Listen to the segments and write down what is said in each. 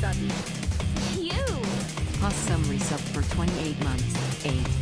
subby. You! Awesome resub for 28 months. 8.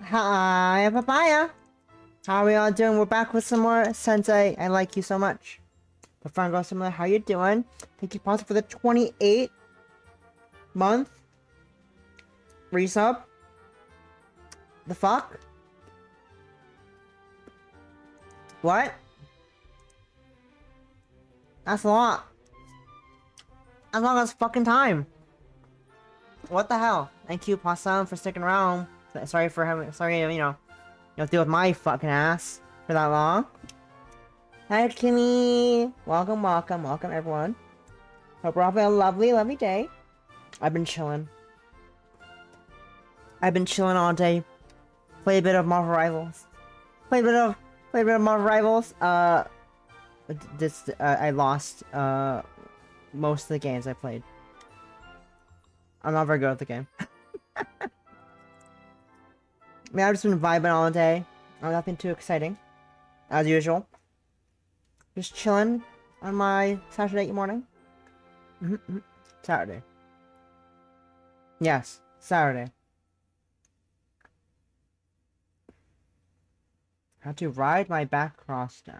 Hi, Papaya. How are we all doing? We're back with some more Sensei. I like you so much. Before I go somewhere, how you doing? Thank you, Pasta, for the 28 month resub. The fuck? What? That's a lot. As long as fucking time. What the hell? Thank you, Pasta, for sticking around. Sorry for having, you know, deal with my fucking ass for that long. Hi, Kimmy. Welcome, welcome, welcome, everyone. Hope we're having a lovely, lovely day. I've been chilling. I've been chilling all day. Play a bit of Marvel Rivals. Play a bit of Marvel Rivals. I lost most of the games I played. I'm not very good at the game. I mean, I've just been vibing all day. Nothing too exciting, as usual. Just chilling on my Saturday morning. Saturday. Yes, Saturday. How to ride my back cross now.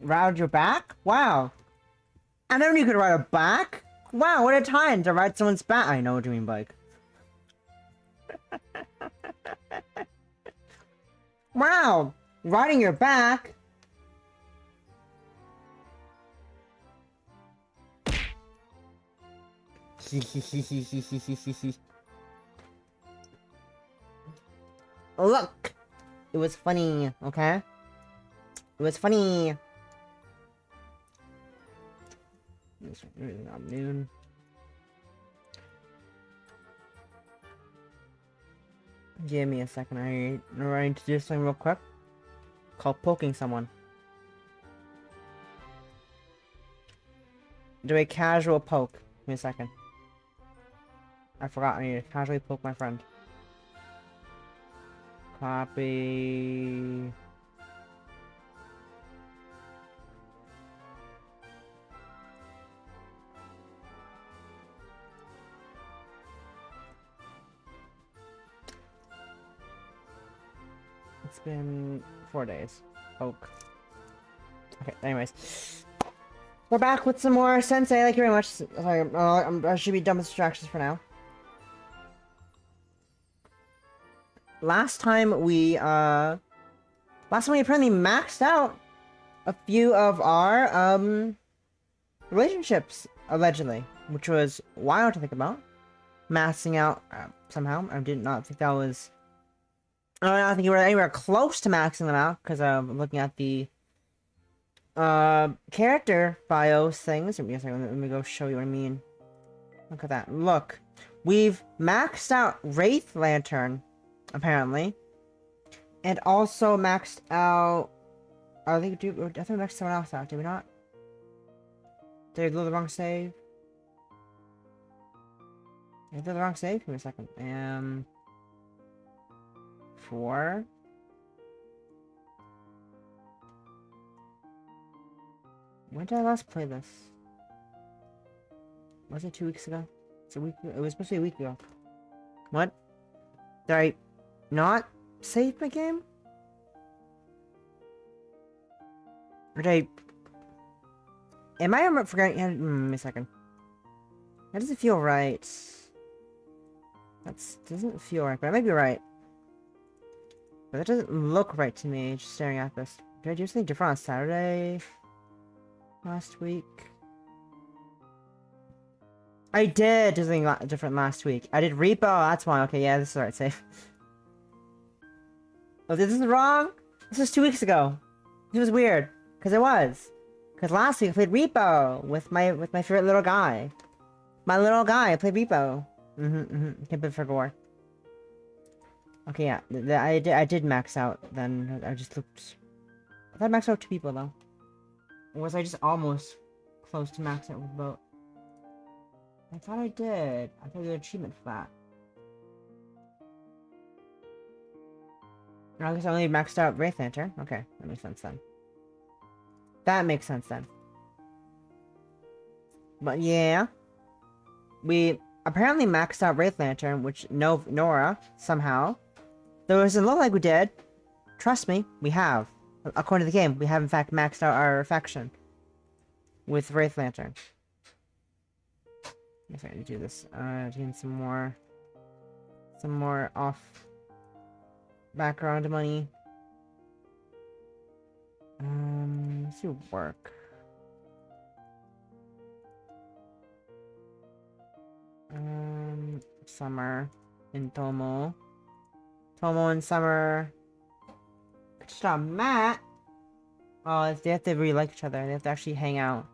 Ride your back? Wow. I never knew you could ride a back. Wow, what a time to ride someone's back. I know what you mean, bike. Wow, riding your back. Look, it was funny, okay? It was funny. It's really not noon. Give me a second. I'm going to do something real quick. Called poking someone. Do a casual poke. Give me a second. I forgot. I need to casually poke my friend. Copy. It's been 4 days. Poke. Okay, anyways. We're back with some more Sensei. Thank you very much. Sorry, I should be done with distractions for now. Last time we apparently maxed out a few of our, relationships, allegedly. Which was wild to think about. Maxing out, somehow. I did not think that was... I don't think we were anywhere close to maxing them out, because I'm looking at the character bios things. Let me go show you what I mean. Look at that. Look. We've maxed out Wraith Lantern, apparently. And also maxed out... I think we maxed someone else out, did we not? Did I do the wrong save? Did I do the wrong save? Give me a second. 4. When did I last play this? Was it 2 weeks ago? It's a week ago. It was supposed to be a week ago. What? Did I not save my game? Or did I... Am I forgetting? Give me a second. That doesn't feel right. That doesn't feel right, but I might be right. But that doesn't look right to me, just staring at this. Did I do something different on Saturday? Last week? I did do something different last week. I did repo, that's why. Okay, yeah, this is the right save. Oh, this is wrong? This was 2 weeks ago. This was weird. Because it was. Because last week I played repo with my favorite little guy. My little guy, I played repo. Can't be for gore. Okay, yeah, I did max out then. I just looked... I thought I maxed out 2 people though. Or was I just almost close to max out with both? I thought I did. I thought there was an achievement for that. I guess I only maxed out Wraith Lantern. Okay, that makes sense then. That makes sense then. But yeah, we apparently maxed out Wraith Lantern, which Nora, somehow. Though it doesn't look like we did. Trust me, we have. According to the game, we have in fact maxed out our faction. With Wraith Lantern. If I do this, getting some more off background money. Let's do work. Summer in Tomo. Tomo and Summer. Just on Matt. Oh, they have to really like each other. They have to actually hang out.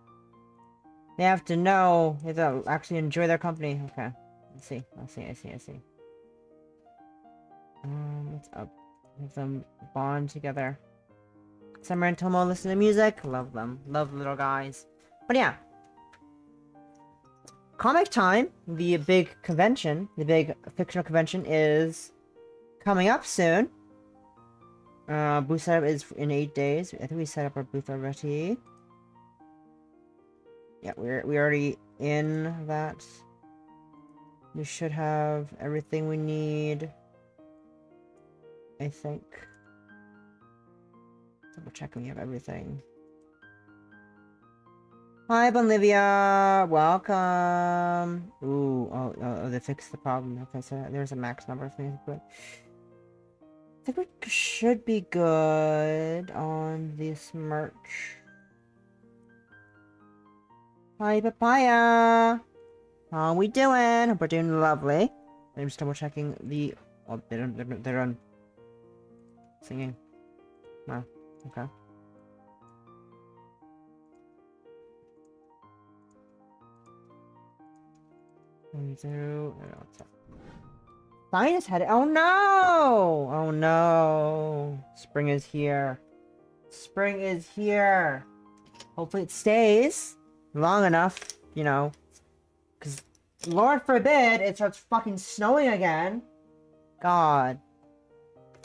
They have to know. They have to actually enjoy their company. Okay. I see. What's up? Have them bond together. Summer and Tomo listen to music. Love them. Love little guys. But yeah. ComicTime, the big convention, the big fictional convention, is coming up soon. Booth setup is in 8 days. I think we set up our booth already. Yeah, we're already in that. We should have everything we need. I think. Double checking we have everything. Hi, Bolivia! Welcome! Ooh, oh, they fixed the problem. Okay, so there's a max number of things, but I think we should be good on this merch. Hi, Papaya! How we doing? Hope we're doing lovely. I'm just double checking the... Oh, they're done singing. Wow, okay. Zines had it. Oh no! Oh no! Spring is here. Spring is here. Hopefully it stays long enough, you know. Because, Lord forbid, it starts fucking snowing again. God.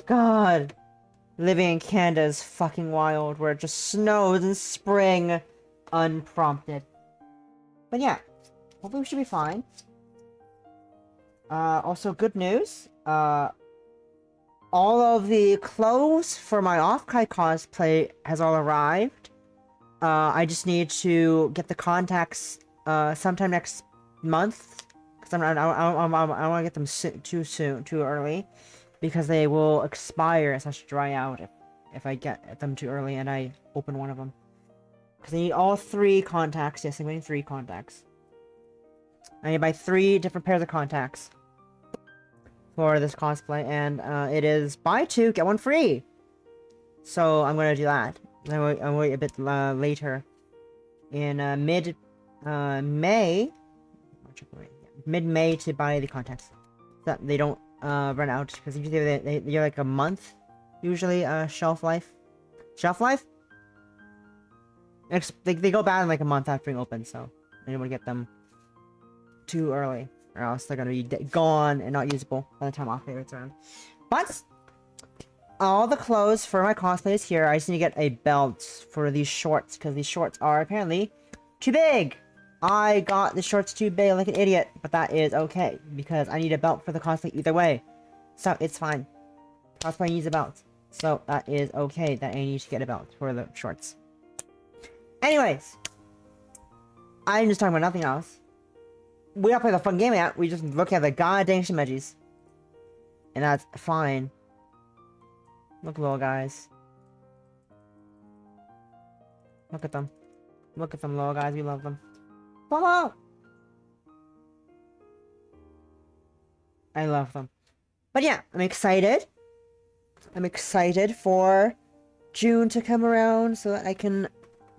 God. Living in Canada is fucking wild, where it just snows in spring unprompted. But yeah. Hopefully we should be fine. Also, good news. All of the clothes for my Off-Kai cosplay has all arrived. I just need to get the contacts sometime next month. Because I don't want to get them too early. Because they will expire / dry out if I get them too early and I open one of them. Because I need all 3 contacts. Yes, I'm getting 3 contacts. I need to buy 3 different pairs of contacts for this cosplay, and it is buy 2 get 1 free. So I'm gonna do that. I'll wait a bit later in mid-May to buy the contacts so that they don't run out, because usually they're like a month usually shelf life. They go bad in like a month after being open, so I didn't want to get them too early, or else they're gonna be gone and not usable by the time off day return. But all the clothes for my cosplay is here. I just need to get a belt for these shorts, because these shorts are apparently too big. I got the shorts too big like an idiot, but that is okay, because I need a belt for the cosplay either way. So it's fine. Cosplay needs a belt. So that is okay that I need to get a belt for the shorts. Anyways, I'm just talking about nothing else. We don't play the fun game yet, we just look at the goddamn shimejis. And that's fine. Look, little guys. Look at them. Look at them, little guys, we love them. Follow! I love them. But yeah, I'm excited. I'm excited for June to come around so that I can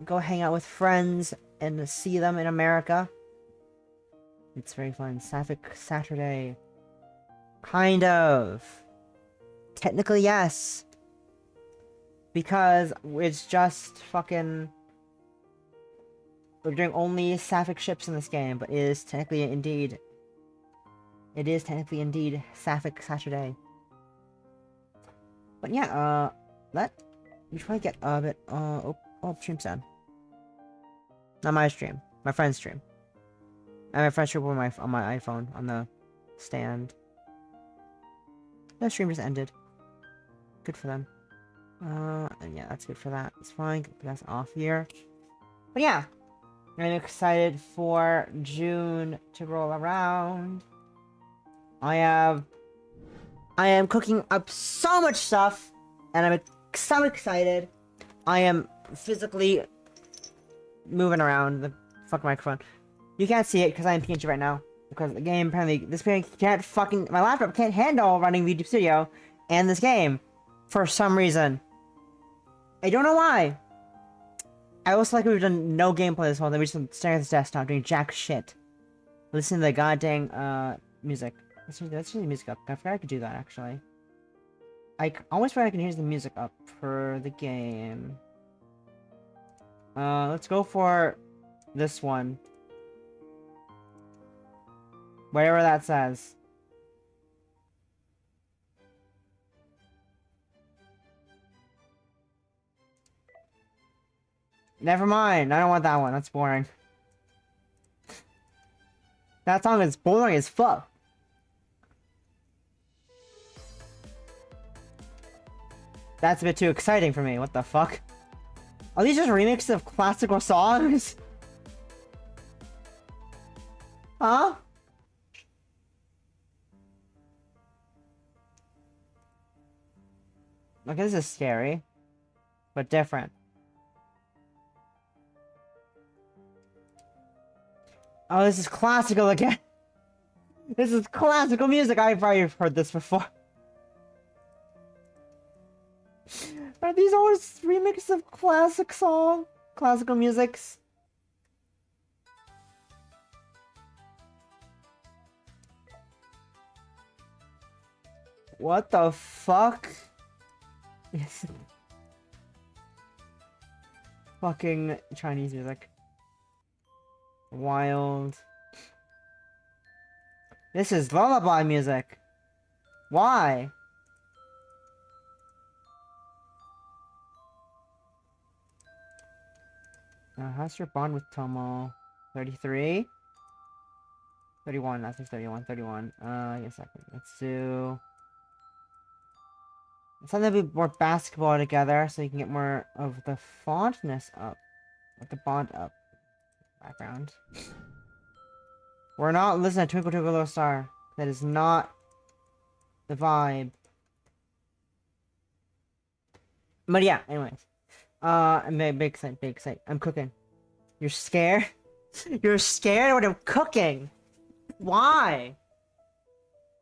go hang out with friends and see them in America. It's very fun. Sapphic Saturday. Kind of. Technically, yes. Because it's just fucking... We're doing only Sapphic ships in this game, but it is technically indeed... It is technically indeed Sapphic Saturday. But yeah, we should probably get a bit, stream's done. Not my stream. My friend's stream. I have a fresh report on my iPhone on the stand. The stream just ended. Good for them. And yeah, that's good for that. It's fine. Put that off here. But yeah, I'm excited for June to roll around. I am cooking up so much stuff, and I'm so excited. I am physically moving around the fucking microphone. You can't see it because I'm PNG right now. Because the game apparently, this game can't fucking, my laptop can't handle running YouTube Studio and this game for some reason. I don't know why. I also like we've done no gameplay this whole thing. We're just staring at this desktop doing jack shit. Listening to the goddamn music. Let's turn the music up. I forgot I could do that actually. I almost forgot I can hear the music up for the game. Let's go for this one. Whatever that says. Never mind. I don't want that one. That's boring. That song is boring as fuck. That's a bit too exciting for me. What the fuck? Are these just remixes of classical songs? Huh? Okay, this is scary. But different. Oh, this is classical again. This is classical music. I've already heard this before. Are these always remixes of classical musics? What the fuck? Fucking Chinese music. Wild. This is lullaby music. Why? How's your bond with Tomo? 33? 31, that's 31, 31. Give a second. Let's do... something to be more basketball together so you can get more of the fondness up. With the bond up. Background. We're not listening to Twinkle Twinkle Little Star. That is not the vibe. But yeah, anyways. I'm big excited, big excited. I'm cooking. You're scared? You're scared when I'm cooking? Why?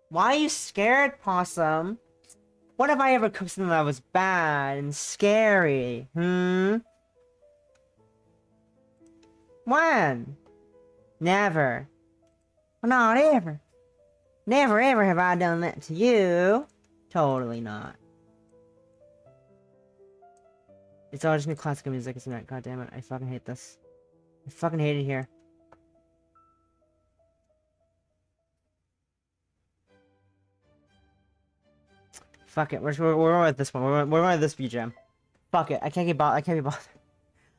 Why are you scared, Possum? What if I ever cooked something that was bad and scary? When? Never. Not ever. Never ever have I done that to you. Totally not. It's all just new classical music, isn't it? God damn it, I fucking hate this. I fucking hate it here. Fuck it, we're going with this one. We're going with this BGM. Fuck it, I can't be bothered.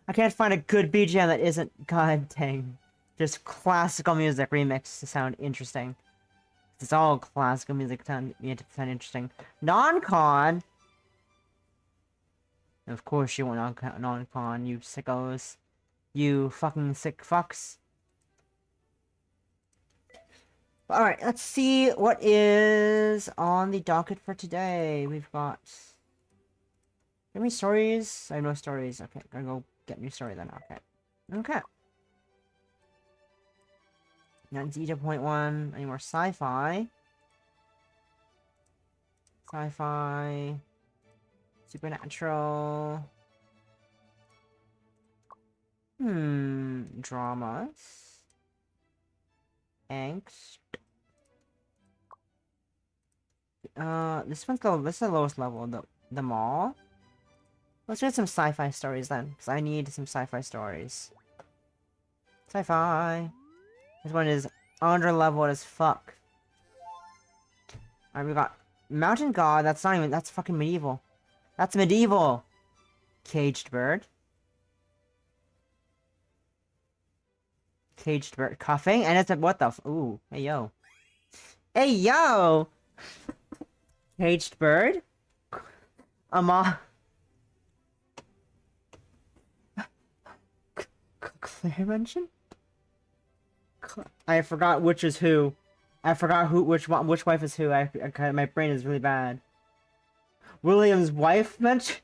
I can't find a good BGM that isn't god dang. Just classical music remixed to sound interesting. It's all classical music to sound interesting. Non-con! Of course you want non-con, you sickos. You fucking sick fucks. Alright, let's see what is on the docket for today. We've got... any stories? I have no stories. Okay, gotta go get a new story then. Okay. Okay. Not Zeta point one. Any more sci-fi? Sci-fi. Supernatural. Dramas. Angst. This is the lowest level of them all. Let's get some sci-fi stories then, because I need some sci-fi stories. Sci-fi. This one is under leveled as fuck. Alright, we got Mountain God. That's not even. That's fucking medieval. That's medieval. Caged bird. Caged bird coughing, and it's a what the ooh, hey yo. Hey yo! Caged bird? Claire mentioned? I forgot which is who. I forgot which wife is who. My brain is really bad. William's wife mentioned?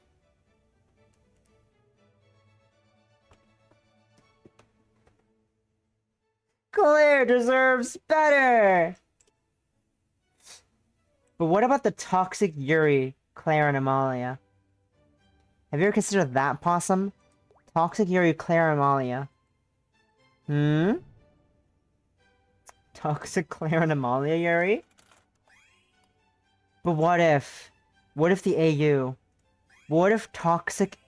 Claire deserves better! But what about the toxic Yuri, Claire, and Amalia? Have you ever considered that possum? Toxic Yuri, Claire, and Amalia. Hmm? Toxic Claire and Amalia, Yuri? But what if? What if the AU? What if Toxic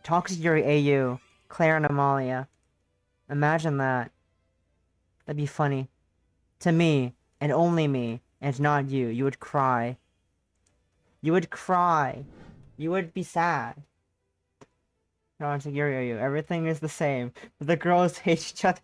Yuri AU, Claire and Amalia? Imagine that. That'd be funny. To me, and only me, and not you. You would cry. You would cry. You would be sad. Toxic Yuri AU. Everything is the same. But the girls hate each other.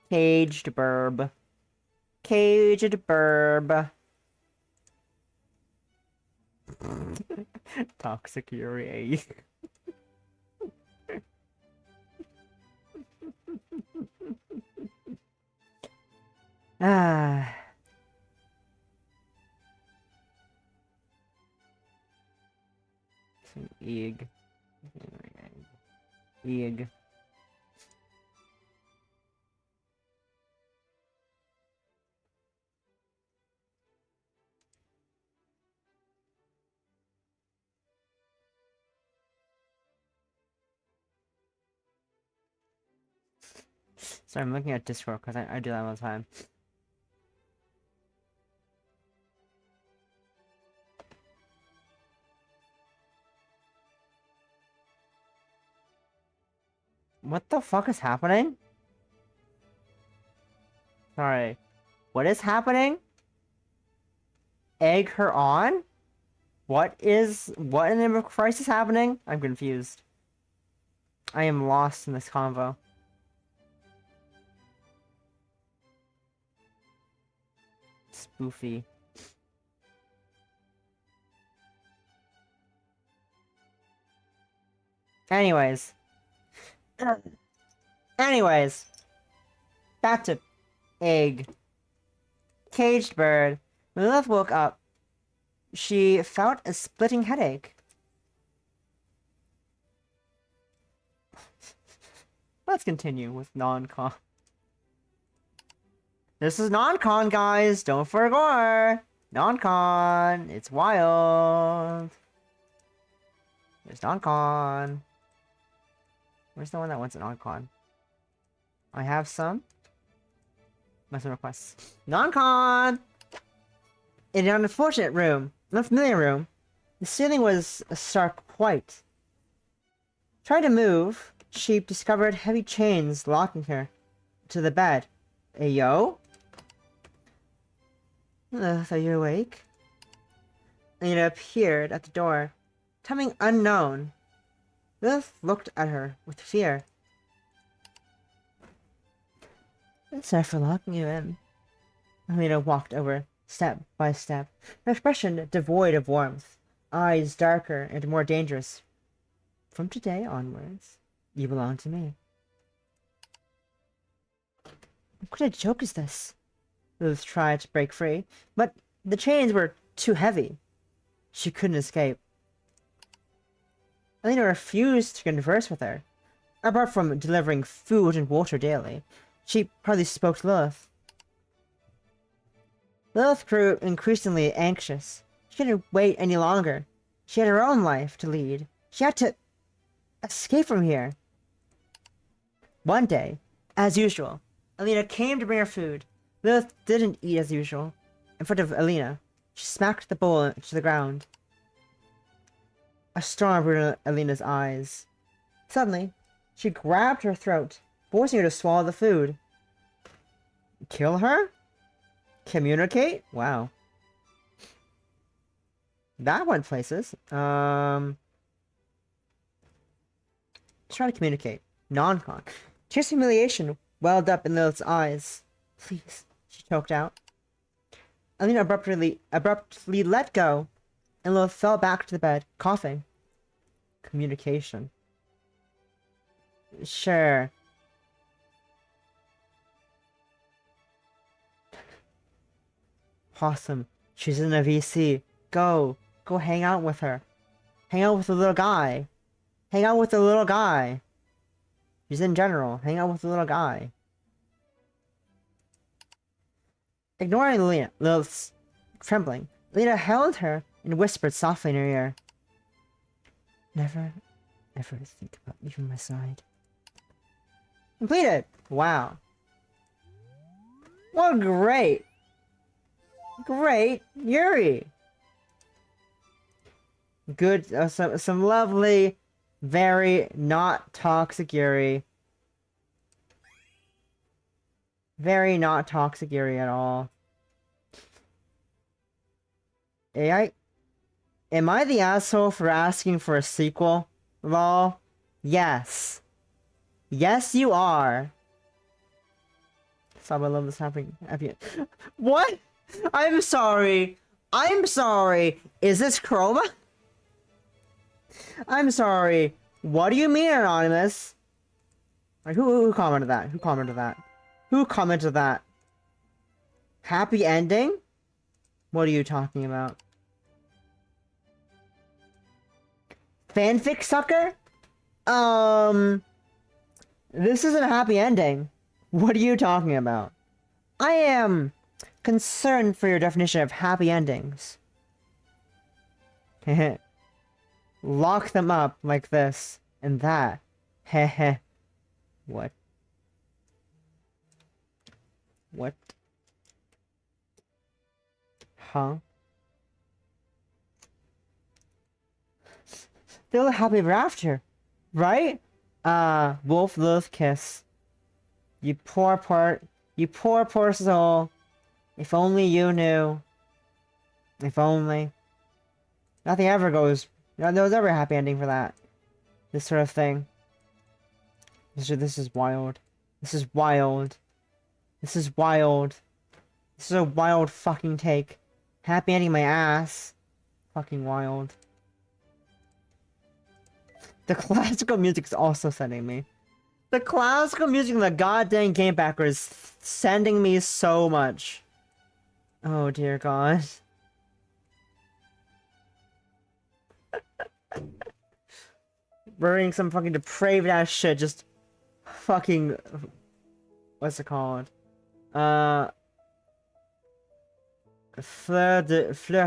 Caged burb. Caged burb. Toxic Yuri. Ah. Egg. Egg. Sorry, I'm looking at Discord because I do that all the time. What the fuck is happening? Sorry. What is happening? Egg her on? What in the name of Christ is happening? I'm confused. I am lost in this convo. Spoofy. Anyways. Back to egg. Caged bird. When Lilith woke up, she felt a splitting headache. Let's continue with non-con. This is non-con, guys. Don't forget. Non-con. It's wild. There's non-con. Where's the one that wants an non-con? I have some. Some requests. Non-con! In an unfortunate room, an unfamiliar room, the ceiling was a stark white. Trying to move, she discovered heavy chains locking her to the bed. Hey, yo? Are you awake? And it appeared at the door. Something unknown. Lilith looked at her with fear. Sorry for locking you in. Alina walked over, step by step, her expression devoid of warmth, eyes darker and more dangerous. From today onwards, you belong to me. What kind of joke is this? Lilith tried to break free, but the chains were too heavy. She couldn't escape. Alina refused to converse with her. Apart from delivering food and water daily, she hardly spoke to Lilith. Lilith grew increasingly anxious. She couldn't wait any longer. She had her own life to lead. She had to escape from here. One day, as usual, Alina came to bring her food. Lilith didn't eat as usual. In front of Alina, she smacked the bowl to the ground. A storm brewed in Alina's eyes. Suddenly, she grabbed her throat, forcing her to swallow the food. Kill her? Communicate? Wow. That went places. Try to communicate. Non-con. Tears of humiliation welled up in Lilith's eyes. Please, she choked out. Alina abruptly let go, and Lilith fell back to the bed, coughing. Communication. Sure. Awesome. She's in a VC. Go. Go hang out with her. Hang out with the little guy. Hang out with the little guy. She's in general. Hang out with the little guy. Ignoring Lilith's trembling, Lena held her and whispered softly in her ear. Never, ever think about leaving my side. Completed! Wow. Well, great! Great Yuri! Good, some lovely, very not toxic Yuri. Very not toxic Yuri at all. Am I the asshole for asking for a sequel? Lol. Yes. Yes, you are. Stop, I love this happening. What? I'm sorry. I'm sorry. Is this Chroma? I'm sorry. What do you mean, Anonymous? Like, who commented that? Who commented that? Who commented that? Happy ending? What are you talking about? Fanfic sucker? This isn't a happy ending. What are you talking about? I am concerned for your definition of happy endings. Heh. Lock them up like this and that. Heh. What? What? Huh? They'll happy ever after, right? Wolf Lilith kiss. You poor soul. If only you knew. If only. Nothing ever goes. There was ever a happy ending for that. This sort of thing. This is wild. This is wild. This is wild. This is a wild fucking take. Happy ending my ass. Fucking wild. The classical music is also sending me. The classical music in the goddamn game backer is sending me so much. Oh dear God. We're reading some fucking depraved ass shit, just fucking... What's it called? Fleur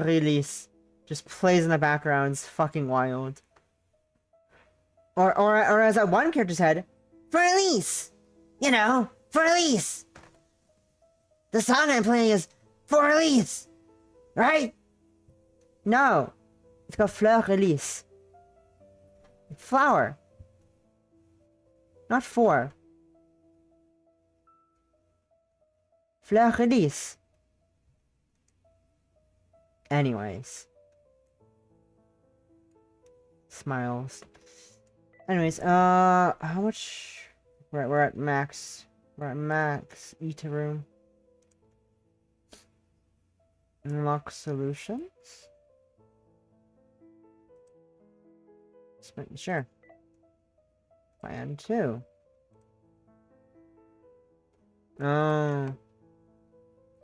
Release. Just plays in the background, it's fucking wild. Or as that one character said, for release! You know, for release! The song I'm playing is for release! Right? No. It's called Fleur Release. Flower. Not for. Fleur Release. Anyways. Smiles. Anyways, how much? We're at max. We're at max. Eta room. Unlock solutions. Just making sure. Plan 2. Oh.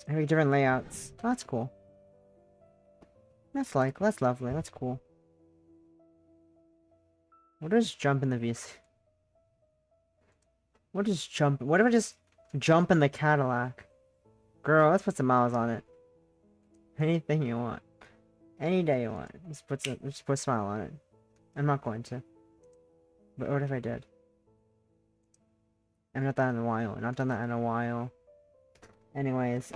Having different layouts. Oh, that's cool. That's lovely. That's cool. What does jump in the VC? What does jump? What if I just jump in the Cadillac? Girl, let's put some miles on it. Anything you want. Any day you want. Just put a smile on it. I'm not going to. But what if I did? I've not done that in a while. Not done that in a while. Anyways.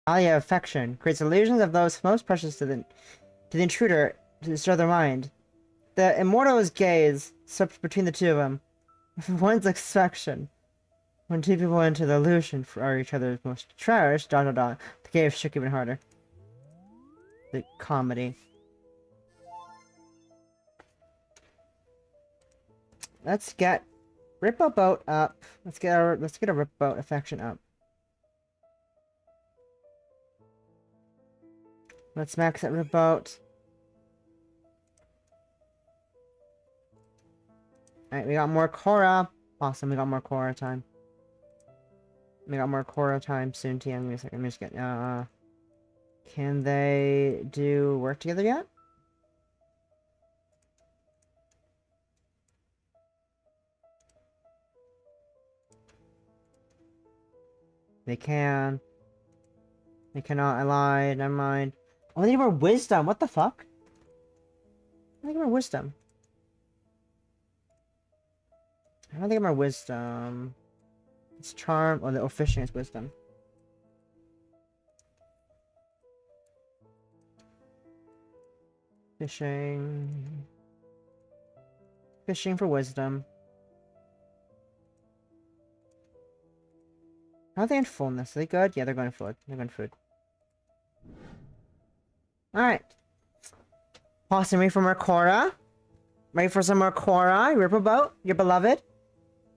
Value of affection creates illusions of those most precious to the intruder to destroy their mind. The immortal's gaze swept between the two of them. With one's affection. When two people enter the illusion for each other's most cherished, ... The gaze shook even harder. The comedy. Let's get Rippo Boat up. Let's get a Rippo Boat affection up. Let's max that Rippo Boat. Alright, we got more Korra. Awesome, we got more Korra time. We got more Korra time soon, TM. Give me a second. Let me just get, can they do work together yet? They can. They cannot. I lied. Never mind. Oh, they need more wisdom. What the fuck? I think more wisdom. I don't think more wisdom. It's charm. Oh, the fishing is wisdom. Fishing. Fishing for wisdom. How are they in fullness? Are they good? Yeah, they're going food. They're going food. Alright. Awesome. Ready for more Korra? Ready for some more Korra? Ripple Boat? Your beloved?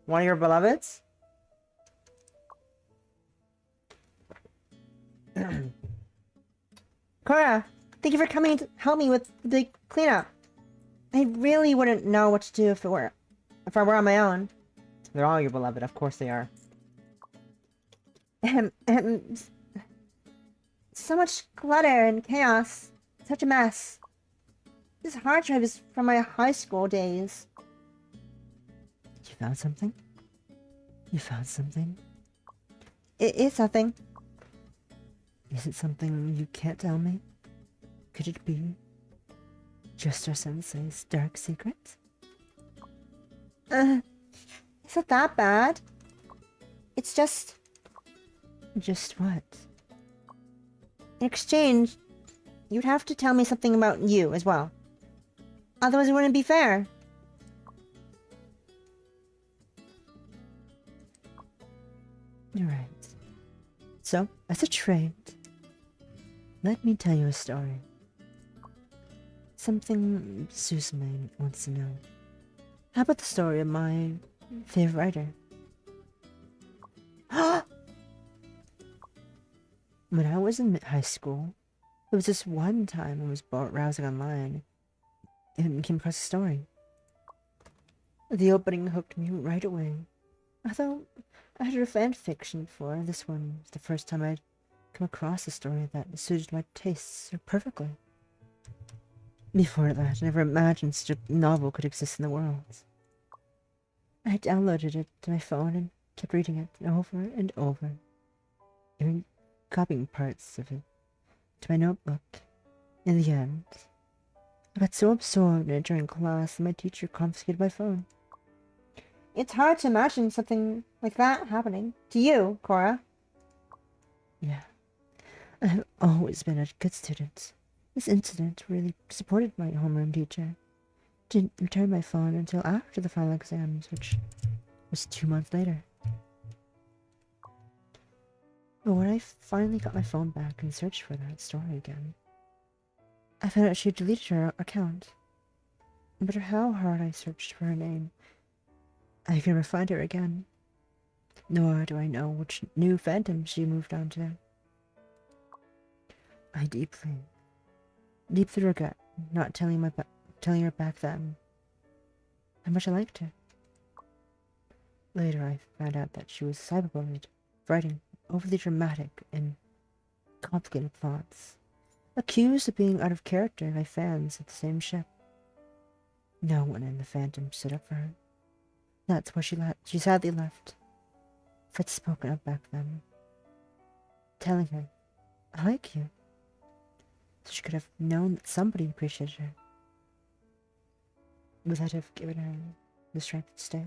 One of your beloveds? Korra, thank you for coming to help me with the cleanup. I really wouldn't know what to do if I were on my own. They're all your beloved, of course they are. So much clutter and chaos. Such a mess. This hard drive is from my high school days. You found something? You found something? It's nothing. Is it something you can't tell me? Could it be just our Sensei's dark secret? It's not that bad. It's just... Just what? In exchange, you'd have to tell me something about you as well. Otherwise it wouldn't be fair. You're right. So, as a trade, let me tell you a story. Something Suzume wants to know. How about the story of my favorite writer? When I was in high school, there was this one time I was browsing online and came across a story. The opening hooked me right away. I thought I had read fan fiction before. This one was the first time I'd come across a story that suited my tastes so perfectly. Before that, I never imagined such a novel could exist in the world. I downloaded it to my phone and kept reading it over and over, even copying parts of it to my notebook. In the end, I got so absorbed in it during class that my teacher confiscated my phone. It's hard to imagine something like that happening to you, Korra. Yeah, I've always been a good student. This incident really disappointed my homeroom teacher. Didn't return my phone until after the final exams, which was 2 months later. But when I finally got my phone back and searched for that story again, I found out she had deleted her account. No matter how hard I searched for her name, I could never find her again. Nor do I know which new phantom she moved on to. I deeply regret not telling her back then how much I liked her. Later I found out that she was cyberbullied, writing overly dramatic and complicated plots, accused of being out of character by fans of the same ship. No one in the fandom stood up for her. That's why she sadly left. If I'd spoken up back then, telling her, I like you, so she could have known that somebody appreciated her, would that have given her the strength to stay?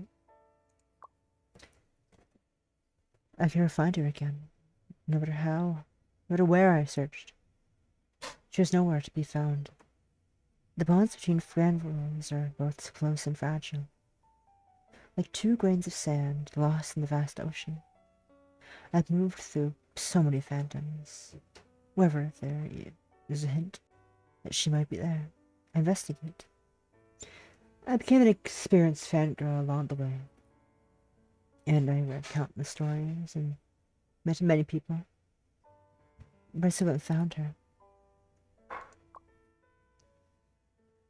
I can never find her again, no matter how No matter where I searched, she was nowhere to be found. The bonds between friends are both close and fragile, like two grains of sand lost in the vast ocean. I've moved through so many phantoms. Wherever there is a hint that she might be there, I investigate. I became an experienced fangirl along the way, and I read countless stories and met many people, but I still haven't found her.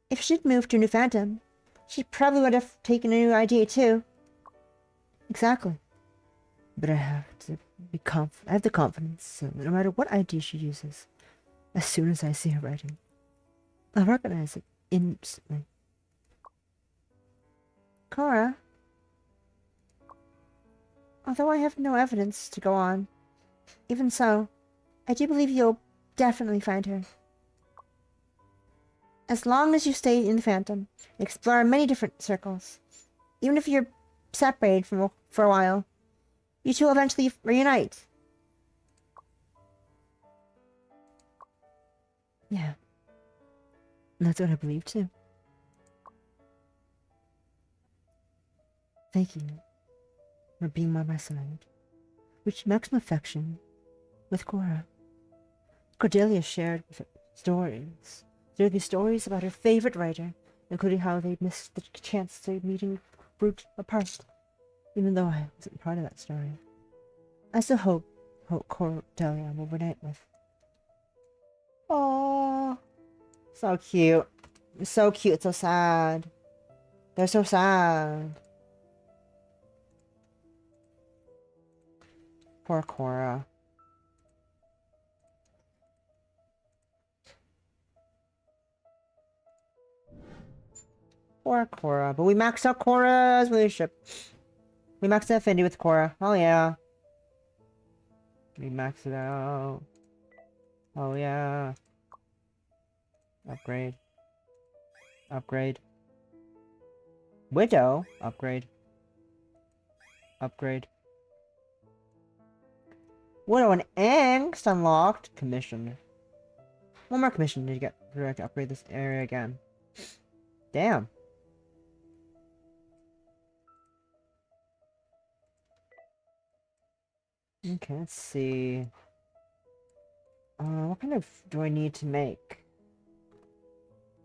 If she'd moved to a new phantom, she probably would have taken a new ID too. Exactly. But I have the confidence, so no matter what ID she uses, as soon as I see her writing, I'll recognize it instantly. Cora, although I have no evidence to go on, even so, I do believe you'll definitely find her. As long as you stay in the Phantom, explore many different circles, even if you're separated for a while, you two will eventually reunite. Yeah. That's what I believe too. Thank you for being by my side. Reached maximum affection with Cora. Cordelia shared stories. There would be stories about her favorite writer, including how they missed the chance to meet and root apart, even though I wasn't part of that story. I still hope Cordelia will reunite with. Oh, so cute. So cute, so sad. They're so sad. Poor Cora. Poor Cora. But we maxed out Cora's relationship. We maxed out Fendi with Cora. Oh yeah. We maxed it out. Oh yeah. Upgrade. Upgrade. Widow. Upgrade. Upgrade. Widow and Angst unlocked. Commission. One more commission to get to upgrade this area again. Damn. Okay, let's see. What kind of do I need to make?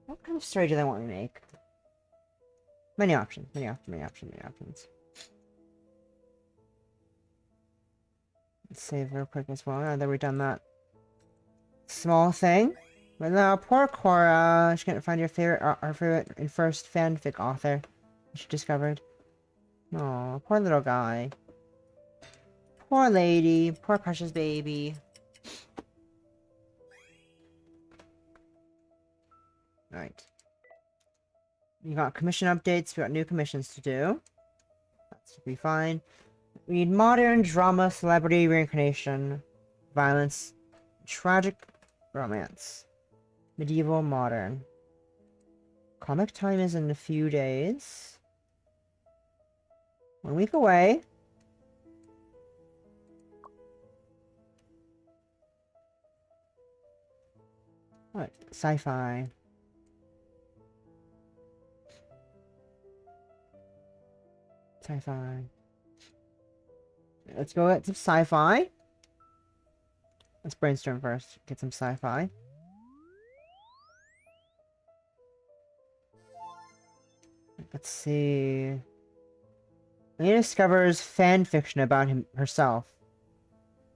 What kind of story do they want me to make? Many options, many options. Let's save real quick as well, now that we've done that small thing. But now, poor Cora, she couldn't find her favorite and first fanfic author she discovered. Oh, poor little guy. Poor lady, poor precious baby. Right. You got commission updates, we got new commissions to do. That should be fine. We need modern drama, celebrity reincarnation, violence, tragic romance, medieval, modern. Comic time is in a few days. 1 week away. What? Sci-fi. Sci-fi. Let's go get some sci-fi. Let's brainstorm first. Get some sci-fi. Let's see. Lena discovers fan fiction about herself.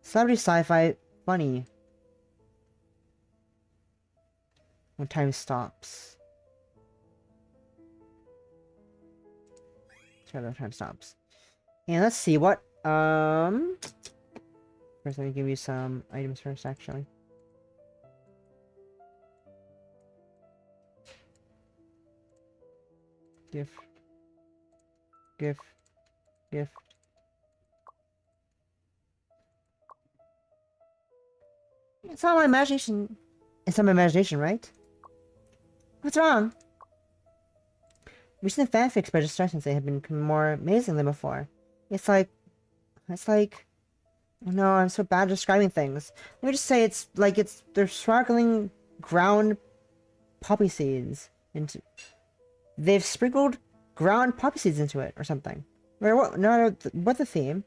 Celebrity sci-fi funny. When time stops. Sure, the time stops. And let's see what first let me give you some items first actually. Gift. Gift. Gift. It's not my imagination. It's not my imagination, right? What's wrong? Recent fanfics by Sensei have been more amazing than before. It's like No, I'm so bad at describing things. Let me just say they're sparkling ground poppy seeds into. They've sprinkled ground poppy seeds into it or something. No matter what the theme,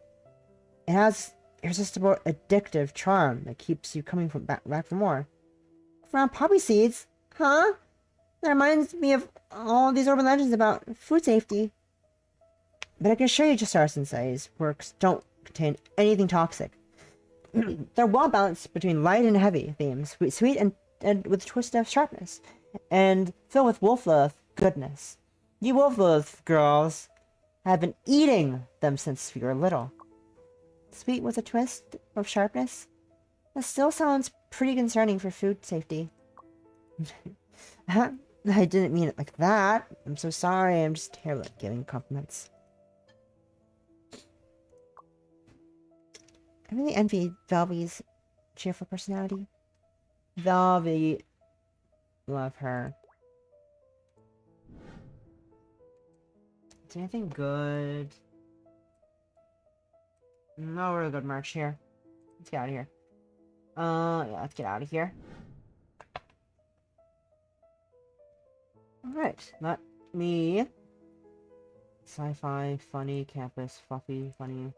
it has irresistible addictive charm that keeps you coming back for more. Ground poppy seeds? Huh? That reminds me of all these urban legends about food safety. But I can assure you, Jastara Sensei's works don't contain anything toxic. They're well balanced between light and heavy themes, sweet and with a twist of sharpness, and filled with Wolfloath goodness. You Wolfloath girls have been eating them since we were little. Sweet with a twist of sharpness? That still sounds pretty concerning for food safety. I didn't mean it like that. I'm so sorry. I'm just terrible at giving compliments. I really envy Velvy's cheerful personality. Velvy. Love her. Is there anything good? No really good merch here. Let's get out of here. Yeah, let's get out of here. Alright, let me... Sci-fi, funny, campus, fluffy, funny.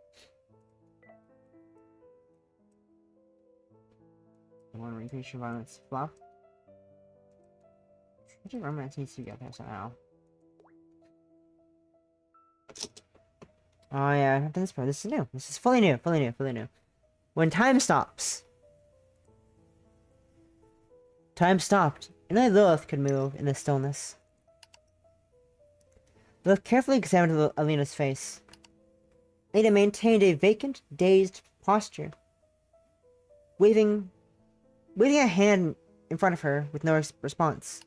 I want to increase your violence, fluff. Such a romance needs to get there somehow. Oh yeah, I've done this before. This is new. This is fully new, fully new, fully new. When time stops. Time stopped, and only Lilith could move in the stillness. Lilith carefully examined Alina's face. Alina maintained a vacant, dazed posture, waving a hand in front of her with no response.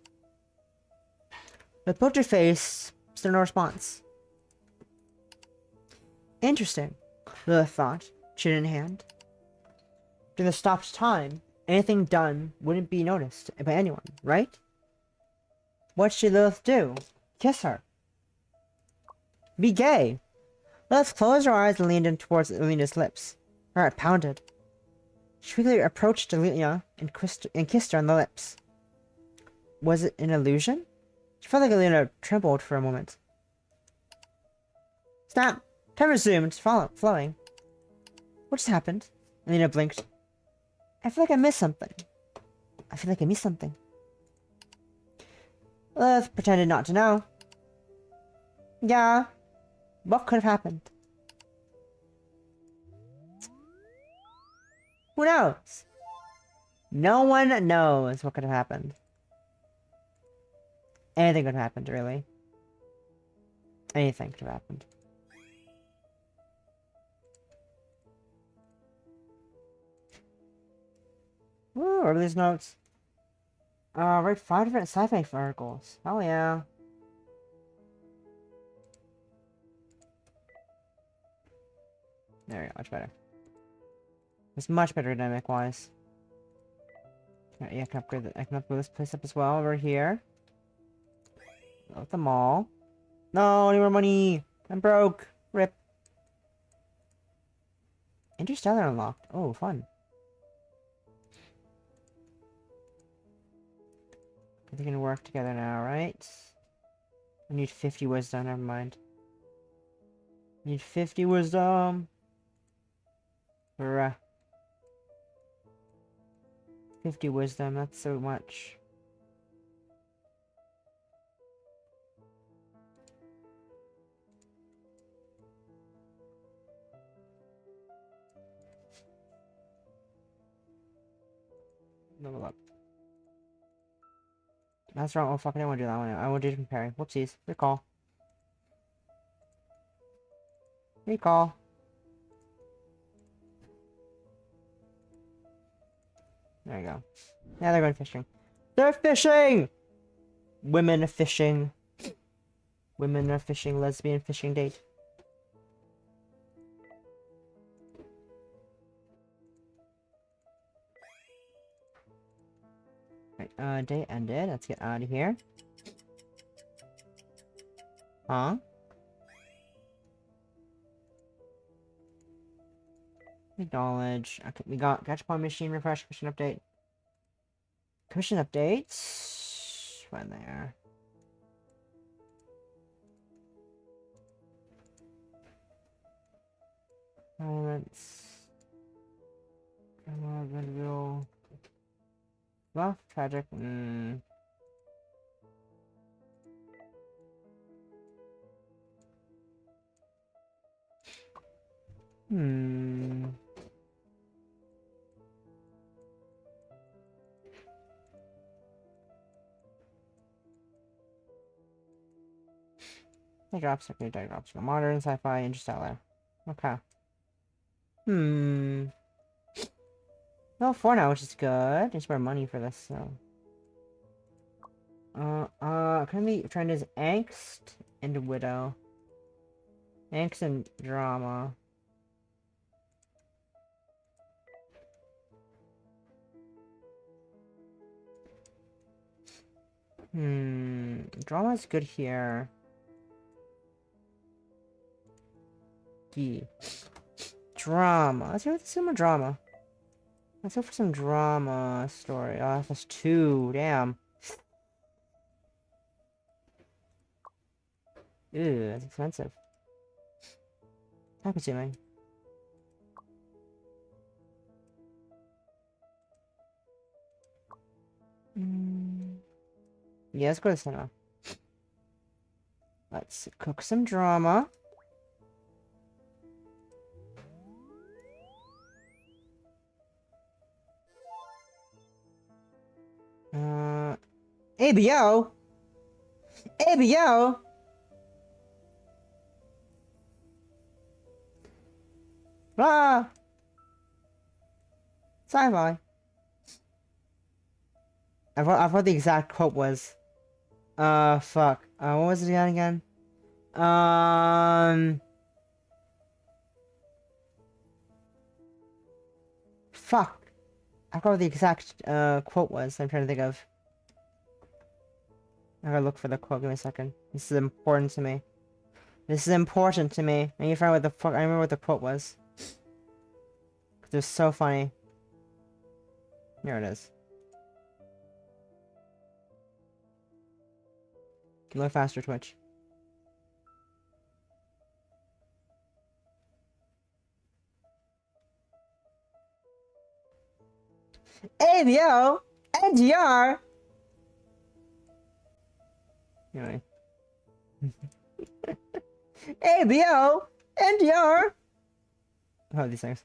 Lilith poked her face, still no response. Interesting, Lilith thought, chin in hand. During the stopped time, anything done wouldn't be noticed by anyone, right? What should Lilith do? Kiss her. Be gay. Lilith closed her eyes and leaned in towards Alina's lips. Her heart pounded. She quickly approached Alina and kissed her on the lips. Was it an illusion? She felt like Alina trembled for a moment. Snap! Time resumed, flowing. What just happened? Alina blinked. I feel like I missed something. I feel like I missed something. Lilith pretended not to know. Yeah. What could have happened? Who knows? No one knows what could have happened. Anything could have happened, really. Anything could have happened. Ooh, what are these notes? Write 5 different sci-fi articles. Oh yeah. There we go, much better. It's much better dynamic-wise. Yeah, I can upgrade this place up as well over here. Load them all. No, any more money! I'm broke! Rip. Interstellar unlocked. Oh, fun. They're gonna work together now, right? I need 50 wisdom, never mind. I need 50 wisdom. Bruh. 50 wisdom, that's so much. Level up. That's wrong. Oh fuck, I didn't want to do that one. I want to do comparing. Whoopsies. Recall. Recall. There you go. Now they're going fishing. They're fishing! Women fishing. Women are fishing. Lesbian fishing date. Right, day ended. Let's get out of here. Huh? Acknowledge. Okay, we got Gachapon machine refresh, commission update. Commission updates. Right there. Violence. Real. Well, tragic. They drops, okay, die drops. Modern, sci-fi, interstellar. Okay. Well, 4 now, which is good. Just more money for this, so. Currently trend is angst and widow. Angst and drama. Drama is good here. Drama. Let's go with some more drama. Let's go for some drama story. Oh, that's 2. Damn. Ew, that's expensive. Time consuming. Yeah, let's go to the cinema. Let's cook some drama. ABO! ABO! Ah! Sci-fi. I forgot what the exact quote was. Fuck. What was it again? Fuck. I forgot what the exact, quote was I'm trying to think of. I gotta look for the quote. Give me a second. This is important to me. This is important to me. I need to find what the fuck. I remember what the quote was. Cause it was so funny. Here it is. Can look faster, Twitch. ABO! NGR! Anyway. ABO! NGR! Oh, these things.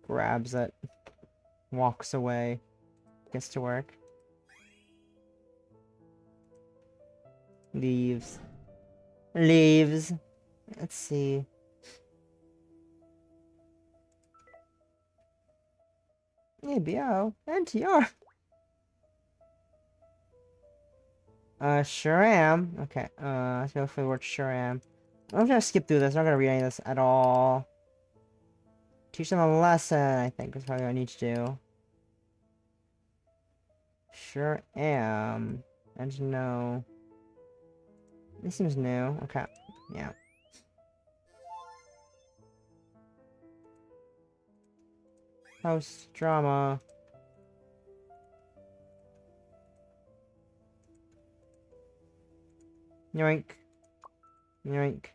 Grabs it. Walks away. Gets to work. Leaves. Leaves. Let's see. ABO. NTR. Sure am. Okay, let's go for the word sure am. I'm gonna skip through this. I'm not gonna read any of this at all. Teach them a lesson, I think, is probably what I need to do. Sure am. And no. This seems new. Okay. Yeah. Post drama. Yoink. Yoink.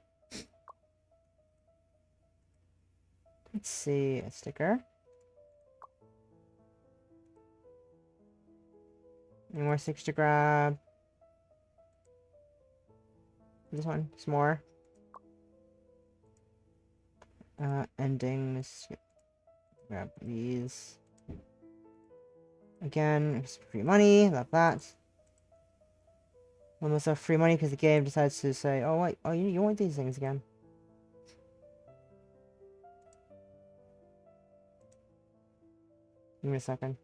Let's see. A sticker. Any more sticks to grab? This one. Some more. Ending. Let's grab these. Again, it's free money. Love that. Almost have free money because the game decides to say, oh wait, oh you want these things again. Give me a second.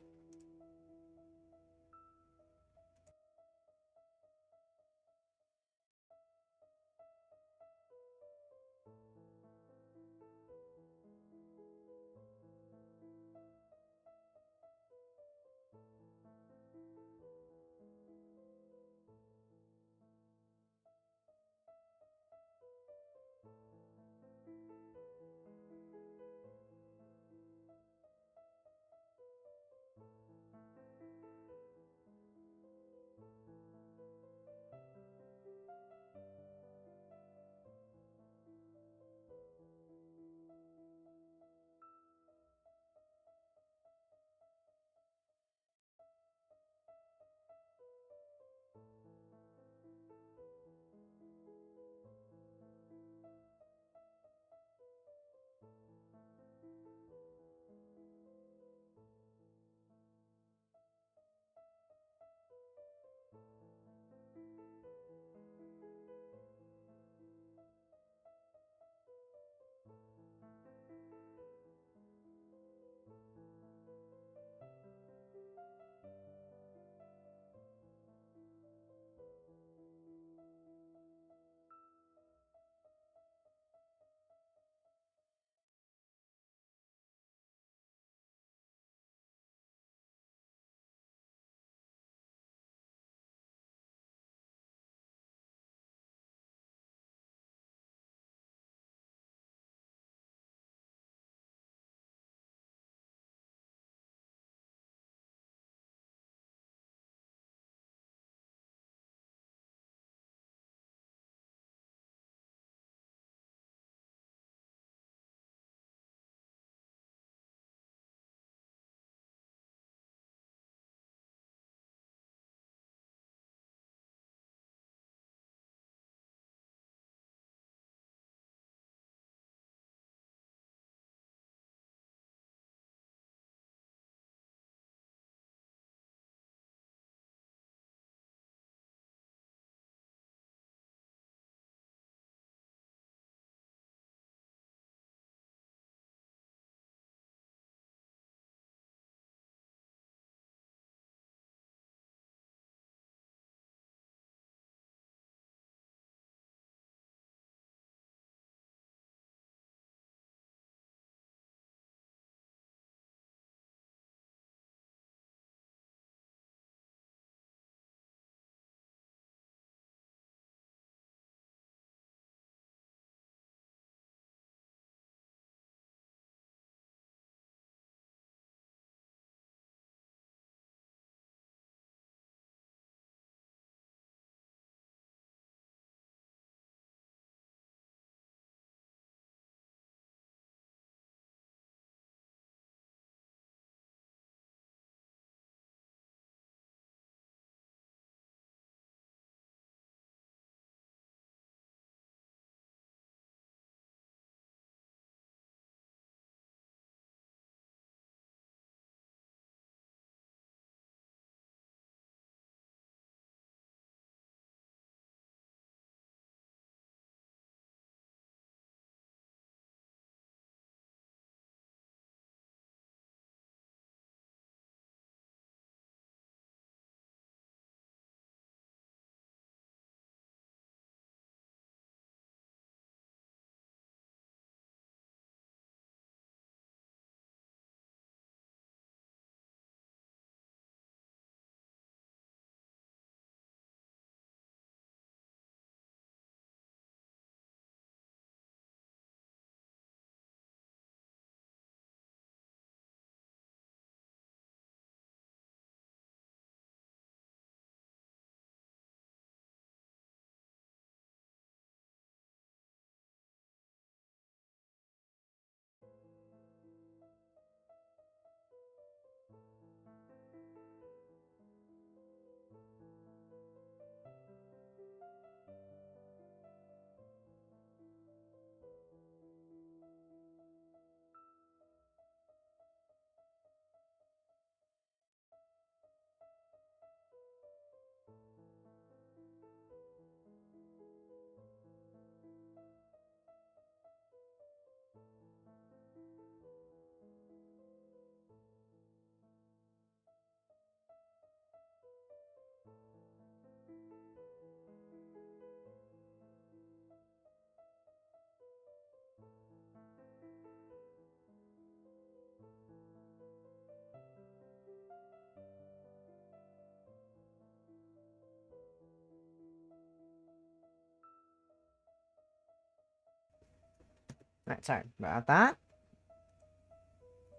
Alright, sorry about that.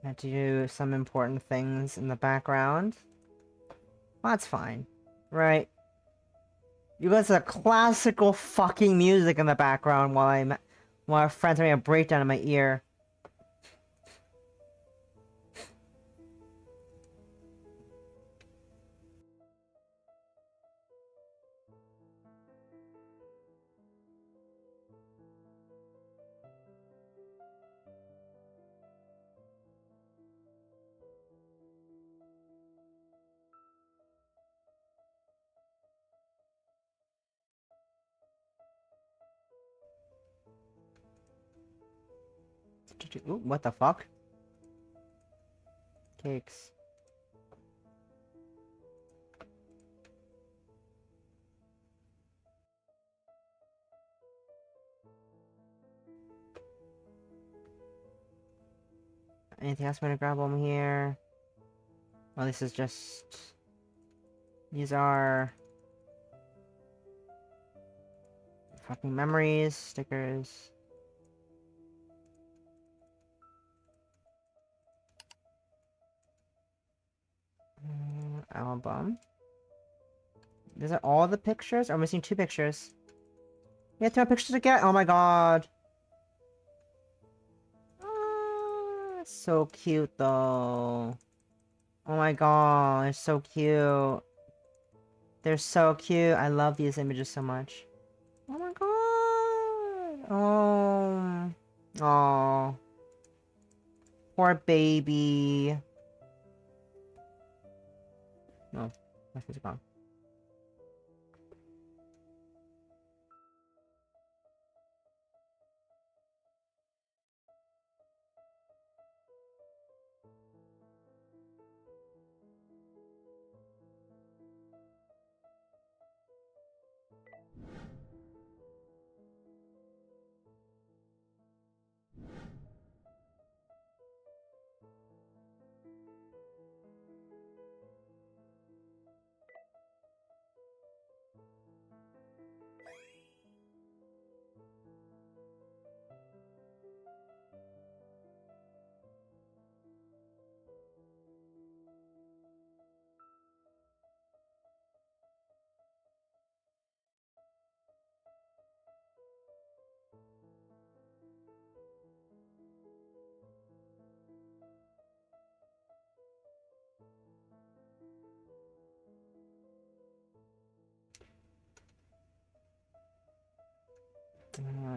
I had to do some important things in the background. Well, that's fine. Right. You listen to classical fucking music in the background while our friend's having a breakdown in my ear. Ooh, what the fuck? Cakes. Anything else I'm gonna grab on here? Well, this is just... These are... fucking memories, stickers. Album. These are all the pictures? I'm missing 2 pictures. You have 2 more pictures to get? Oh my god. Ah, so cute though. Oh my god, they're so cute. They're so cute. I love these images so much. Oh my god. Oh. Oh. Poor baby. No, my face is gone.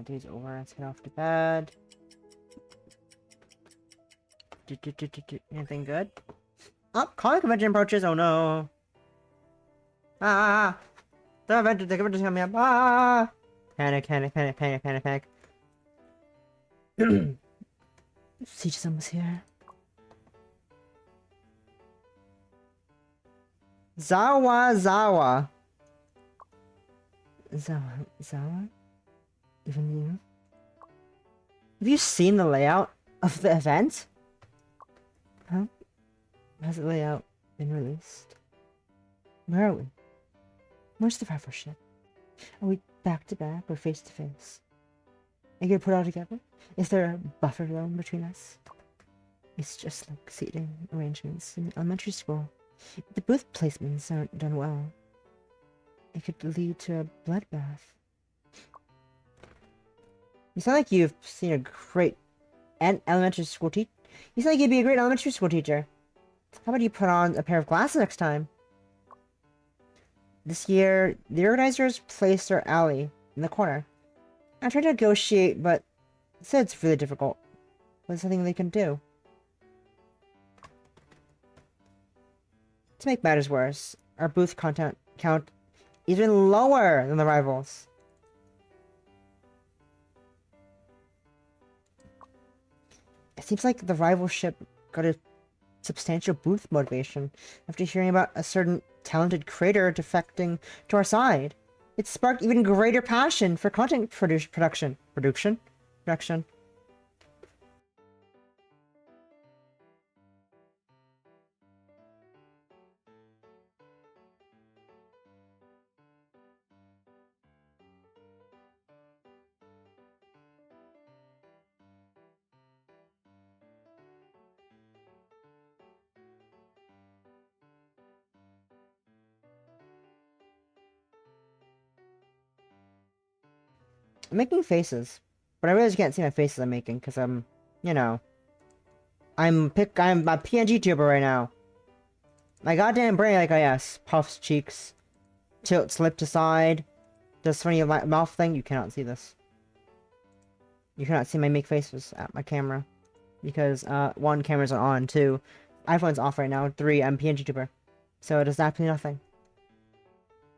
Day's over. Let's head off to bed. Anything good? Oh, comic convention approaches. Oh no. Ah. The convention's coming up. Ah. Panic, panic, panic, panic, panic, panic. Siege-san was here. Zawa, Zawa. Zawa? Even you? Have you seen the layout of the event? Huh? Has the layout been released? Where are we? Where's the rifle ship? Are we back to back or face to face? Are you gonna put it all together? Is there a buffer zone between us? It's just like seating arrangements in elementary school. The booth placements aren't done well. It could lead to a bloodbath. You sound like you've seen a great elementary school teacher. You sound like you'd be a great elementary school teacher. How about you put on a pair of glasses next time? This year, the organizers placed our alley in the corner. I tried to negotiate, but said it's really difficult. But there's nothing they can do. To make matters worse, our booth content count is even lower than the rivals. It seems like the rivalship got a substantial booth motivation after hearing about a certain talented creator defecting to our side. It sparked even greater passion for content production. I'm making faces. But I really can't see my faces I'm making, because I'm, you know... I'm a PNG tuber right now. My goddamn brain, like, oh yes, puffs cheeks, tilts lip to side, does funny mouth thing. You cannot see this. You cannot see my make faces at my camera. Because, 1, cameras are on, 2, iPhone's off right now, 3, I'm PNG tuber. So it does absolutely nothing.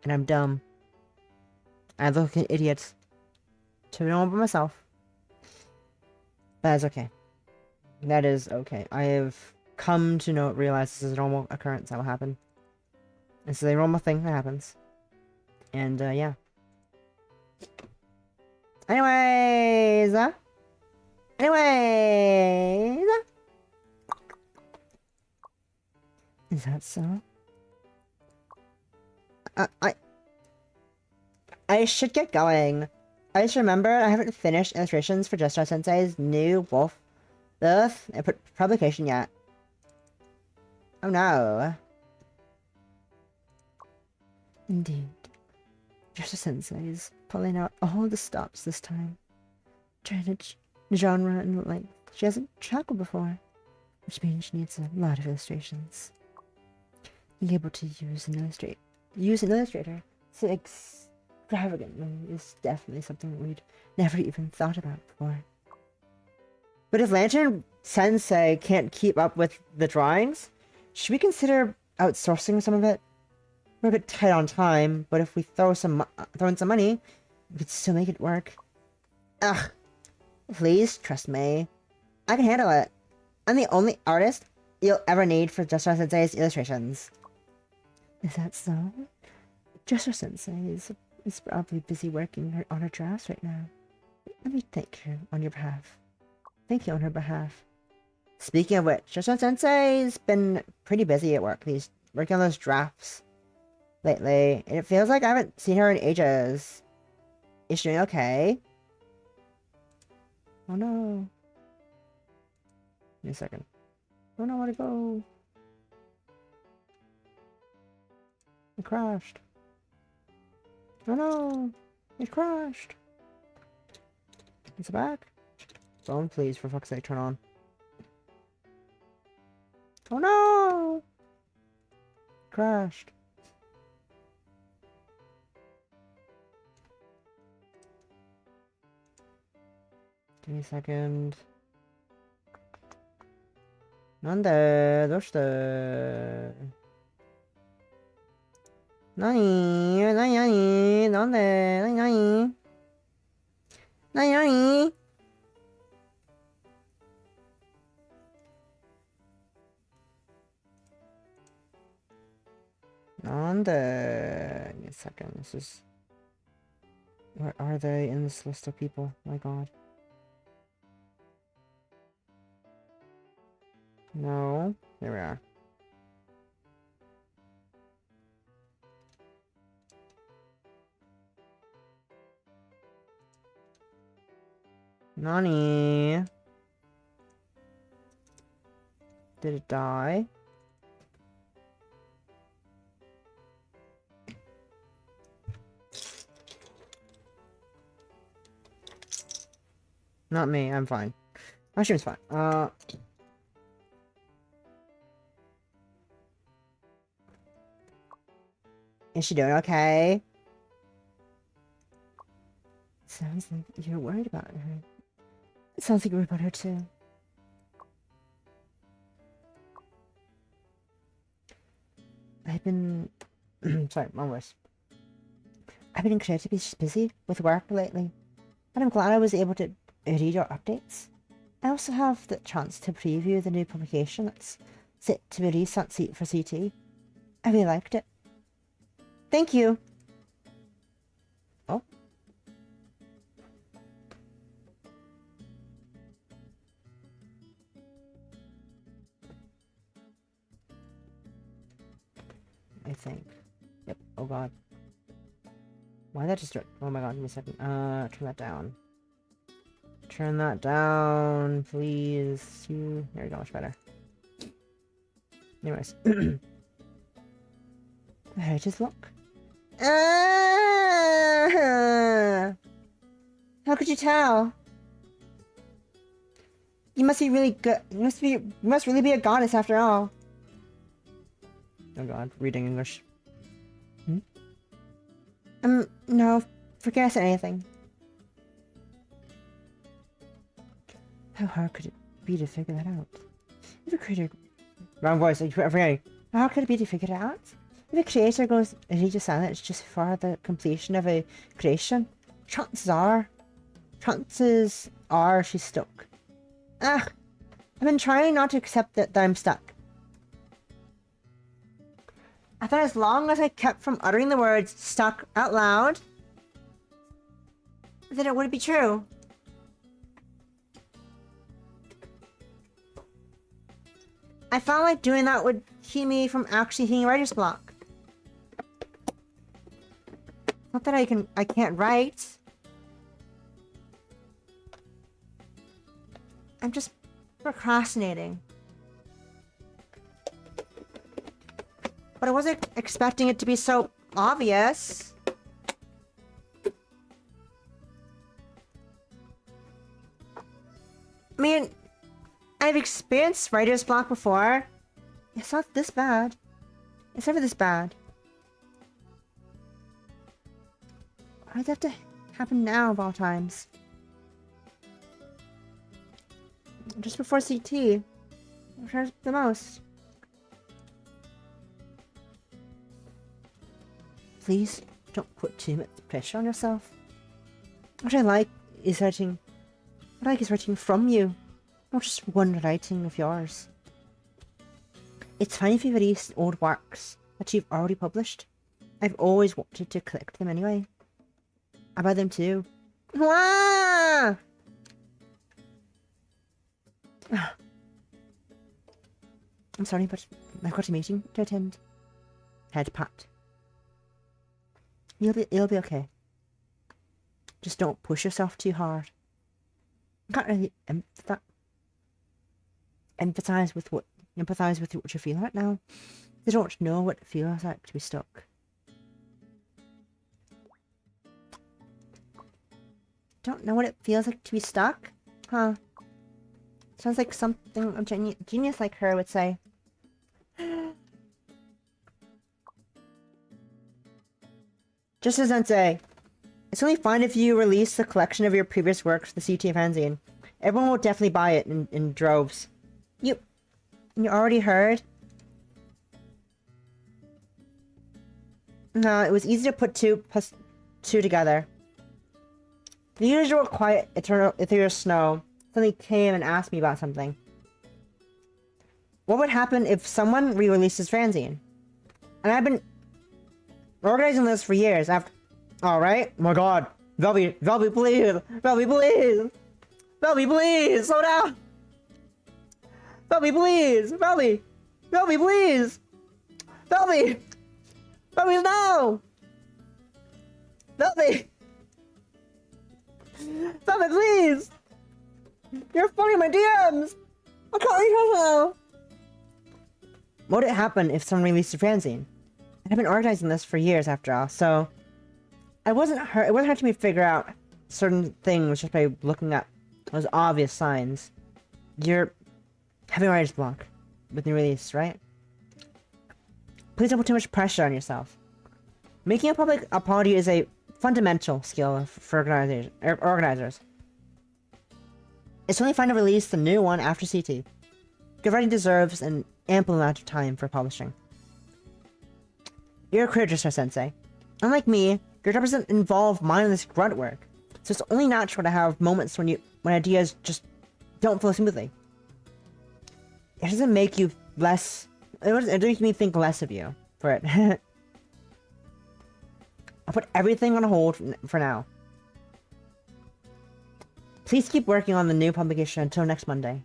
And I'm dumb. I look like an idiot. To no one but myself. But that's okay. That is okay. I have come to realize this is a normal occurrence that will happen. This is a normal thing that happens. And, yeah. Anyways! Anyways! Is that so? I should get going. I just remembered I haven't finished illustrations for Just Sensei's new Wolf Earth publication yet. Oh no. Indeed. Just Sensei is pulling out all the stops this time. Trying to genre and length she hasn't tackled before, which means she needs a lot of illustrations. Being able to use an illustrator so extravagantly is definitely something we'd never even thought about before. But if Lantern Sensei can't keep up with the drawings, should we consider outsourcing some of it? We're a bit tight on time, but if we throw in some money, we could still make it work. Ugh. Please trust me. I can handle it. I'm the only artist you'll ever need for Just Sensei's illustrations. Is that so? Just Sensei is probably busy working on her drafts right now. Let me thank her on your behalf. Thank you on her behalf. Speaking of which, Just Sensei's been pretty busy at work. He's working on those drafts lately, and it feels like I haven't seen her in ages. Is she doing okay? Oh no. Give me a second. I don't know where to go. It crashed. Oh no! It crashed! Is it back? Phone, please, for fuck's sake, turn on. Oh no! Crashed. Give me a second. Nande? Doshite? Nani? Nani? Nande? Nani? Nani? Nani? Nani? Nande? Give me a second. This is... Where are they in this list of people? My god. No. There we are. Nani? Did it die? Not me, I'm fine. My stream's fine. Is she doing okay? Sounds like you're worried about her. It sounds like you're worried about her too. I've been... Sorry, wrong voice. I've been incredibly busy with work lately, but I'm glad I was able to read your updates. I also have the chance to preview the new publication that's set to release on for CT. I really liked it. Thank you! Oh. I think. Yep. Oh god. Why did that just start? Oh my god, give me a second. Turn that down. Turn that down, please. You. There we go, much better. Anyways. Where just look? How could you tell? You must be really good. You must really be a goddess after all. Oh god, reading English. No, forget I said anything. How hard could it be to figure that out? If a creator... Wrong voice, I'm forgetting. How could it be to figure it out? If a creator goes religious silence just for the completion of a creation, chances are she's stuck. Ugh, I've been trying not to accept that I'm stuck. I thought as long as I kept from uttering the words stuck out loud, then it wouldn't be true. I felt like doing that would keep me from actually hitting writer's block. Not that I can't write. I'm just procrastinating. But I wasn't expecting it to be so obvious. I mean, I've experienced writer's block before. It's not this bad. It's never this bad. Why does that have to happen now of all times? Just before CT. Which hurts the most. Please don't put too much pressure on yourself. What I like is writing from you, not just one writing of yours. It's fine if you release old works that you've already published. I've always wanted to collect them anyway. I buy them too. Ah! I'm sorry, but I've got a meeting to attend. Head pat. You'll be okay. Just don't push yourself too hard. I can't really empathize with what you're feeling right now. They don't know what it feels like to be stuck. Don't know what it feels like to be stuck? Huh. Sounds like something a genius like her would say. Just as Sensei, it's only fine if you release the collection of your previous works to the CT fanzine. Everyone will definitely buy it in droves. You already heard? No, it was easy to put 2 plus 2 together. The usual quiet, ethereal snow suddenly came and asked me about something. What would happen if someone re-releases fanzine? And I've been organizing this for years after... Alright? Oh my god. Velby, please! Velby, please! Velby, please! Slow down! Velby, please! Velby! Velby, please! Velby! Velby, no! Velby! Velby, please! You're following my DMs! I can't read her now! What would happen if someone released a fanzine? I've been organizing this for years after all, so... It wasn't hard to me to figure out certain things just by looking at those obvious signs. You're having writer's block with new release, right? Please don't put too much pressure on yourself. Making a public apology is a fundamental skill for organizers. It's only fine to release the new one after CT. Good writing deserves an ample amount of time for publishing. You're a creator, Sensei. Unlike me, your job doesn't involve mindless grunt work, so it's only natural to have moments when ideas just don't flow smoothly. It doesn't make you less... It doesn't make me think less of you for it. I'll put everything on hold for now. Please keep working on the new publication until next Monday.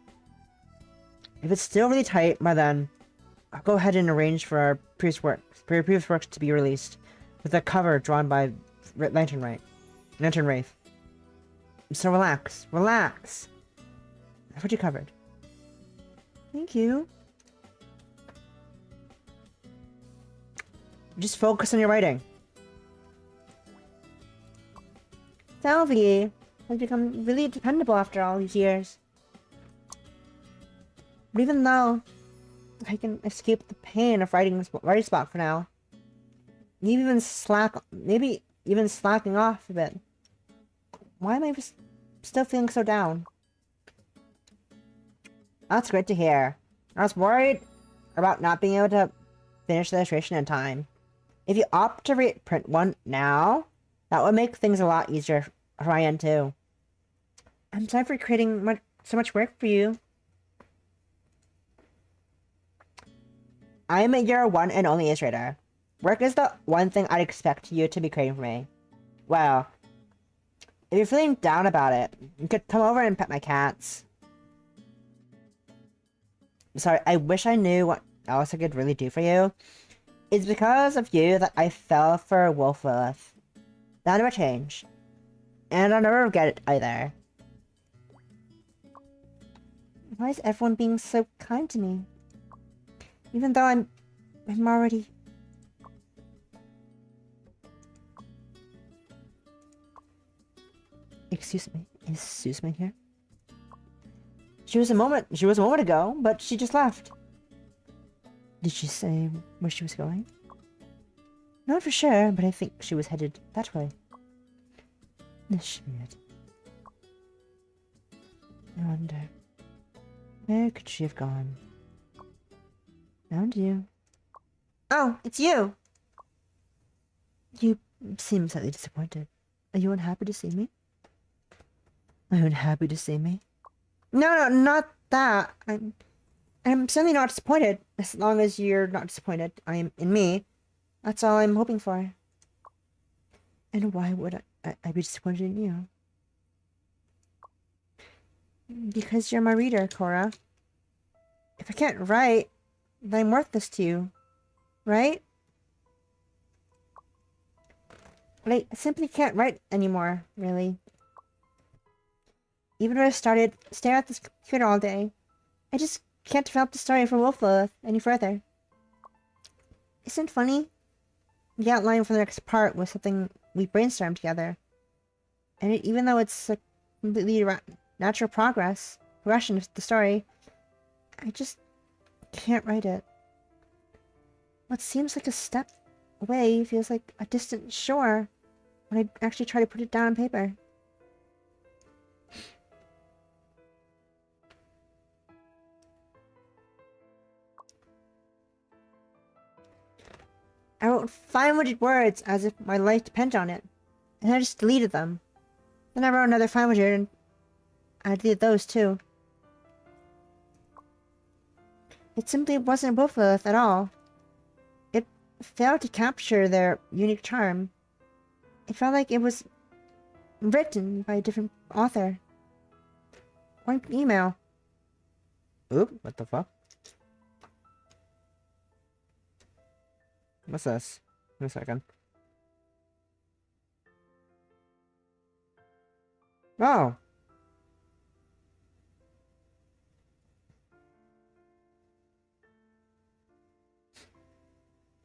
If it's still really tight by then, I'll go ahead and arrange for our previous works to be released, with a cover drawn by Lantern Wraith. So relax. I've got you covered. Thank you. Just focus on your writing. Salvi, has become really dependable after all these years. But even though I can escape the pain of writing spot for now, maybe even slacking off a bit. Why am I still feeling so down? That's great to hear. I was worried about not being able to finish the illustration in time. If you opt to print one now, that would make things a lot easier for my end too. I'm sorry for creating so much work for you. I'm your one and only illustrator. Work is the one thing I'd expect you to be creating for me. Well, if you're feeling down about it, you could come over and pet my cats. Sorry, I wish I knew what else I could really do for you. It's because of you that I fell for Wolf Lilith. That'll never change. And I'll never forget it either. Why is everyone being so kind to me? Even though I'm already... Excuse me here. She was a moment ago, but she just left. Did she say where she was going? Not for sure, but I think she was headed that way. This should be it. I wonder, where could she have gone? Found you. Oh, it's you! You seem slightly disappointed. Are you unhappy to see me? Are you unhappy to see me? No, not that. I'm certainly not disappointed. As long as you're not disappointed, I'm in me. That's all I'm hoping for. And why would I be disappointed in you? Because you're my reader, Cora. If I can't write, then I'm worthless to you. Right? But I simply can't write anymore, really. Even when I started staring at this computer all day, I just can't develop the story for Wolf Lilith any further. Isn't it funny? The outline for the next part was something we brainstormed together. And even though it's a completely natural progression of the story, I just can't write it. What seems like a step away feels like a distant shore when I actually try to put it down on paper. I wrote 500 words as if my life depended on it, and I just deleted them. Then I wrote another 500 and I deleted those too. It simply wasn't Wolf Lilith at all. It failed to capture their unique charm. It felt like it was written by a different author. One email. Oop, what the fuck? What's this? Give me a second. Oh.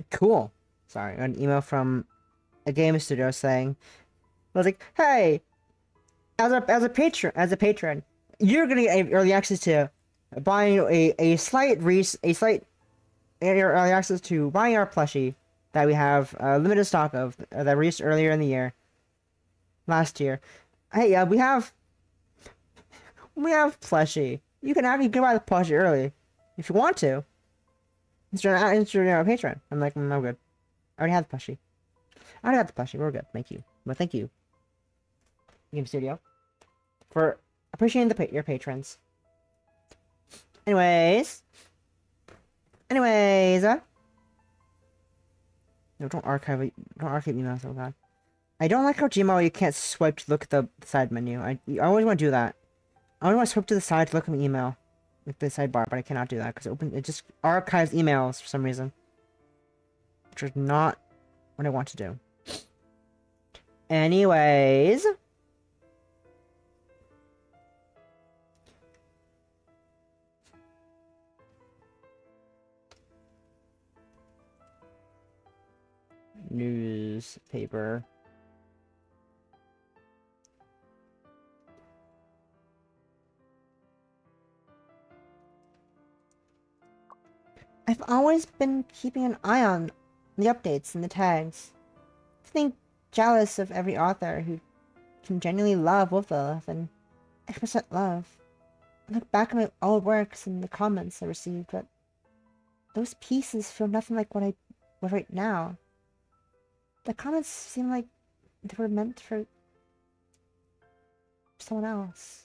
Cool. Sorry, an email from a game studio saying, I was like, hey, as a patron, you're gonna get early access to buying a slight early access to buying our plushie that we have limited stock of that released earlier in the year, last year. Hey, we have plushie. You can buy the plushie early if you want to. You're a patron. I'm like, I'm good. I already have the plushie. We're good. Thank you. Well, thank you, Game Studio, for appreciating your patrons. Anyways. No, don't archive emails, oh god. I don't like how Gmail you can't swipe to look at the side menu. I always want to do that. I always want to swipe to the side to look at my email. With the sidebar, but I cannot do that because it just archives emails for some reason. Which is not what I want to do. Anyways. Newspaper. I've always been keeping an eye on the updates and the tags. I think jealous of every author who can genuinely love Wolflilith and express that love. I look back at my old works and the comments I received, but those pieces feel nothing like what I would write now. The comments seem like they were meant for someone else.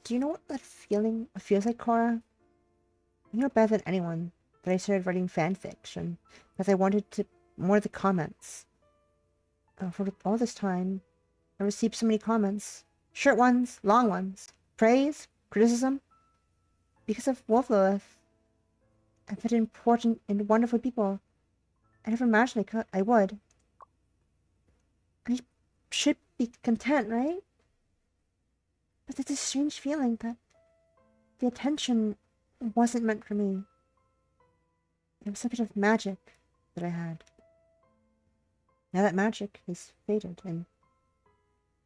Do you know what that feeling feels like, Cora? You know better than anyone that I started writing fanfiction because I wanted to more of the comments. For all this time, I received so many comments. Short ones, long ones. Praise, criticism. Because of Wolflilith, I've met important and wonderful people I never imagined I would. I should be content, right? But there's this strange feeling that the attention wasn't meant for me. It was some bit of magic that I had. Now that magic has faded, and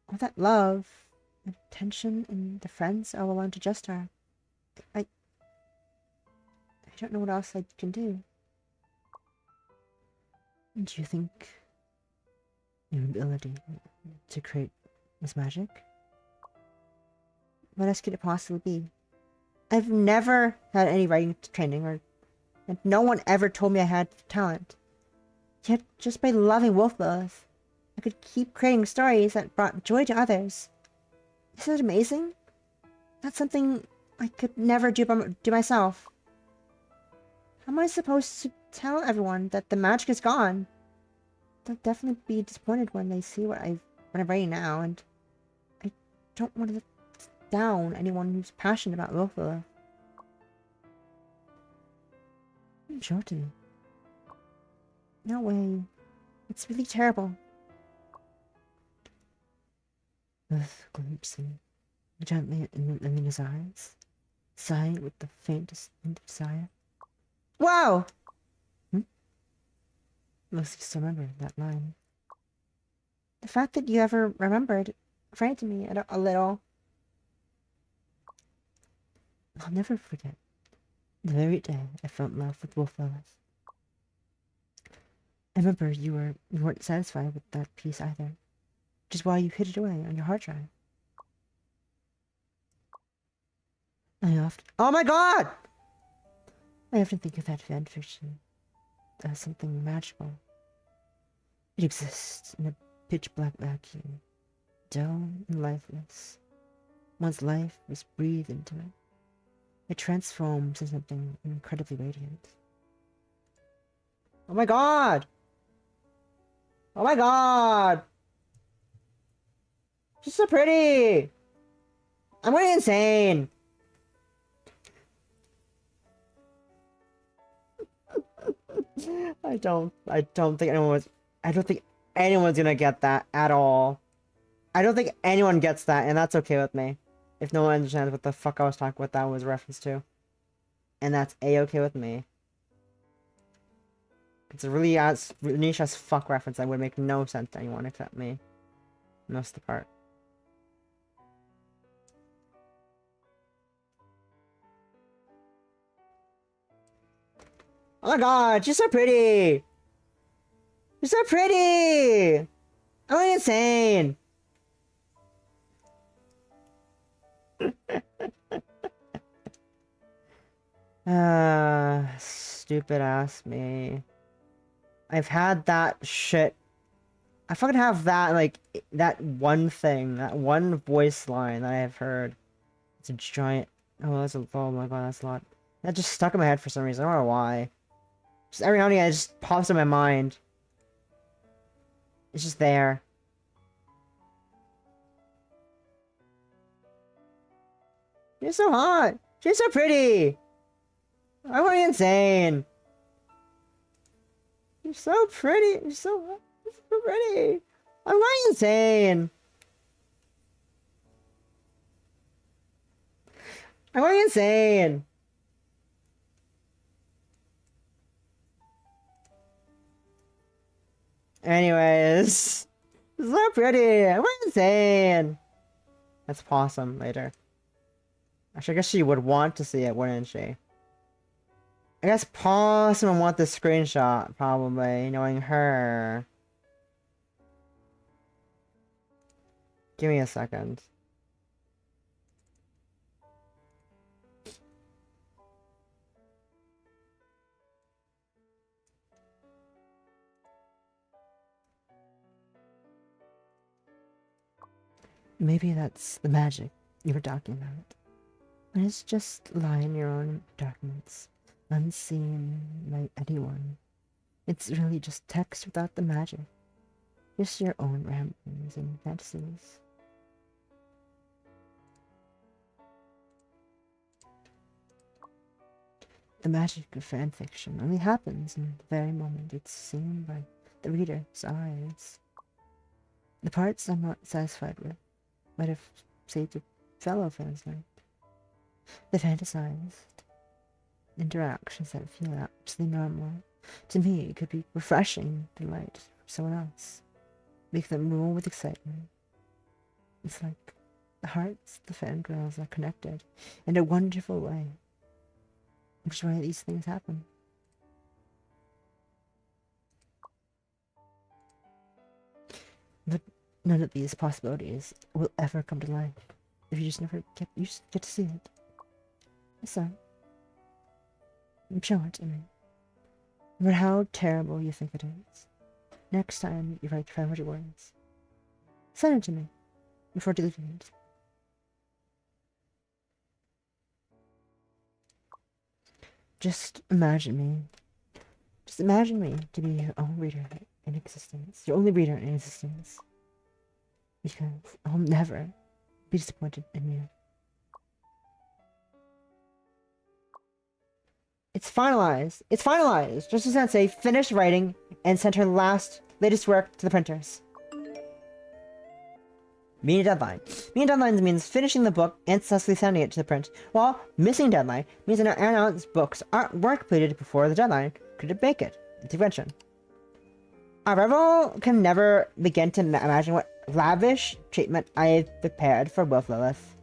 all that love and attention and the friends all belong to just her. I don't know what else I can do. Do you think your ability to create this magic? What else could it possibly be? I've never had any writing training, and no one ever told me I had talent. Yet, just by loving Wolflilith, I could keep creating stories that brought joy to others. Isn't it amazing? That's something I could never do myself. How am I supposed to tell everyone that the magic is gone? They'll definitely be disappointed when they see what I'm writing now, and I don't want to down anyone who's passionate about Wolflilith. Jordan. No way. It's really terrible. Earth glimpsing gently in his eyes, sighing with the faintest hint of desire. Wow! Must still remember that line. The fact that you ever remembered frightened me a little. I'll never forget the very day I fell in love with Wolflilith. I remember you weren't satisfied with that piece either, which is why you hid it away on your hard drive. Oh my god! I often think of that fanfiction as something magical. It exists in a pitch-black vacuum, dull and lifeless. Once life was breathed into it, it transforms into something incredibly radiant. Oh my god! Oh my god! She's so pretty! I'm going insane! I don't think anyone's gonna get that at all. I don't think anyone gets that, and that's okay with me. If no one understands what the fuck I was talking, what that was a reference to. And that's a-okay with me. It's a really niche as fuck reference that would make no sense to anyone except me. Most of the part. Oh my god, she's so pretty! She's so pretty! I'm going insane! Stupid ass me. I've had that shit. I fucking have that, like, that one thing, that one voice line that I have heard. It's a giant. Oh my god, that's a lot. That just stuck in my head for some reason. I don't know why. Just every now and again, it just pops in my mind. It's just there. She's so hot. She's so pretty. I'm going insane. You're so pretty. You're so pretty. I'm going insane. I'm going insane. Anyways. So pretty. I'm going insane. That's possum later. Actually, I guess she would want to see it, wouldn't she? I guess possibly would want the screenshot, probably, knowing her. Give me a second. Maybe that's the magic you were talking about. And it's just lie in your own documents, unseen by anyone. It's really just text without the magic. Just your own ramblings and fantasies. The magic of fanfiction only happens in the very moment it's seen by the reader's eyes. The parts I'm not satisfied with might have saved a fellow fans night. The fantasized interactions that feel absolutely normal to me could be refreshing delight for someone else. Make them roll with excitement. It's like the hearts of the fangirls are connected in a wonderful way. Which is why these things happen. But none of these possibilities will ever come to life if you just get to see it. So, show it to me. No matter how terrible you think it is, next time you write 500 words, send it to me before deleting it. Just imagine me to be your own reader in existence. Your only reader in existence. Because I'll never be disappointed in you. It's finalized. It's finalized. Just as Sensei finished writing and sent her latest work to the printers. Meeting deadline. Meeting deadlines means finishing the book and successfully sending it to the print, while missing deadline means that announced books weren't completed before the deadline could make it into convention. A rebel can never begin to imagine what lavish treatment I've prepared for Wolf Lilith.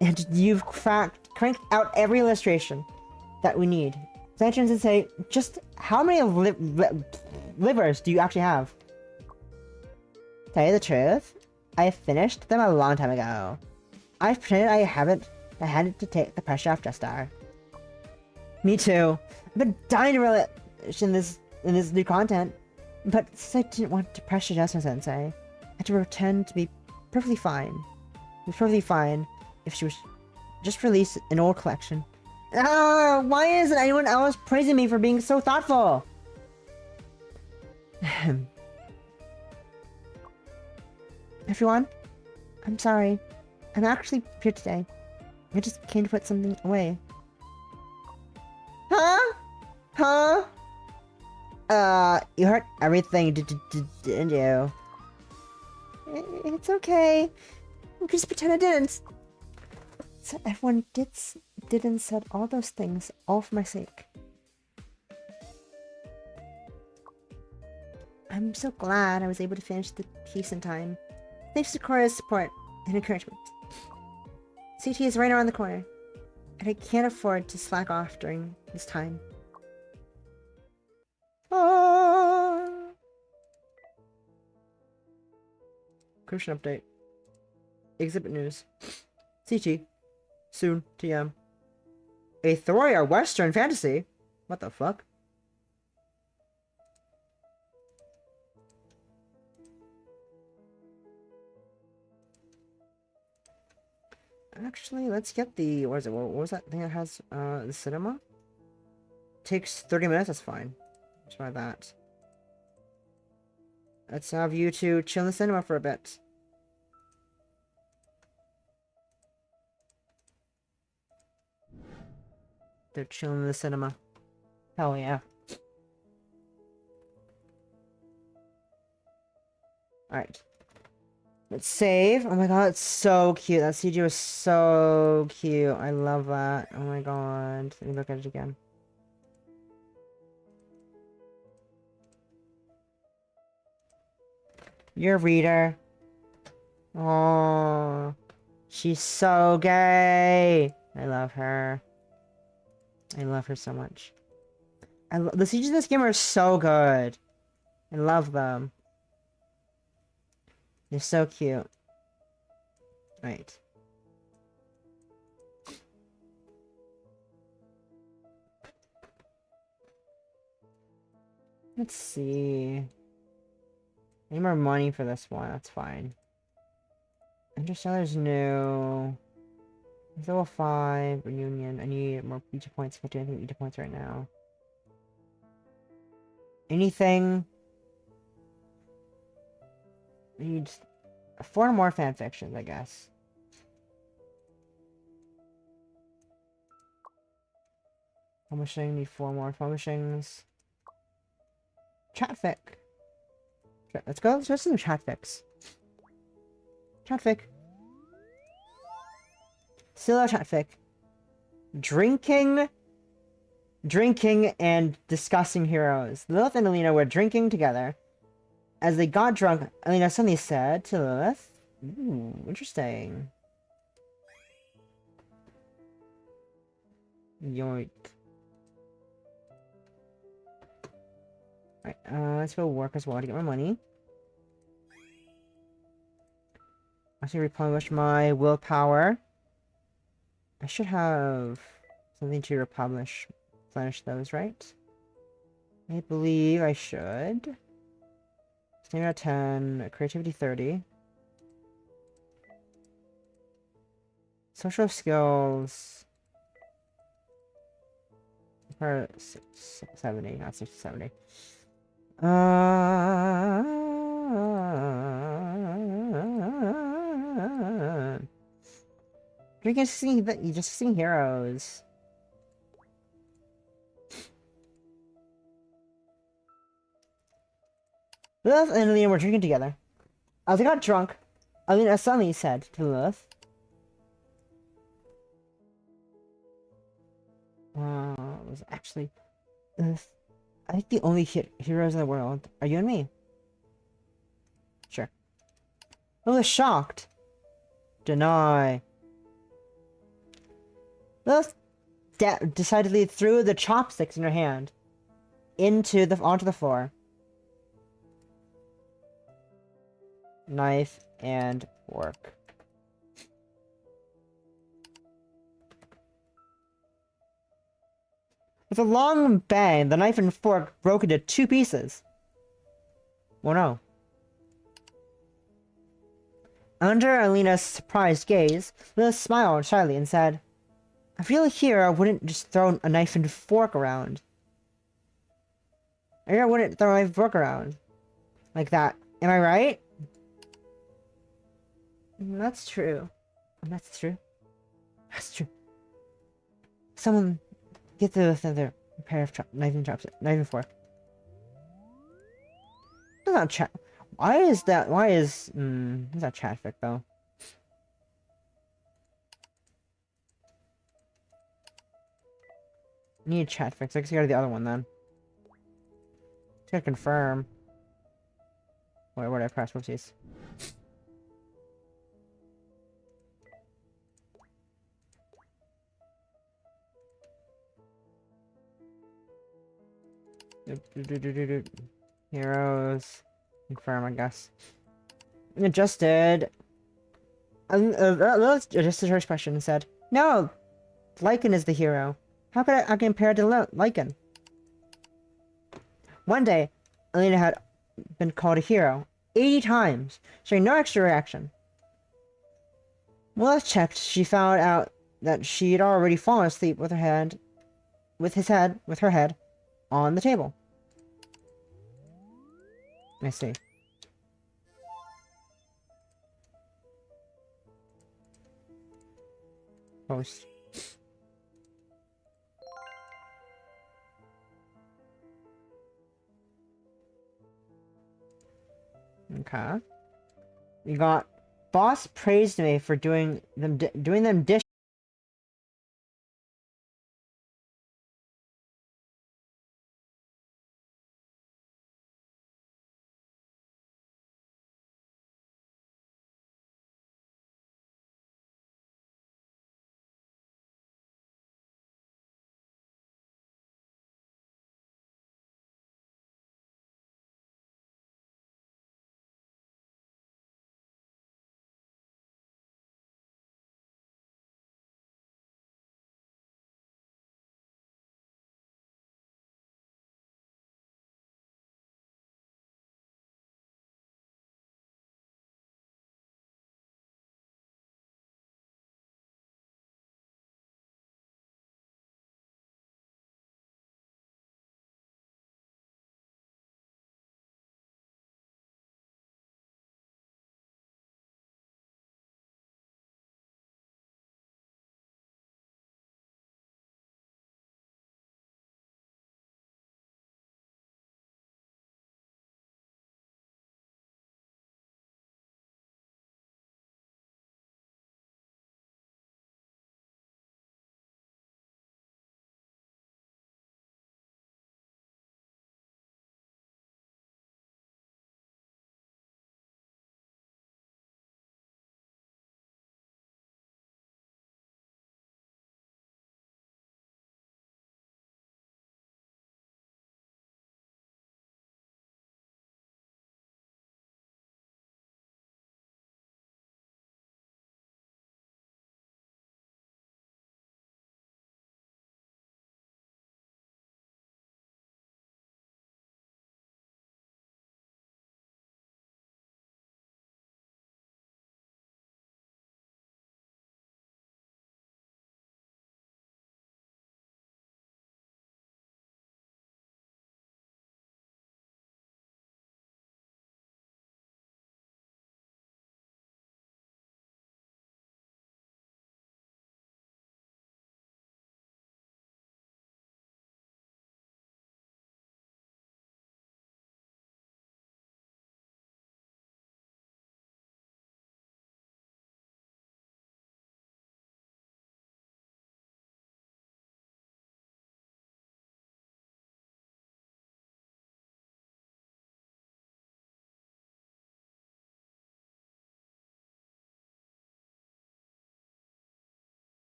And you've cranked out every illustration that we need. Sanctions and say, just how many livers do you actually have? Tell you the truth, I finished them a long time ago. I've pretended I hadn't to take the pressure off Justar. Me too. I've been dying to relish in this new content, but since I didn't want to pressure Justar Sensei, I had to pretend to be perfectly fine. It was perfectly fine if she was just release an old collection. Why isn't anyone else praising me for being so thoughtful? Everyone, I'm sorry. I'm actually here today. I just came to put something away. Huh? You heard everything, didn't you? It's okay. Just pretend I didn't. So everyone didn't said all those things, all for my sake. I'm so glad I was able to finish the piece in time. Thanks to Cora's support and encouragement. CT is right around the corner, and I can't afford to slack off during this time. Crucial update. Exhibit news. CT. Soon. TM. A Thoria Western fantasy? What the fuck? Actually, let's get the... What is it? What was that thing that has the cinema? Takes 30 minutes, that's fine. Let's try that. Let's have you two chill in the cinema for a bit. They're chilling in the cinema. Hell yeah. Alright. Let's save. Oh my god, it's so cute. That CG was so cute. I love that. Oh my god. Let me look at it again. You're a reader. Oh. She's so gay. I love her. I love her so much. The sieges in this game are so good. I love them. They're so cute. Right. Let's see. Any more money for this one? That's fine. Interstellar's new. It's level 5. Reunion. I need more beta points. Can't do anything with beta points right now. Anything? I need 4 more fanfictions, I guess. Publishing. Need 4 more publishings. Chatfic. Let's go. Let's do some chatfics. Chatfic. Still a chatfic. Drinking and discussing heroes. Lilith and Alina were drinking together. As they got drunk, Alina suddenly said to Lilith, "Ooh, interesting." Yoink. Alright, let's go work as well to get my money. I should replenish my willpower. I should have something to replenish those, right? I believe I should. Stamina 10, creativity 30. Social skills. 70, not 60, 70. You can see that you just sing heroes. Lilith and Alina were drinking together. As they got drunk, Alina suddenly said to Lilith, it was actually Lilith, I think the only heroes in the world are you and me. Sure. Lilith shocked. Deny. Lilith decidedly threw the chopsticks in her hand onto the floor. Knife and fork. With a long bang, the knife and fork broke into 2 pieces. Oh no. Under Alina's surprised gaze, Lilith smiled shyly and said, "A real hero wouldn't just throw a knife and fork around. A hero wouldn't throw a knife and fork around. Like that. Am I right?" That's true. That's true. That's true. Someone get the other pair of knife and fork. That's not chat. Why is that? Why is that's not chatfic though? I need chatfic. So I guess you go to the other one then. Just gotta confirm. Where did I press? Whoopsies. Heroes. Confirm, I guess. Adjusted. Let's adjusted her expression and said, "No, Lycan is the hero. How could I compare to Lycan?" One day, Alina had been called a hero 80 times, showing no extra reaction. Well, checked, she found out that she had already fallen asleep with her head on the table. I see. Post. Okay. We got boss praised me for doing them dishes.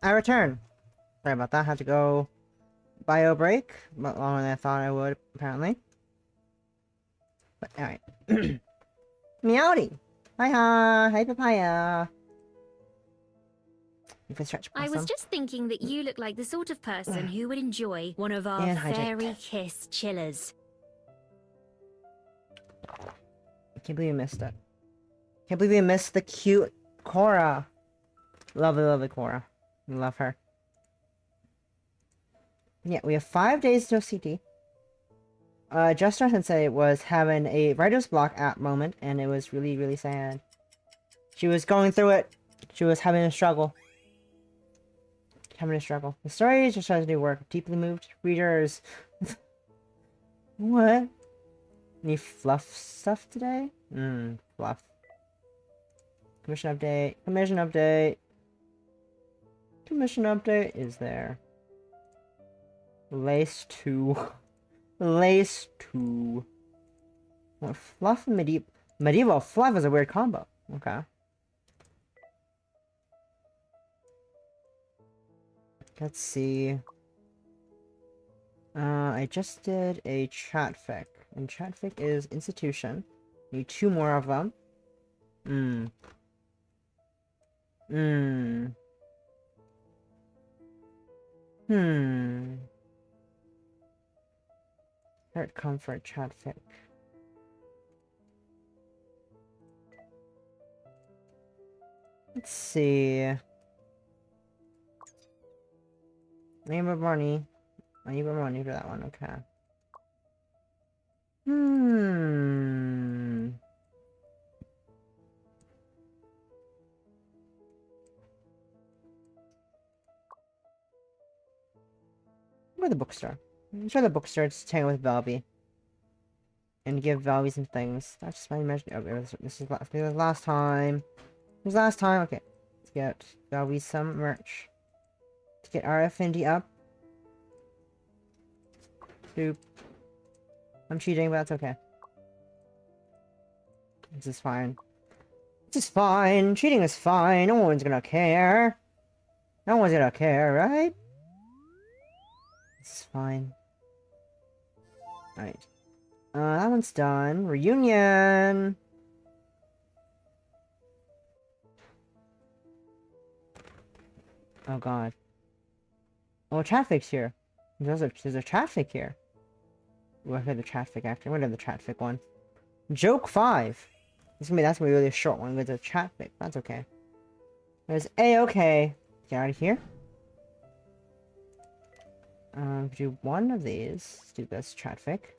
I return. Sorry about that. I had to go bio break, but longer than I thought I would, apparently. But alright. Meowdy! Hi, hi papaya. You can stretch I possum. was just thinking that you look like the sort of person who would enjoy one of our And hijack. fairy kiss chillers. I can't believe you missed it. Can't believe you missed the cute Cora. Lovely, lovely Cora. Love her. Yeah, we have 5 days to OCD. Just our Sensei was having a writer's block at moment, and it was really, really sad. She was going through it. She was having a struggle. The story just tries to do work. Deeply moved readers. What? Any fluff stuff today? Fluff. Commission update. Commission update. Commission update is there. Lace 2. Lace 2. What, fluff and medieval? Medieval fluff is a weird combo. Okay. Let's see. I just did a chatfic. And chatfic is institution. Need 2 more of them. Heart comfort chatfic. Let's see. Name of money. I need more money for that one, okay. Go to the bookstore. I'm sure the bookstore to hang out with Velvy. And give Velvy some things. That's just my imagination. Oh, this is last time. It was last time? Okay. Let's get Velvy some merch. To get our affinity up. Doop. I'm cheating, but that's okay. This is fine. This is fine. Cheating is fine. No one's gonna care. No one's gonna care, right? This is fine. Alright. That one's done. Reunion! Oh god. Oh, traffic's here. There's a traffic here. What are the traffic after? What are the traffic one? Joke 5! That's gonna be really a short one with a traffic. That's okay. There's A-okay. Get out of here. Do one of these. Let's do this traffic.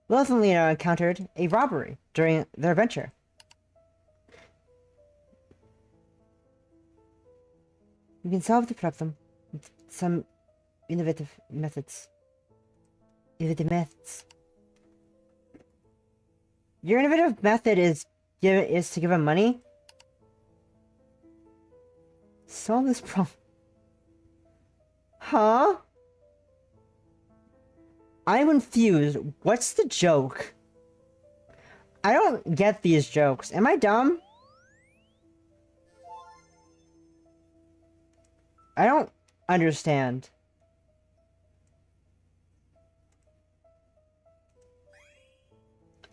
Lilith and Lena encountered a robbery during their adventure. You can solve the problem with some innovative methods. Your innovative method is to give him money? Solve this problem. Huh? I'm confused. What's the joke? I don't get these jokes. Am I dumb? I don't understand.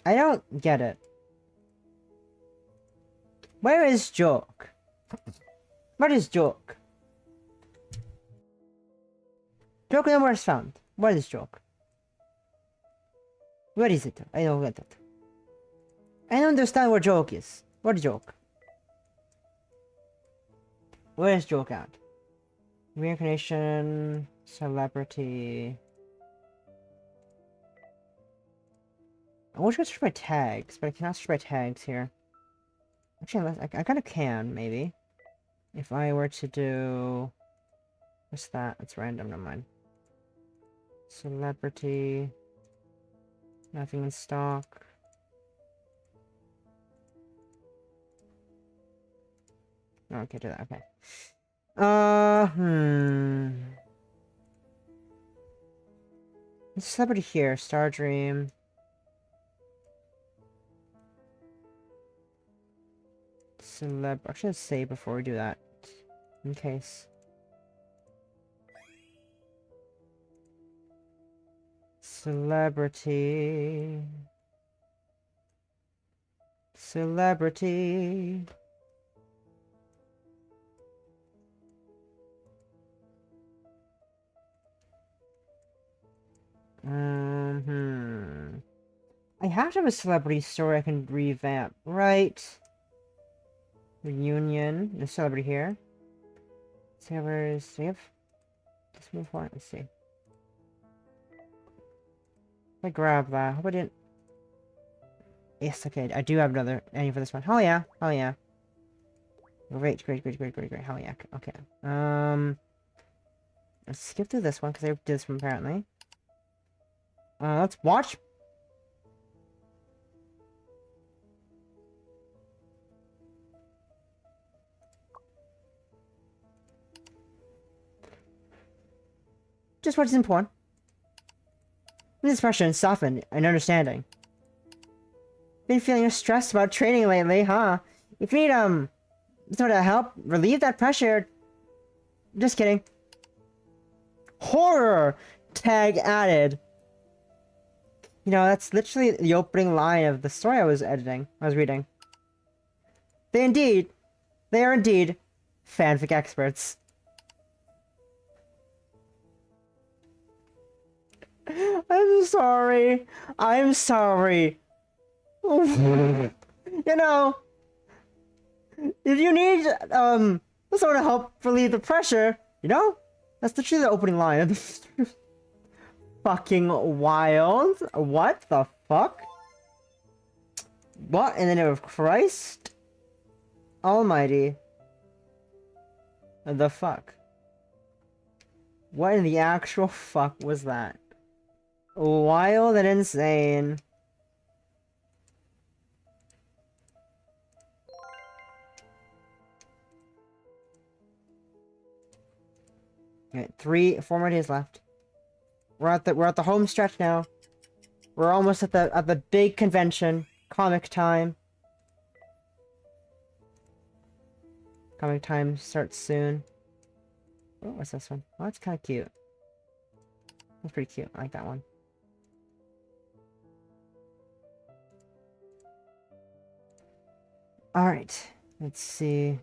I don't get it. Where is joke? What is joke? Joke nowhere is found. What is joke? Where is it? I don't get it. I don't understand where joke is. What joke? Where is joke at? Reincarnation, celebrity. I wish I could search by tags, but I cannot search by tags here. Actually, I kind of can, maybe. If I were to do... What's that? It's random, never mind. Celebrity... Nothing in stock. Oh, okay, do that, okay. There's a celebrity here, Stardream. Actually, let's save before we do that. In case. Celebrity. Celebrity. I have to have a celebrity story I can revamp, right? Reunion. There's a celebrity here. Let's see how where's we have this move one. Let's see. If I grab that. Hope I didn't. Yes, okay. I do have another ending for this one. Hell yeah. Hell yeah. Great. Hell yeah. Okay. Let's skip through this one because I did this one apparently. Let's watch. Just watch some porn. This expression softened and understanding. Been feeling stressed about training lately, huh? If you need sort of help relieve that pressure. Just kidding. Horror tag added. You know, that's literally the opening line of the story I was reading. They are indeed fanfic experts. I'm sorry. I'm sorry. You know, if you need someone to help relieve the pressure, you know, that's literally the opening line of the story. Fucking wild. What the fuck? What in the name of Christ Almighty? The fuck? What in the actual fuck was that? Wild and insane. Okay, 4 more days left. We're at the home stretch now. We're almost at the big convention. ComicTime. ComicTime starts soon. Oh, what's this one? Oh, that's kind of cute. That's pretty cute. I like that one. Alright. Let's see.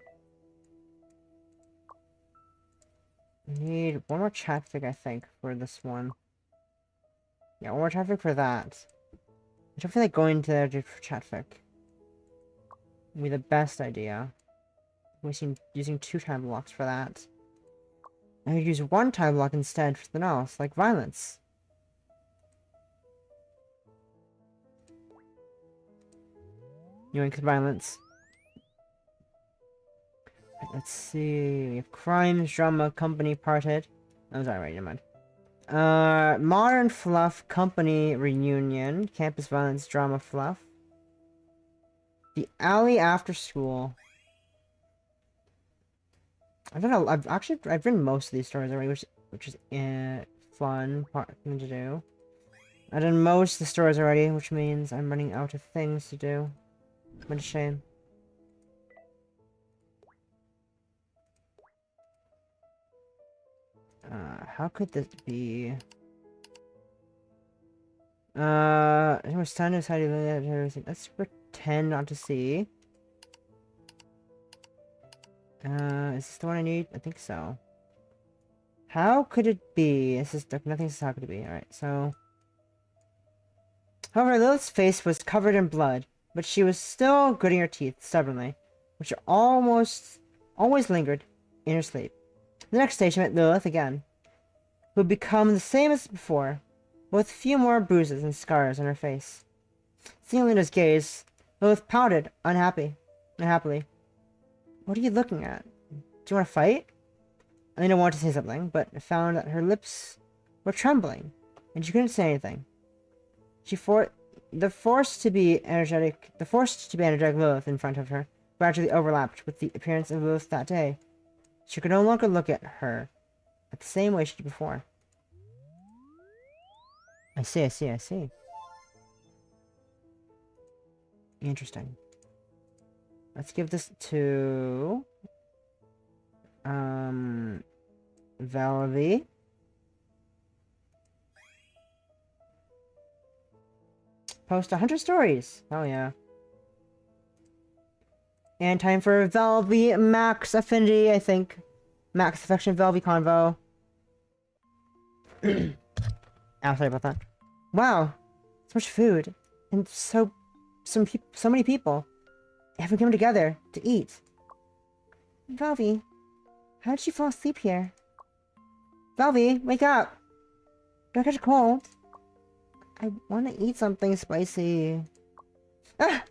We need one more chat fig, I think, for this one. Yeah, one more chat fig for that. I don't feel like going to there for chat fig. Would be the best idea. Using 2 time blocks for that. I could use 1 time block instead for something else, like violence. Yoink violence. Let's see. We have crimes, drama, company parted. Oh, sorry, right, never mind. Modern fluff, company reunion, campus violence, drama fluff. The alley after school. I don't know. I've written most of these stories already, which is fun thing to do. I've done most of the stories already, which means I'm running out of things to do. What a shame. How could this be? It was time to decide everything. Let's pretend not to see. Is this the one I need? I think so. How could it be? Nothing says how could it be. Alright, so. However, Lilith's face was covered in blood, but she was still gritting her teeth stubbornly, which always lingered in her sleep. The next day she met Lilith again, who had become the same as before, but with a few more bruises and scars on her face. Seeing Luna's gaze, Lilith pouted, unhappily. What are you looking at? Do you want to fight? Lena wanted to say something, but found that her lips were trembling, and she couldn't say anything. The force to be energetic Lilith in front of her gradually overlapped with the appearance of Lilith that day. She could no longer look at her at the same way she did before. I see. Interesting. Let's give this to Velvy. Post 100 stories. Oh yeah. And time for Velvy Max Affinity, I think. Max Affection Velvy Convo. Oh, sorry about that. Wow, so much food, and so many people. Everyone come together to eat. Velvy, how did you fall asleep here? Velvy, wake up! Don't catch a cold. I want to eat something spicy. Ah!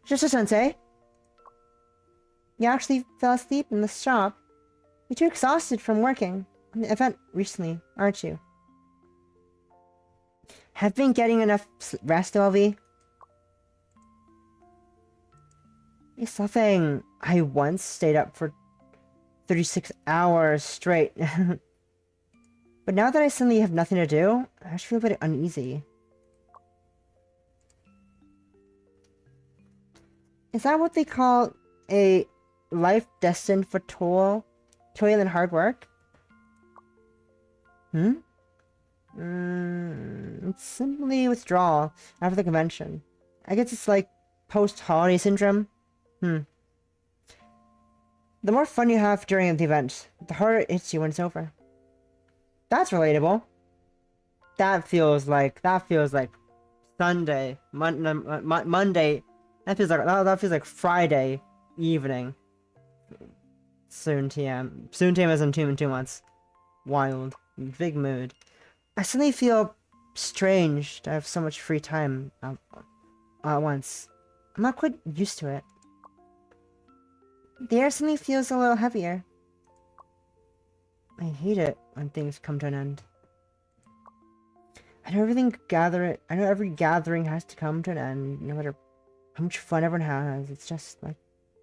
Just a Sensei. You actually fell asleep in the shop. You're too exhausted from working on the event recently, aren't you? Have been getting enough rest, Velvy? It's nothing. I once stayed up for 36 hours straight. But now that I suddenly have nothing to do, I just feel a bit uneasy. Is that what they call a life destined for toil and hard work? It's simply withdrawal after the convention. I guess it's like post-holiday syndrome. The more fun you have during the event, the harder it hits you when it's over. That's relatable. That feels like Sunday, Monday. That feels like Friday evening. Soon TM as in 2 months. Wild, big mood. I suddenly feel strange to have so much free time at once. I'm not quite used to it. The air suddenly feels a little heavier. I hate it when things come to an end. I know every gathering has to come to an end, no matter how much fun everyone has. It's just like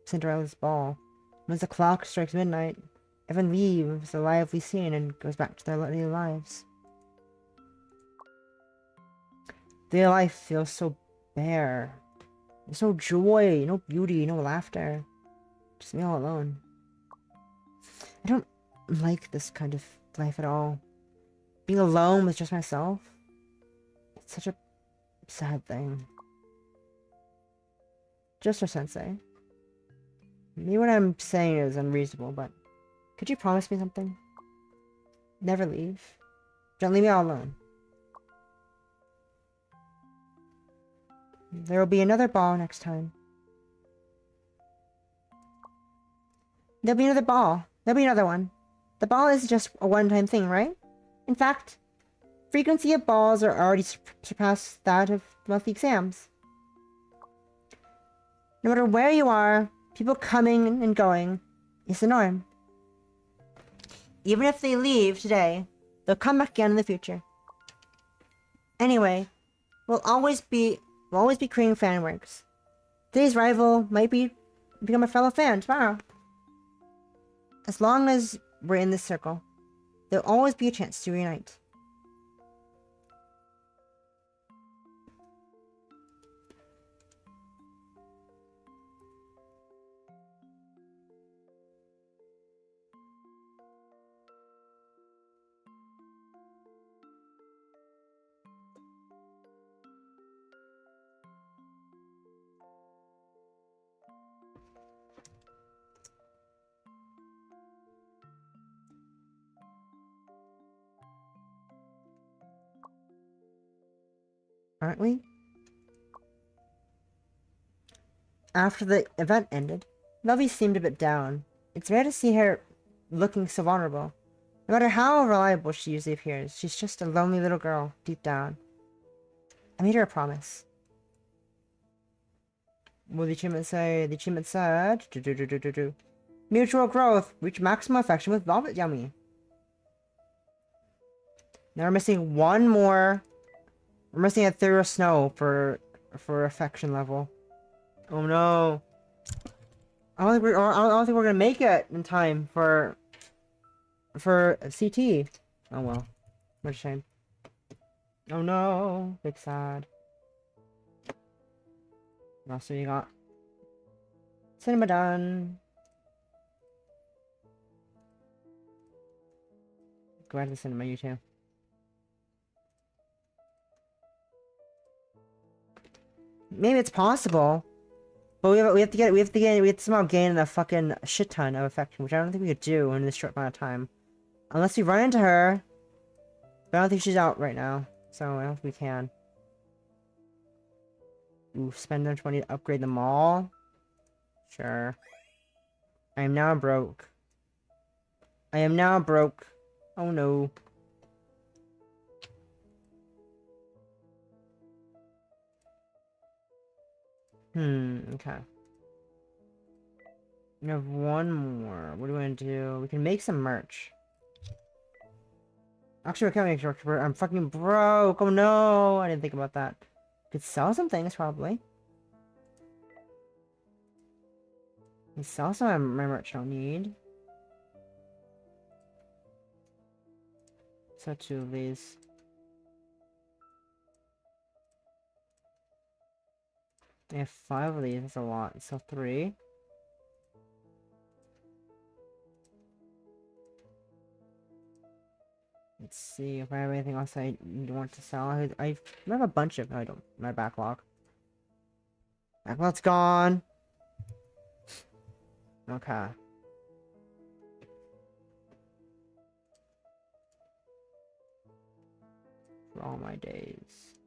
Cinderella's ball. Once the clock strikes midnight, everyone leaves the lively scene and goes back to their daily lives. Daily life feels so bare. There's no joy, no beauty, no laughter. Just me all alone. I don't like this kind of life at all. Being alone with just myself. It's such a sad thing. Just for Sensei. Maybe what I'm saying is unreasonable, but could you promise me something? Never leave. Don't leave me all alone. There will be another ball next time. There'll be another ball. There'll be another one. The ball is just a one-time thing, right? In fact, frequency of balls are already surpassed that of monthly exams. No matter where you are, people coming and going is the norm. Even if they leave today, they'll come back again in the future. Anyway, we'll always be creating fan works. Today's rival might become a fellow fan tomorrow. As long as we're in this circle, there'll always be a chance to reunite. Aren't we? After the event ended, Lovey seemed a bit down. It's rare to see her looking so vulnerable. No matter how reliable she usually appears, she's just a lonely little girl deep down. I made her a promise. Well, the achievement said, mutual growth, reach maximum affection with Velvet Yummy. Now we're missing one more. We're missing a Thorough Snow for affection level. Oh no. I don't think we're gonna make it in time for CT. Oh well. What a shame. Oh no. Big sad. What else do you got? Cinema done. Go back to the cinema, you too. Maybe it's possible. But we have to somehow gain a fucking shit ton of affection, which I don't think we could do in this short amount of time. Unless we run into her. But I don't think she's out right now. So I don't think we can. Ooh, spend another 20 to upgrade the mall. Sure. I am now broke. I am now broke. Oh no. Okay. We have one more. What do we want to do? We can make some merch. Actually, we can't make merch. I'm fucking broke. Oh no. I didn't think about that. Could sell some things, probably. We sell some of my merch I don't need. So 2 of these. I have 5 of these. That's a lot. So 3. Let's see if I have anything else I want to sell. I have a bunch of... I don't. My backlog. Backlog's gone. Okay. For all my days.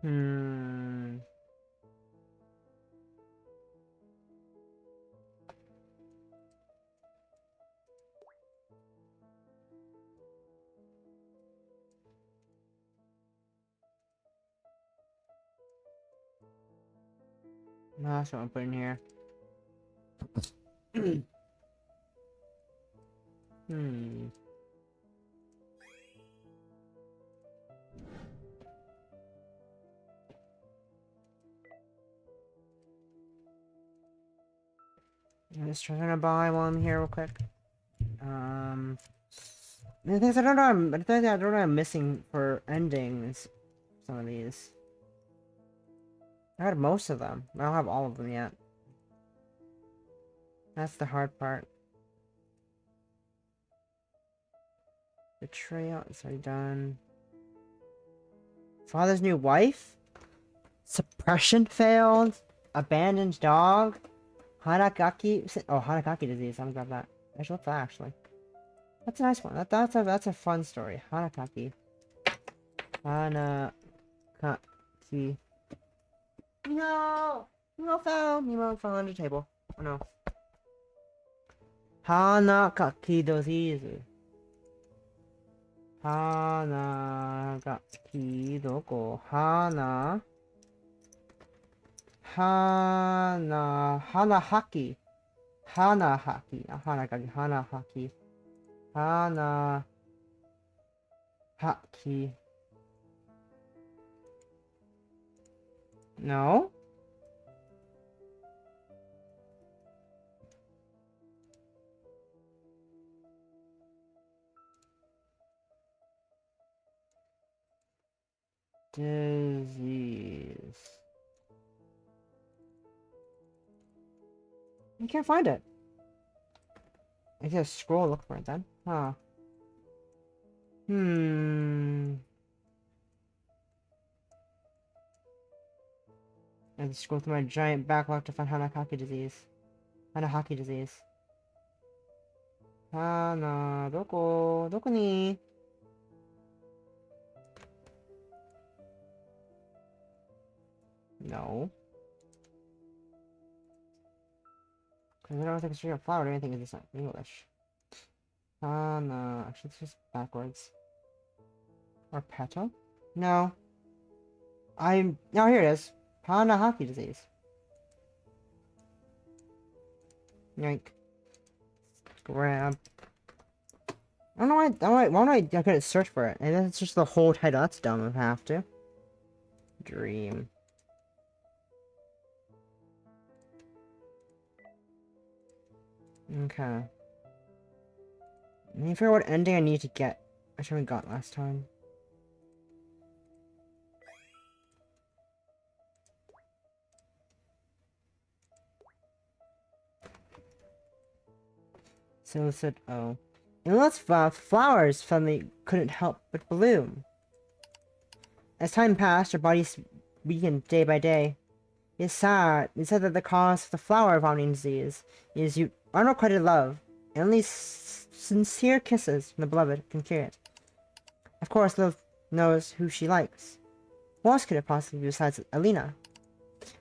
Hmm. That's what I'm putting here. Hmm. I'm just trying to buy while I'm here real quick. The things I don't know. The things I don't know I'm missing for endings. Some of these. I had most of them. I don't have all of them yet. That's the hard part. Betrayal is already done. Father's new wife? Suppression failed? Abandoned dog? Hanagaki? Oh, Hanagaki disease. I'm gonna grab that. Actually, what's that actually? That's a nice one. That's a fun story. Hanagaki. Hanagaki. No! Nemo fell! Nemo fell under the table. Oh no. Hanagaki disease. Hanagaki doko? Hanahaki. Hanahaki. Hanagaki. Hanahaki. Hanahaki. No? Disease. I can't find it. I just scroll look for it then. Huh. I have to scroll through my giant backlog to find Hanakaki disease. Hanahaki disease. Hana, doko? Doko ni? No. Because I don't think it's straight up flower or anything, it's not English. Hana. Actually, it's just backwards. Or petal? No. Oh, here it is. Hanahaki disease. Yank. Grab. I don't know why I couldn't search for it. And that's just the whole title. That's dumb if I have to. Dream. Okay. Let me figure out what ending I need to get. Which one we got last time. So it said, oh. And lots of flowers suddenly couldn't help but bloom. As time passed, her body weakened day by day. It's sad. It said that the cause of the flower vomiting disease is you unrequited love. And only sincere kisses from the beloved can cure it. Of course, Lilith knows who she likes. Who else could it possibly be besides Alina?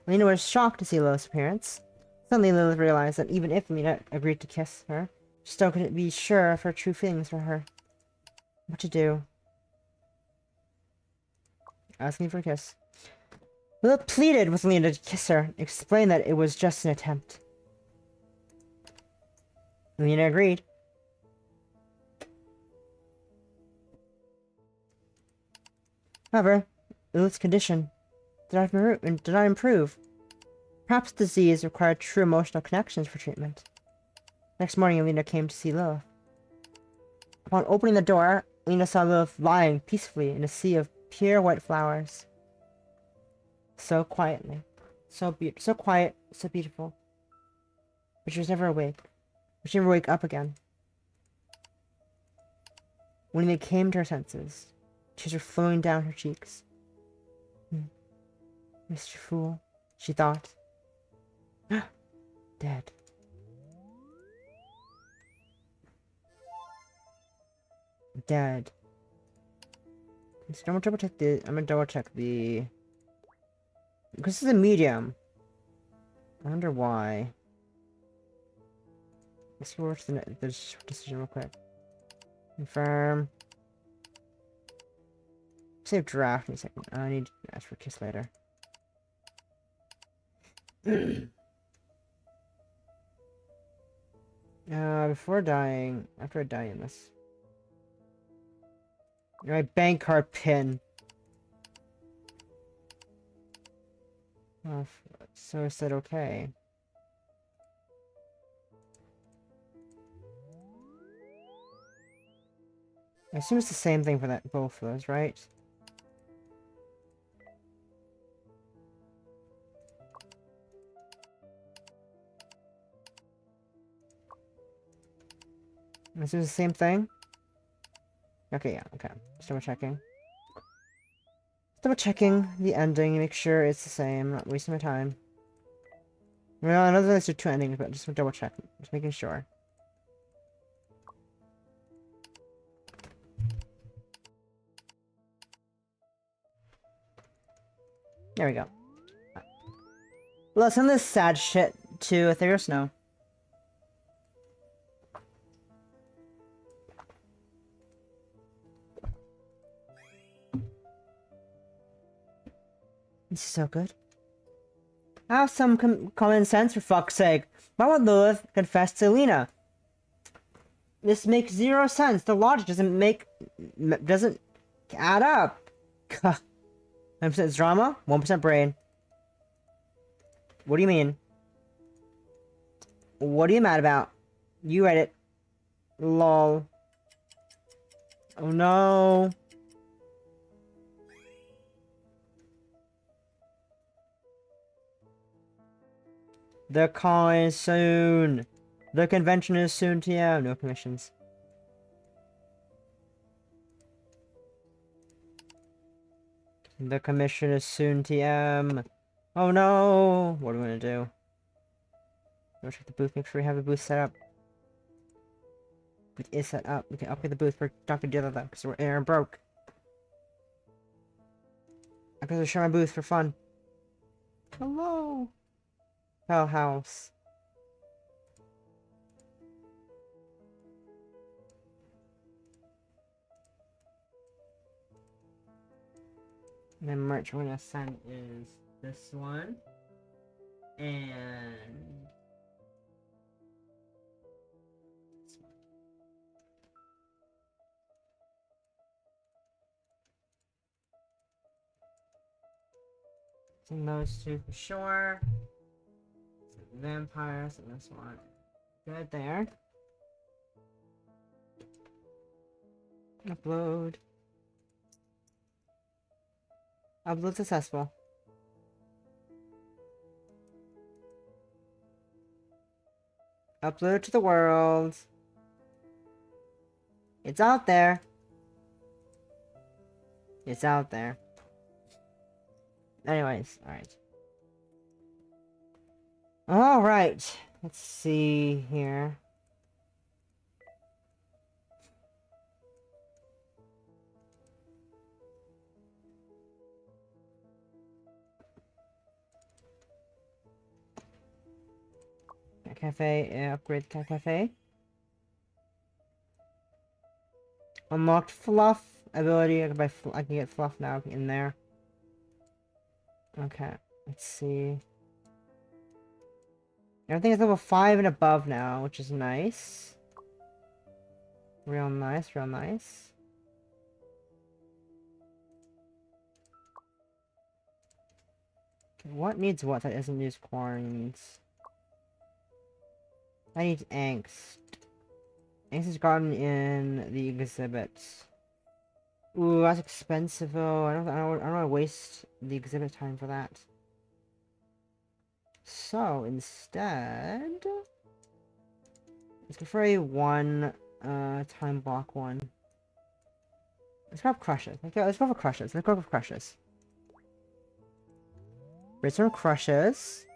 Alina was shocked to see Lilith's appearance. Suddenly, Lilith realized that even if Alina agreed to kiss her, she still couldn't be sure of her true feelings for her. What to do? Asking for a kiss. Lilith pleaded with Alina to kiss her, and explained that it was just an attempt. Alina agreed. However, Lilith's condition did not improve. Perhaps the disease required true emotional connections for treatment. Next morning, Alina came to see Lilith. Upon opening the door, Alina saw Lilith lying peacefully in a sea of pure white flowers. So quietly. So quiet, so beautiful. But she was never awake. But she never wake up again. When Alina came to her senses, tears were flowing down her cheeks. Mr. Fool, she thought. Dead. Dead. So I'm gonna double check the because this is a medium. I wonder why. Let's go watch the decision real quick. Confirm. Save draft in a second. I need to ask for a kiss later. Before dying, after I die in this. My bank card pin. Oh, so I said okay. I assume it's the same thing for that both of those, right? This is the same thing? Okay, yeah, okay. Just double checking. Double checking the ending to make sure it's the same, not wasting my time. Well, I know there's two endings, but just double check. Just making sure. There we go. Let's send this sad shit to Ethereal Snow. This is so good. Have some common sense, for fuck's sake. Why would Lilith confess to Lena? This makes zero sense. The logic doesn't add up. 100% drama, 1% brain. What do you mean? What are you mad about? You read it. Lol. Oh no. The con is soon. The convention is soon, TM. No commissions. The commission is soon, TM. Oh no! What are we gonna do? Go check the booth, make sure we have the booth set up. Booth is set up. We can upgrade the booth for Dr. Dilla though, because we're air and broke. I'm gonna show my booth for fun. Hello! Hell house. And then merch we're gonna send is this one. And this one. Send those two for sure. Vampires and this one. Good there. Upload. Upload successful. Upload to the world. It's out there. It's out there. Anyways, alright. Alright. Let's see here. Cafe, upgrade cafe. Unlocked fluff ability. I can get fluff now in there. Okay, let's see. Everything is level 5 and above now, which is nice. Real nice, real nice. Okay, what needs what that isn't used coins? I need angst. Angst is gotten in the exhibits. Ooh, that's expensive though. I don't want to waste the exhibit time for that. So instead, let's go for a time block one. Let's grab crushes. Okay, let's go for crushes. Let's go for crushes. Return crushes.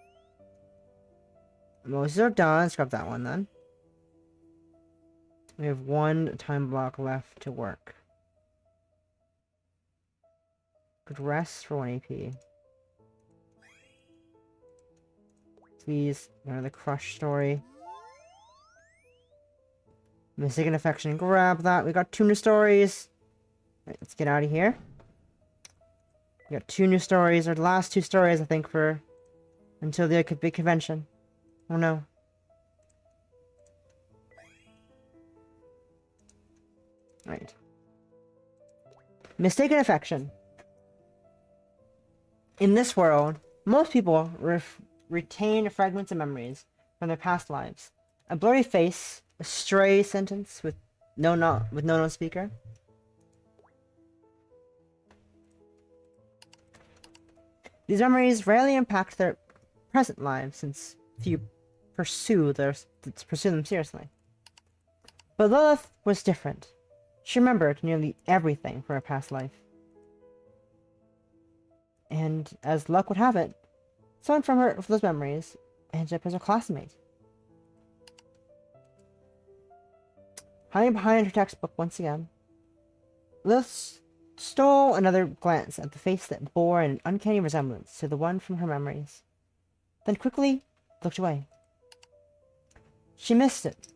Most are done. Let's grab that one then. We have one time block left to work. Good rest for 1 AP. Please, another crush story. Mistaken affection. Grab that. We got 2 new stories. Right, let's get out of here. We got 2 new stories. Our last 2 stories, I think, for until the big convention. Oh no. Right. Mistaken affection. In this world, most people retain fragments of memories from their past lives. A blurry face, a stray sentence with no known speaker. These memories rarely impact their present lives, since few pursue them seriously. But Lilith was different. She remembered nearly everything from her past life. And as luck would have it, someone from those memories ended up as her classmate. Hiding behind her textbook once again, Lilith stole another glance at the face that bore an uncanny resemblance to the one from her memories, then quickly looked away. She missed it.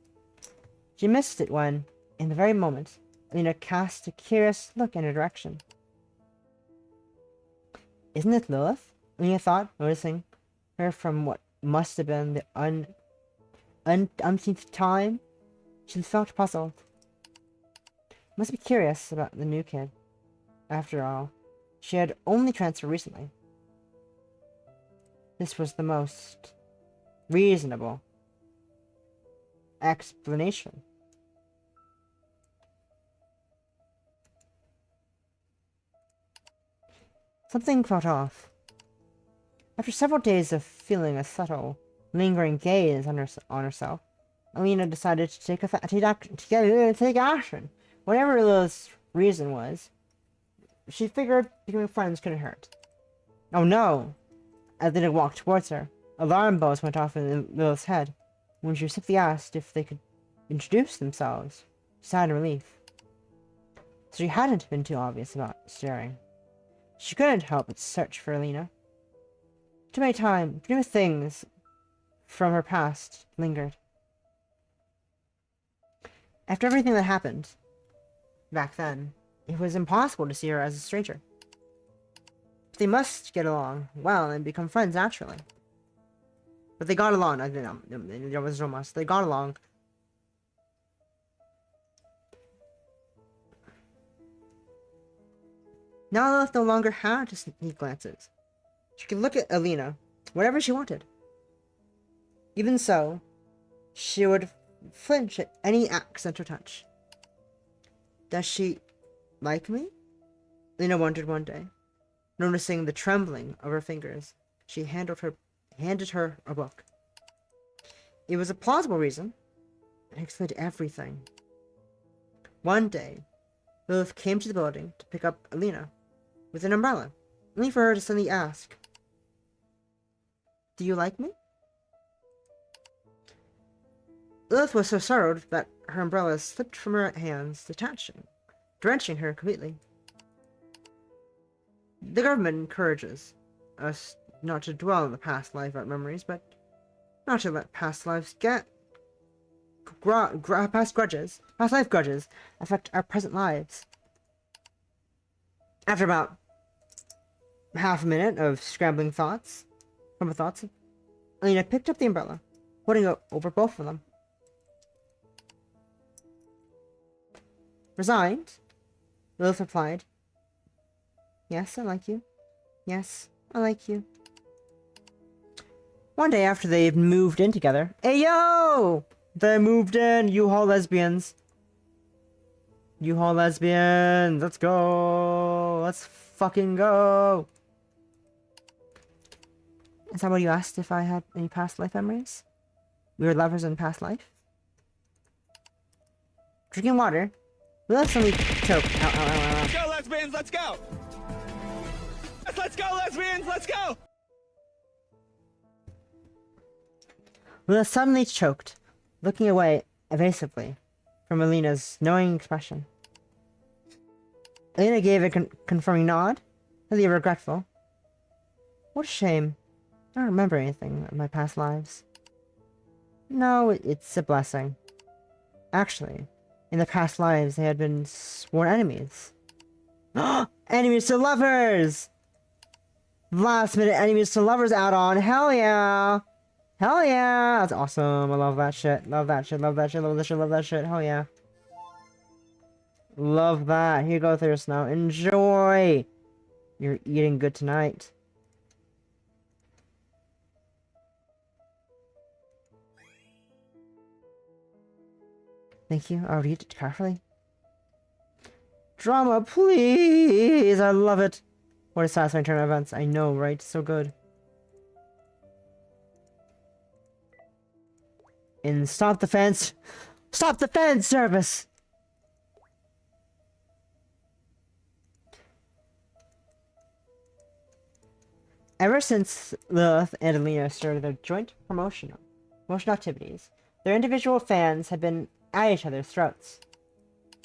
She missed it when, in the very moment, Alina cast a curious look in her direction. Isn't it Lilith? Alina thought, noticing her from what must have been the umpteenth time. She felt puzzled. Must be curious about the new kid. After all, she had only transferred recently. This was the most reasonable explanation. Something felt off. After several days of feeling a subtle, lingering gaze on herself, Alina decided to take action. Whatever Lilith's reason was, she figured becoming friends couldn't hurt. Oh no! As Alina walked towards her, alarm bells went off in Lilith's head. When she simply asked if they could introduce themselves, she sighed in relief. So she hadn't been too obvious about staring. She couldn't help but search for Alina. Too many things from her past lingered. After everything that happened back then, it was impossible to see her as a stranger. They must get along well and become friends naturally. But they got along. There was no must. They got along. Now Lilith no longer had to sneak glances. She could look at Alina whenever she wanted. Even so, she would flinch at any accent or touch. Does she like me? Lena wondered one day. Noticing the trembling of her fingers, she handed her a book. It was a plausible reason, and explained everything. One day, Lilith came to the building to pick up Alina with an umbrella, only for her to suddenly ask, "Do you like me?" Lilith was so startled that her umbrella slipped from her hands, detaching, drenching her completely. The government encourages us not to dwell on the past life memories, but not to let past life grudges affect our present lives. After about half a minute of scrambling thoughts, Alina picked up the umbrella, holding it over both of them. Resigned, Lilith replied, "Yes, I like you. Yes, I like you." One day after they'd moved in together, hey yo! They moved in, U-Haul lesbians. U-Haul lesbians, let's go! Let's fucking go! Is that what you asked, if I had any past life memories? We were lovers in past life? Drinking water. We left somebody choke. Ow, ow, ow, ow. Let's go, lesbians, let's go! Let's go, lesbians, let's go! Lila suddenly choked, looking away evasively from Alina's knowing expression. Alina gave a confirming nod, slightly regretful. What a shame. I don't remember anything of my past lives. No, it's a blessing. Actually, in the past lives, they had been sworn enemies. Enemies to lovers! Last minute enemies to lovers add-on. Hell yeah! Hell yeah! That's awesome. I love that shit. Love that shit. Love that shit. Love that shit. Love that shit. Hell yeah. Love that. Here you go, Thirst now. Enjoy! You're eating good tonight. Thank you. I'll read it carefully. Drama, please! I love it. What a satisfying turn of events. I know, right? So good. And stop the fence! Stop the fence service! Ever since Lilith and Alina started their joint promotional activities, their individual fans had been at each other's throats.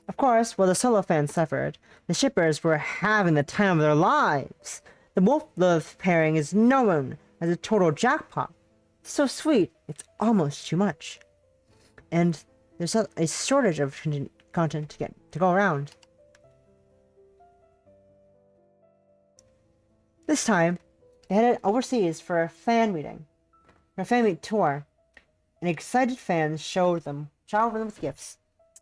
Of course, while the solo fans suffered, the shippers were having the time of their lives. The Wolf-Lilith pairing is known as a total jackpot. So sweet, it's almost too much. And there's a shortage of content to go around. This time, they headed overseas for a fan meeting, for a fan meet tour, and excited fans showered them with gifts.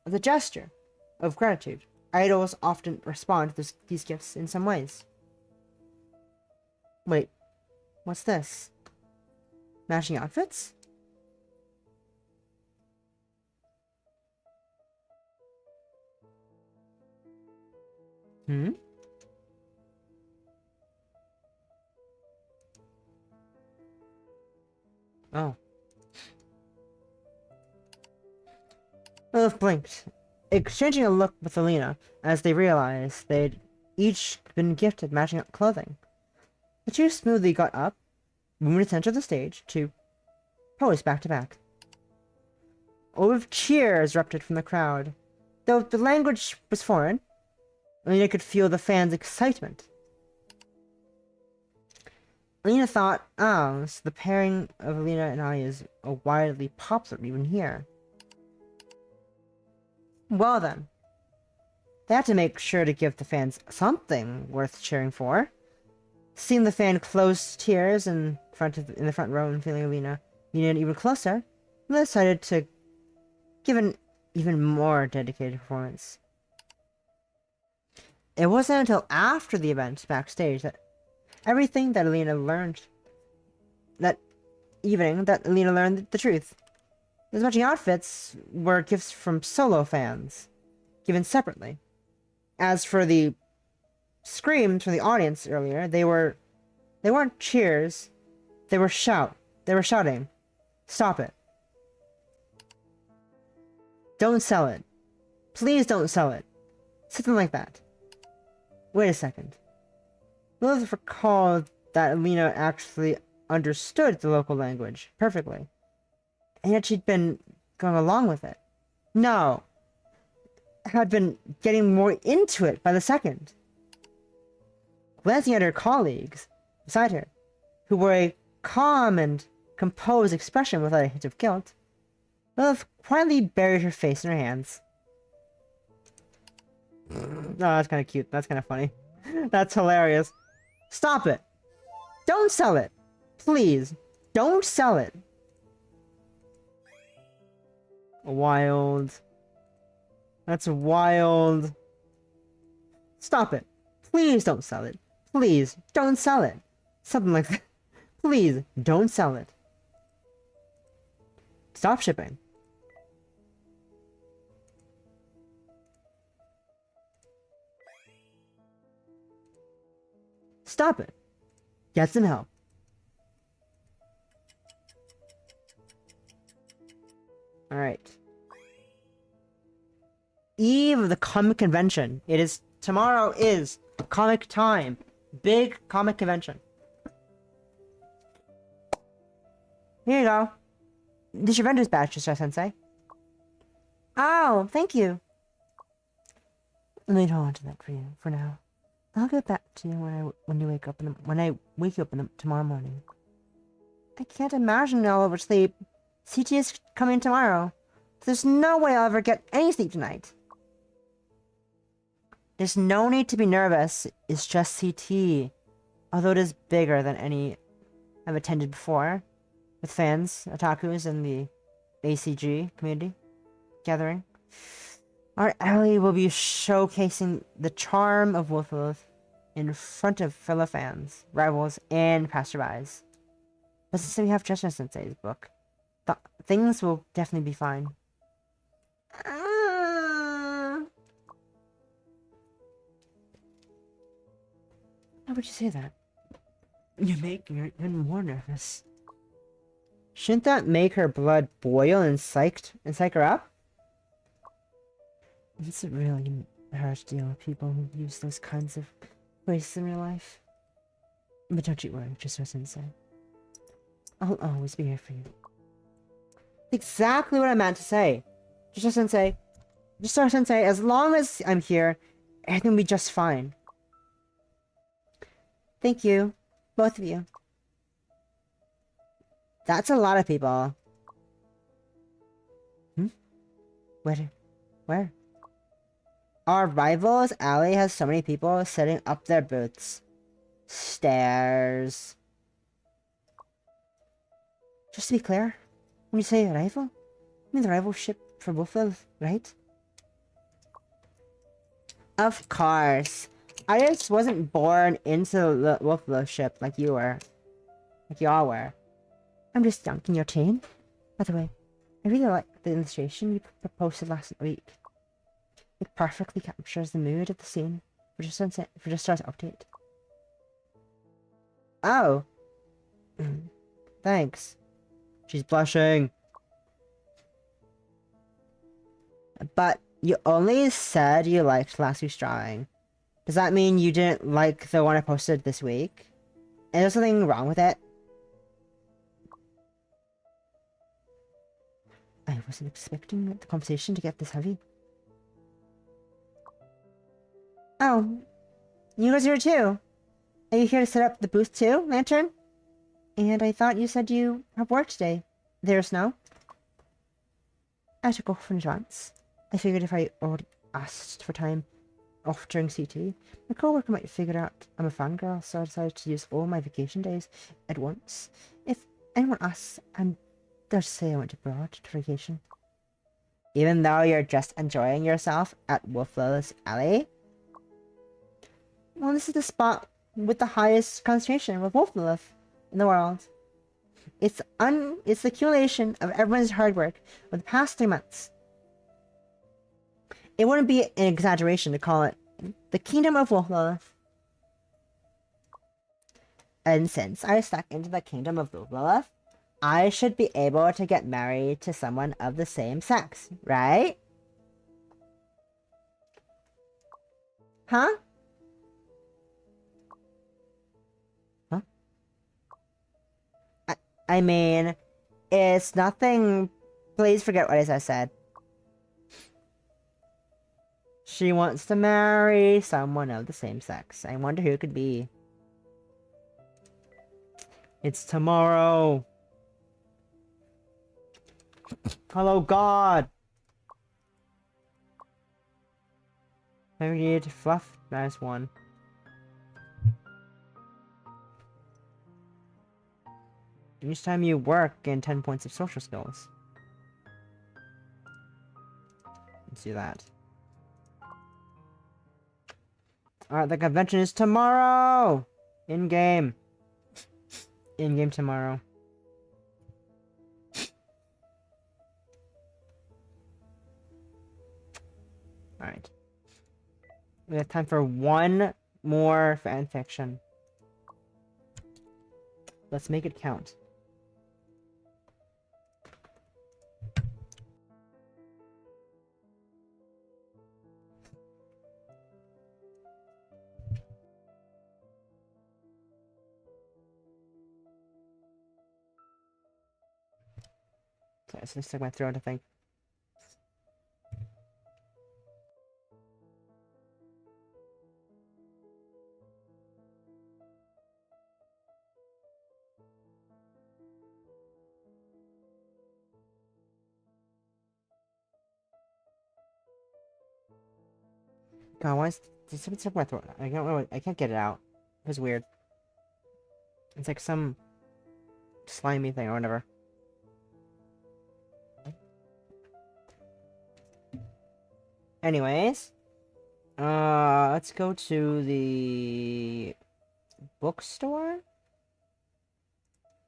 As a gesture of gratitude, idols often respond to these gifts in some ways. Wait, what's this? Matching outfits? Oh. Lilith blinked, exchanging a look with Alina as they realized they'd each been gifted matching clothing. The two smoothly got up, moving to the center of the stage, to pose back to back. A wave of cheers erupted from the crowd. Though the language was foreign, Alina could feel the fans' excitement. Alina thought, so the pairing of Alina and I is widely popular even here. Well then, they had to make sure to give the fans something worth cheering for. Seeing the fan close tears in the front row and feeling Alina even closer, they decided to give an even more dedicated performance. It wasn't until after the event backstage that everything that Alina learned that evening that Alina learned the truth. Those matching outfits were gifts from solo fans, given separately. As for the screams from the audience earlier, they weren't cheers, they were shouting. Stop it. Don't sell it. Please don't sell it. Something like that. Wait a second. Lilith recalled that Lena actually understood the local language perfectly. And yet she'd been going along with it. No. Had been getting more into it by the second. Glancing at her colleagues beside her, who wore a calm and composed expression without a hint of guilt, Lilith quietly buried her face in her hands. Oh, that's kind of cute. That's kind of funny. That's hilarious. Stop it! Don't sell it! Please, don't sell it! Wild. That's wild. Stop it. Please don't sell it. Please, don't sell it. Something like that. Please, don't sell it. Stop shipping. Stop it. Get some help. Alright. Eve of the comic convention. Tomorrow is ComicTime. Big comic convention. Here you go. This is your vendor's badge, Sensei. Oh, thank you. Let me hold on to that for you for now. I'll get back to you when I wake you up tomorrow morning. I can't imagine I'll oversleep. CT is coming tomorrow. So there's no way I'll ever get any sleep tonight. There's no need to be nervous. It's just CT. Although it is bigger than any I've attended before. With fans, otakus, and the ACG community gathering. Our alley will be showcasing the charm of Wolflith in front of fellow fans, rivals, and passerbys. But since we have Judgment Sensei's book, things will definitely be fine. Why would you say that? You make me even more nervous. Shouldn't that make her blood boil and psych her up? It's a really harsh deal with people who use those kinds of phrases in real life. But don't you worry, just our Sensei. I'll always be here for you. Exactly what I meant to say. Just our Sensei. Just our Sensei, as long as I'm here, everything will be just fine. Thank you. Both of you. That's a lot of people. Where? Our rivals alley has so many people setting up their booths. Stairs. Just to be clear, when you say rival, you mean the rival ship for Wolflith, right? Of course. I just wasn't born into the Wolflith ship like you were. Like y'all were. I'm just dunking your chain. By the way, I really like the illustration you posted last week. It perfectly captures the mood of the scene for just our update. Oh. Thanks. She's blushing. But you only said you liked last week's drawing. Does that mean you didn't like the one I posted this week? Is there something wrong with it? I wasn't expecting the conversation to get this heavy. Oh, you guys are here too. Are you here to set up the booth too, Lantern? And I thought you said you have work today. There's no. I took off in advance. I figured if I already asked for time off during CT, my coworker might figure out I'm a fangirl, so I decided to use all my vacation days at once. If anyone asks, they'll just say I went abroad to vacation. Even though you're just enjoying yourself at Wolflow's Alley? Well, this is the spot with the highest concentration of Wolflith in the world. It's the accumulation of everyone's hard work over the past 3 months. It wouldn't be an exaggeration to call it the Kingdom of Lilith. And since I stuck into the Kingdom of Lilith, I should be able to get married to someone of the same sex, right? Huh? Huh? I mean, it's nothing. Please forget what I just said. She wants to marry someone of the same sex. I wonder who it could be. It's tomorrow. Hello, God. I need fluff. Nice one. Each time you work, gain 10 points of social skills. Let's do that. Alright, the convention is tomorrow! In-game. In-game tomorrow. Alright. We have time for one more fanfiction. Let's make it count. So it's gonna stick my throat, I think. God, why is something stuck in my throat? I don't know. I can't get it out. It was weird. It's like some slimy thing or whatever. Anyways, let's go to the bookstore.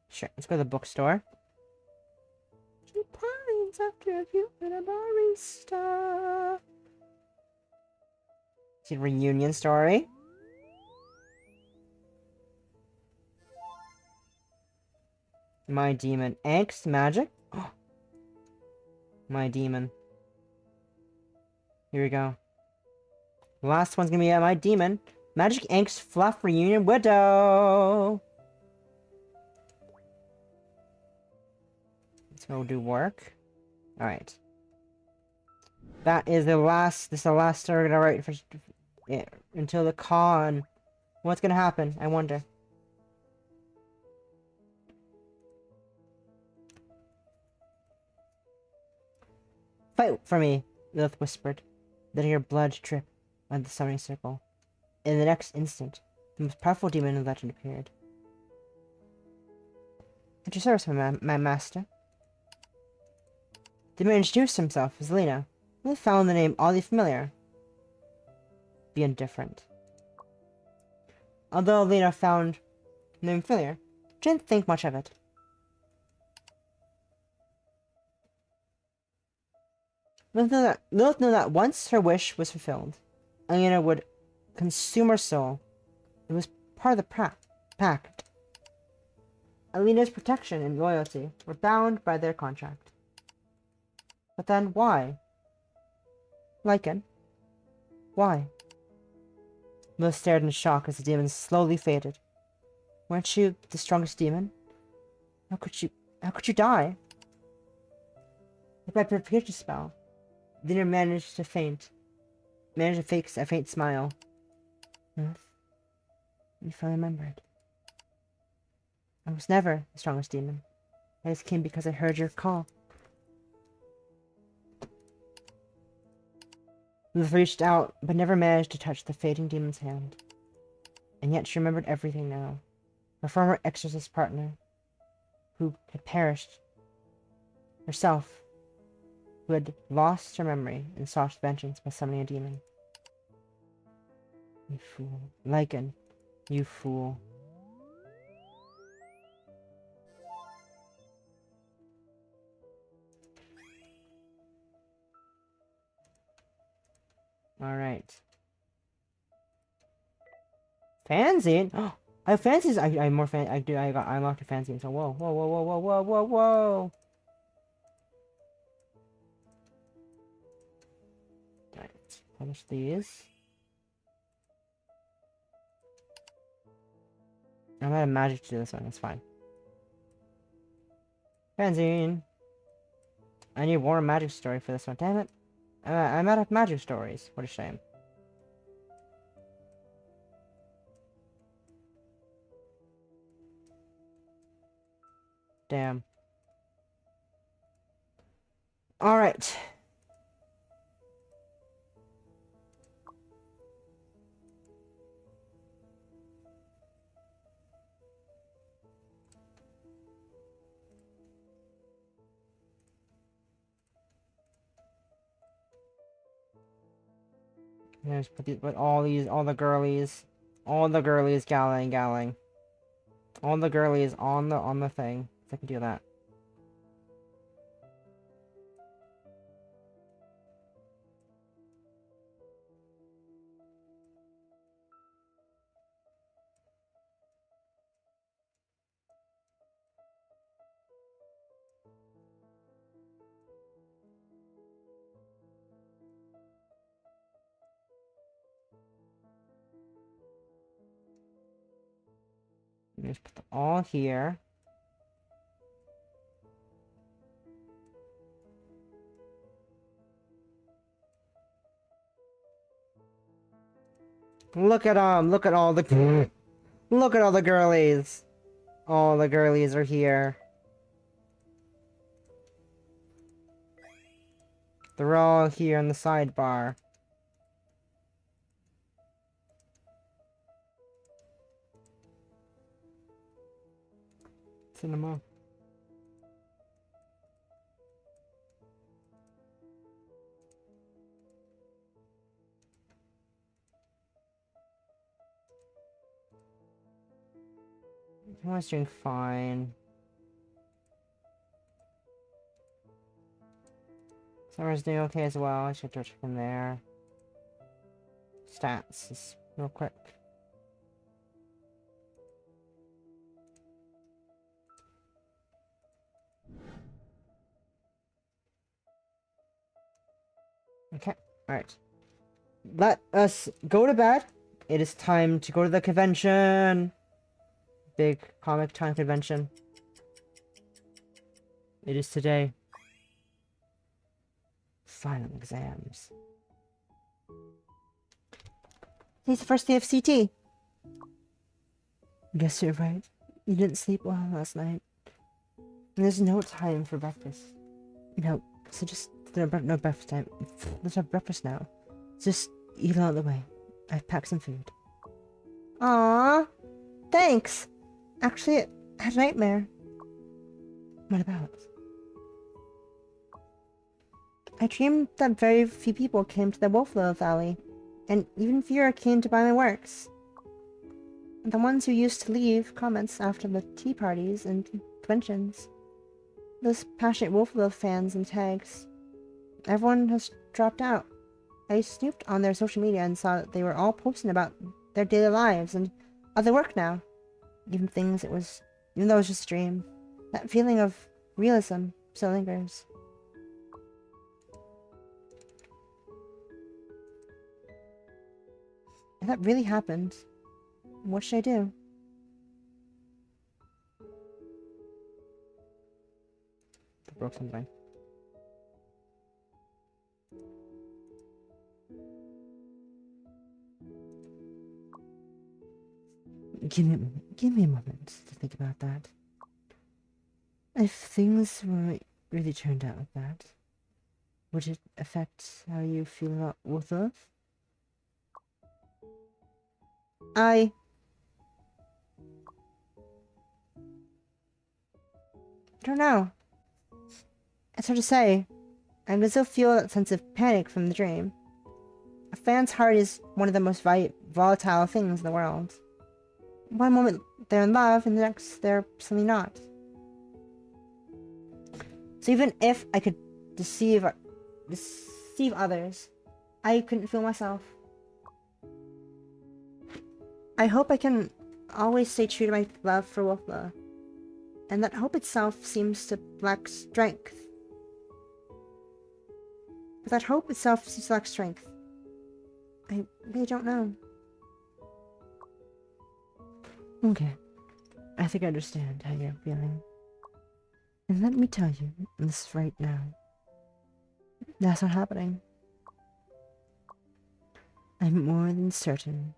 Sure, let's go to the bookstore. 2 pints after a few and a barista. See a reunion story. My demon. Angst magic. Oh. My demon. Here we go. The last one's gonna be my demon. Magic Angst Fluff Reunion Widow. Let's go do work. Alright. That is the last. This is the last story we're gonna write for until the con. What's gonna happen? I wonder. Fight for me, Lilith whispered. Then her blood drip on the summoning circle. In the next instant, the most powerful demon in the legend appeared. At your service, my master. The demon introduced himself as Lena. He found the name oddly familiar. Be indifferent. Although Lena found the name familiar, she didn't think much of it. Lilith knew that once her wish was fulfilled, Alina would consume her soul. It was part of the pact. Alina's protection and loyalty were bound by their contract. But then why? Lycan? Why? Lilith stared in shock as the demon slowly faded. Weren't you the strongest demon? How could you die? If I purification spell, Lina managed to fake a faint smile. Lilith, you finally remembered. I was never the strongest demon. I just came because I heard your call. Lilith reached out, but never managed to touch the fading demon's hand. And yet she remembered everything now. Her former exorcist partner, who had perished. Herself, who had lost her memory and sought vengeance by summoning a demon. You fool. Lycan, you fool. Alright. Fanzine? Oh, I have fanzines. I have more fan. I unlocked a fanzine. So whoa, whoa, whoa, whoa, whoa, whoa, whoa, whoa. Alright, publish these. I'm out of magic to do this one. That's fine. Fanzine. I need more magic story for this one. Damn it. I'm out of magic stories. What a shame. Damn. Alright. Just put all the girlies galling. All the girlies on the thing. So I can do that. Just put them all here. Look at look at all the look at all the girlies. All the girlies are here. They're all here in the sidebar. Cinema. Everyone's doing fine. Summer's doing okay as well. I should check in there. Stats, just real quick. Okay, alright. Let us go to bed. It is time to go to the convention. Big ComicTime convention. It is today. Final exams. Today's the first day of CT. Guess you're right. You didn't sleep well last night. And there's no time for breakfast. No, so just no breakfast time. Let's have breakfast now. Just eat it out of the way. I've packed some food. Aww. Thanks. Actually, I had a nightmare. What about? I dreamed that very few people came to the Wolflow Valley, and even fewer came to buy my works. The ones who used to leave comments after the tea parties and conventions. Those passionate Wolflow fans and tags. Everyone has dropped out. I snooped on their social media and saw that they were all posting about their daily lives and other work now. Even though it was just a dream, that feeling of realism still lingers. If that really happened, what should I do? I broke something. Give me a moment to think about that. If things really turned out like that, would it affect how you feel about Wolflow? I don't know. It's hard to say. I can still feel that sense of panic from the dream. A fan's heart is one of the most volatile things in the world. One moment they're in love, and the next they're suddenly not. So even if I could deceive others, I couldn't feel myself. I hope I can always stay true to my love for Wolfla, and that hope itself seems to lack strength. But that hope itself seems to lack strength. I really don't know. Okay. I think I understand how you're feeling. And let me tell you this right now. That's not happening. I'm more than certain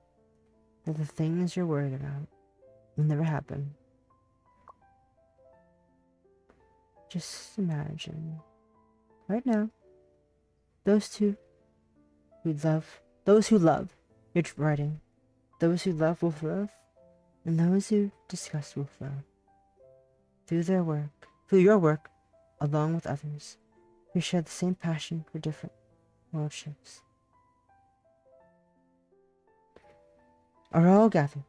that the things you're worried about will never happen. Just imagine, right now, those who love your writing, those who love Wolf Love, and those who discuss Wolf Love, through your work, along with others who share the same passion for different worldships, are all gathered.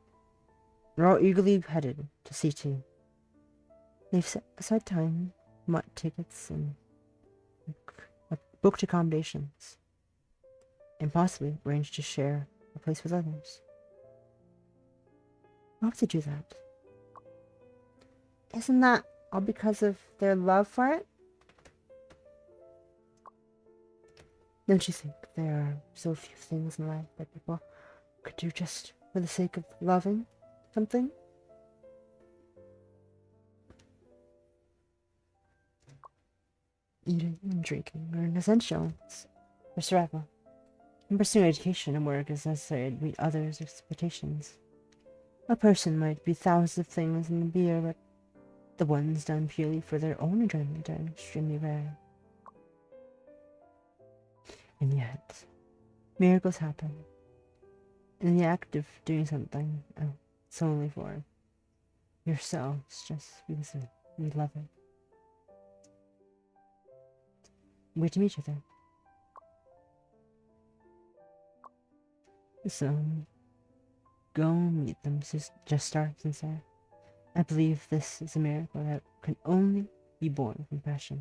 We're all eagerly headed to C2. They've set aside time, bought tickets, and booked accommodations, and possibly arranged to share a place with others. Why would they do that? Isn't that all because of their love for it? Don't you think there are so few things in life that people could do just for the sake of loving something? Eating and drinking are essentials for survival, and pursuing education and work is necessary to meet others' expectations. A person might be thousands of things in the beer, but the ones done purely for their own enjoyment are extremely rare. And yet, miracles happen in the act of doing something solely for yourselves, just because you love it. Wait to meet you there. So, go meet them, just start Sensei. I believe this is a miracle that can only be born from passion.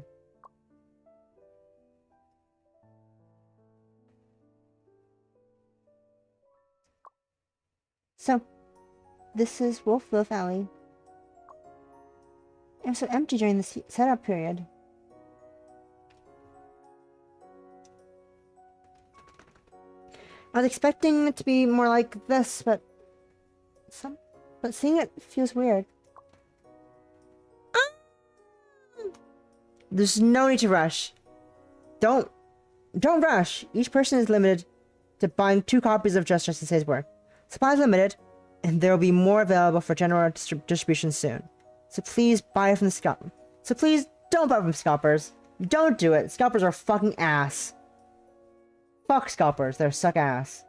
So, this is Wolf Wolf Alley. It was so empty during the setup period. I was expecting it to be more like this, but seeing it feels weird. There's no need to rush. Don't rush. Each person is limited to buying 2 copies of Just Sensei's work. Supply is limited, and there will be more available for general distribution soon. So please buy from the scalp. So please don't buy from scalpers. Don't do it. Scalpers are fucking ass. Fuck scalpers. They're suck ass.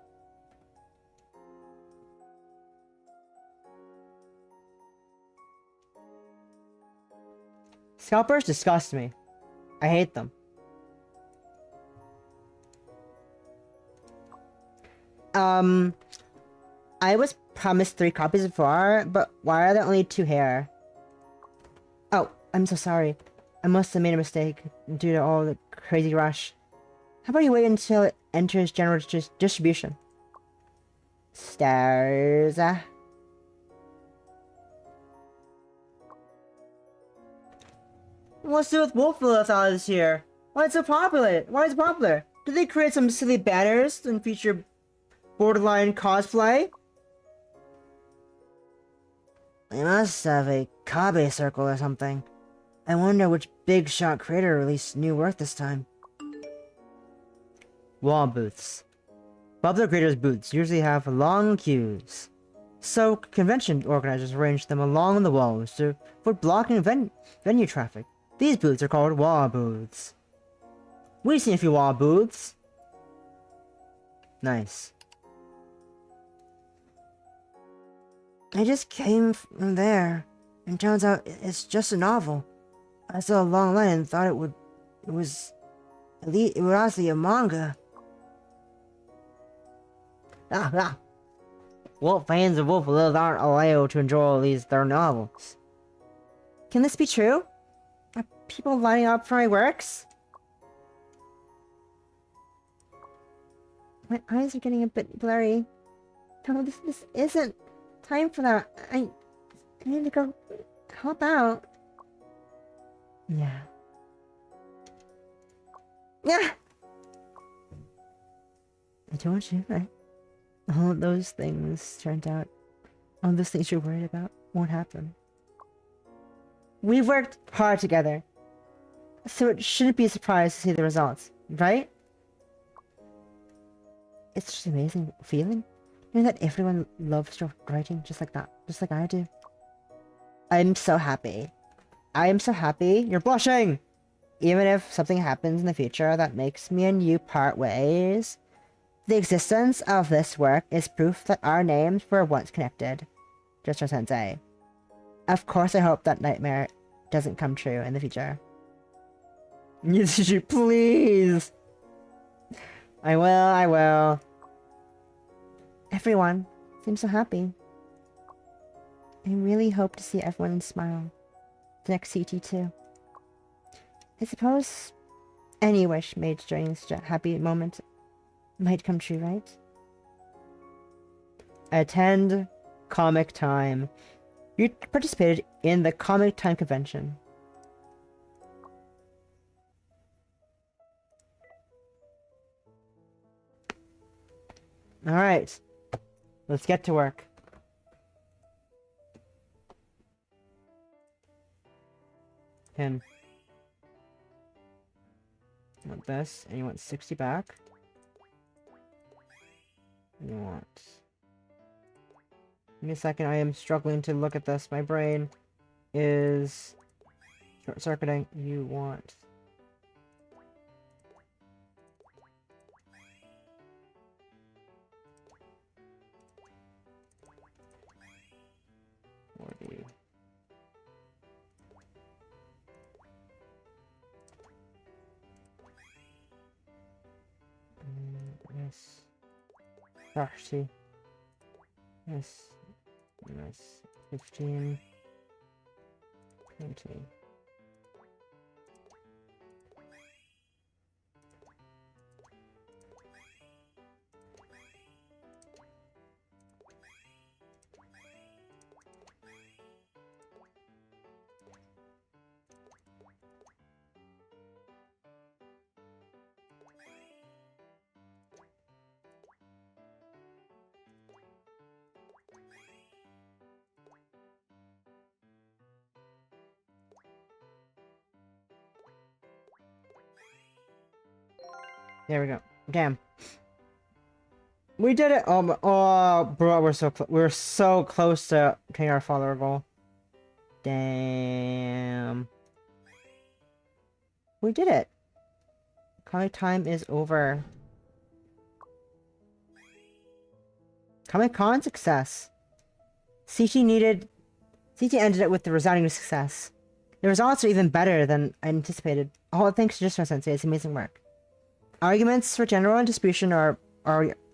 Scalpers disgust me. I hate them. I was promised 3 copies before, but why are there only 2 here? Oh, I'm so sorry. I must have made a mistake due to all the crazy rush. How about you wait until it enters general distribution? Stars. What's to do with Wolfville this year? Why is it popular? Why is it popular? Did they create some silly banners and feature borderline cosplay? They must have a Kabe circle or something. I wonder which big shot creator released new work this time. Wall booths. Popular creators' booths usually have long queues, so convention organizers arrange them along the walls to avoid blocking venue traffic. These booths are called wall booths. We've seen a few wall booths. Nice. I just came from there, and turns out it's just a novel. I saw a long line and thought it was honestly a manga. Wolf fans of Wolf Love aren't allowed to enjoy their novels. Can this be true? Are people lining up for my works? My eyes are getting a bit blurry. No, this isn't time for that. I need to go help out. Yeah. Yeah! I told you, right? All those things turned out. All those things you're worried about won't happen. We've worked hard together. So it shouldn't be a surprise to see the results, right? It's just an amazing feeling. You know that everyone loves your writing just like that. Just like I do. I'm so happy. I am so happy. You're blushing! Even if something happens in the future that makes me and you part ways, the existence of this work is proof that our names were once connected. Just our Sensei. Of course I hope that nightmare doesn't come true in the future. Please! I will. Everyone seems so happy. I really hope to see everyone smile. The next CT too. I suppose any wish made during such a happy moment might come true, right? Attend ComicTime. You participated in the ComicTime convention. Alright. Let's get to work. Him. You want this, and you want 60 back. You want... Give me a second, I am struggling to look at this. My brain is short-circuiting. You want... $40. Yes. 30. Yes. Yes. 15. 20. There we go. Damn. We did it! Oh, bro, we're so close to hitting our follower goal. Damn. We did it! Comic time is over. Comic-Con success. CT ended it with the resounding success. The results are even better than I anticipated. All thanks to Just Sensei, it's amazing work. Arguments for general distribution are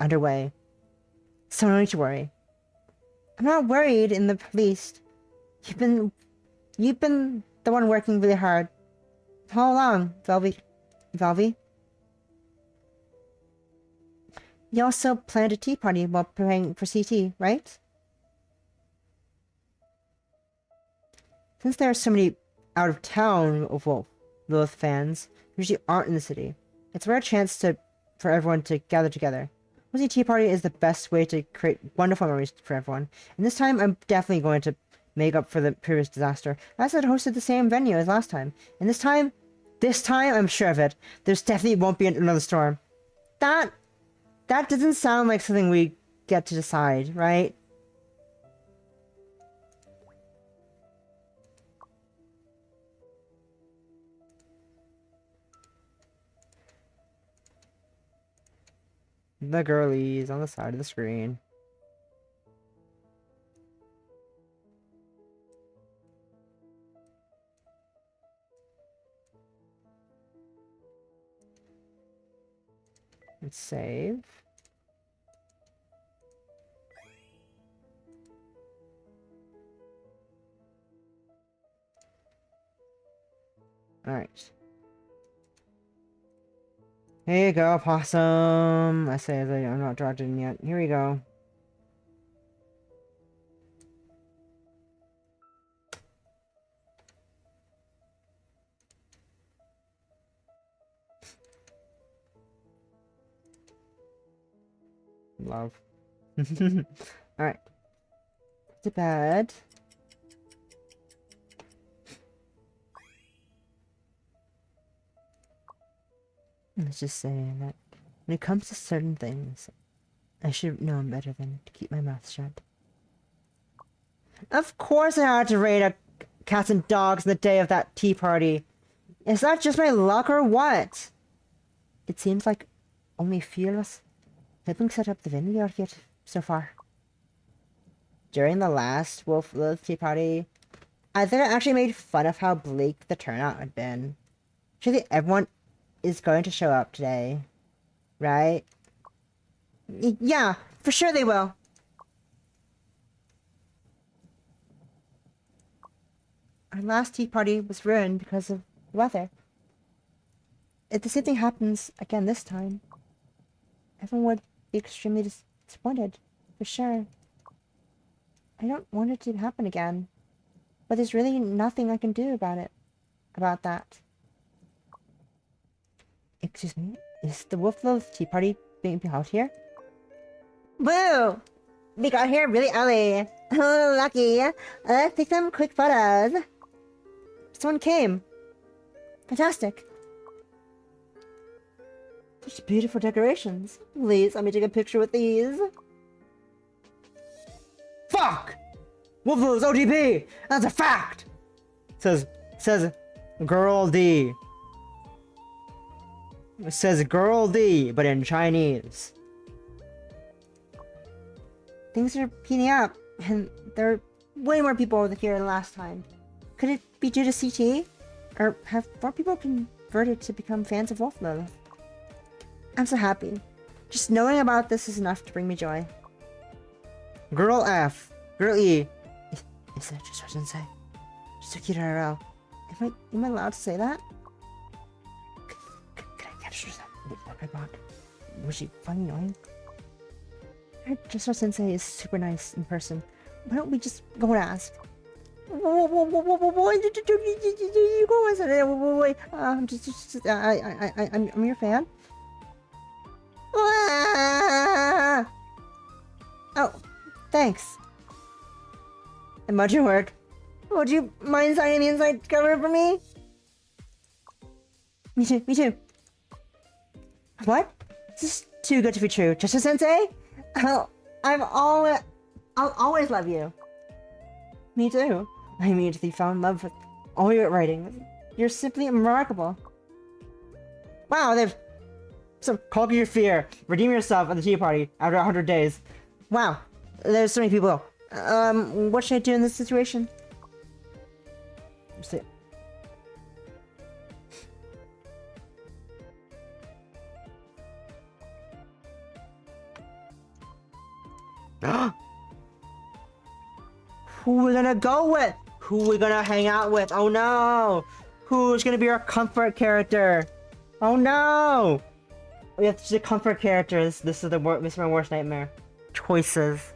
underway. So no need to worry. I'm not worried in the least. You've been the one working really hard. How long, Velvy? You also planned a tea party while preparing for CT, right? Since there are so many out of town Lilith fans who usually aren't in the city, it's a rare chance for everyone to gather together. Hosting a tea party is the best way to create wonderful memories for everyone, and this time I'm definitely going to make up for the previous disaster. I said hosted the same venue as last time, and this time I'm sure of it. There's definitely won't be another storm. That doesn't sound like something we get to decide, right? The girlies on the side of the screen. Let's save. Alright. Here you go, possum. I say as I'm not dragged in yet. Here we go. Love. Alright. To bed. Let's just say that when it comes to certain things, I should have known better than to keep my mouth shut. Of course I had to raid a cats and dogs on the day of that tea party. Is that just my luck or what? It seems like only a few of us helping set up the vineyard yet so far. During the last Wolf Lilith tea party, I think I actually made fun of how bleak the turnout had been. Surely everyone is going to show up today, right? Yeah, for sure they will. Our last tea party was ruined because of the weather. If the same thing happens again this time, everyone would be extremely disappointed, for sure. I don't want it to happen again, but there's really nothing I can do about that. Excuse me, is the Wolf Lilith tea party being held here? Woo! We got here really early. Oh, lucky. Let's take some quick photos. Someone came. Fantastic. Such beautiful decorations. Please, let me take a picture with these. Fuck! Wolf Lilith's ODB! That's a fact! Says Girl D. It says Girl D, but in Chinese. Things are heating up, and there are way more people here than last time. Could it be due to CT? Or have more people converted to become fans of Wolf Lilith? I'm so happy. Just knowing about this is enough to bring me joy. Girl F. Girl E. Is that just our Sensei? Just a cute IRL. Am I allowed to say that? Can I catch her? What I bought? Was she funny annoying? I heard just our Sensei is super nice in person. Why don't we just go and ask? You go and say, wait. I'm your fan. Oh, thanks. And much your work. Would you mind signing the inside cover for me? Me too. What? This is too good to be true. Just a Sensei? I'll always love you. Me too. I immediately fell in love with all your writing. You're simply remarkable. Wow, they've... So, conquer your fear. Redeem yourself at the tea party after 100 days. Wow, there's so many people. What should I do in this situation? Let's see. Who are we gonna go with? Who are we gonna hang out with? Oh no! Who's gonna be our comfort character? Oh no! We have to choose comfort characters. This is my worst nightmare. Choices.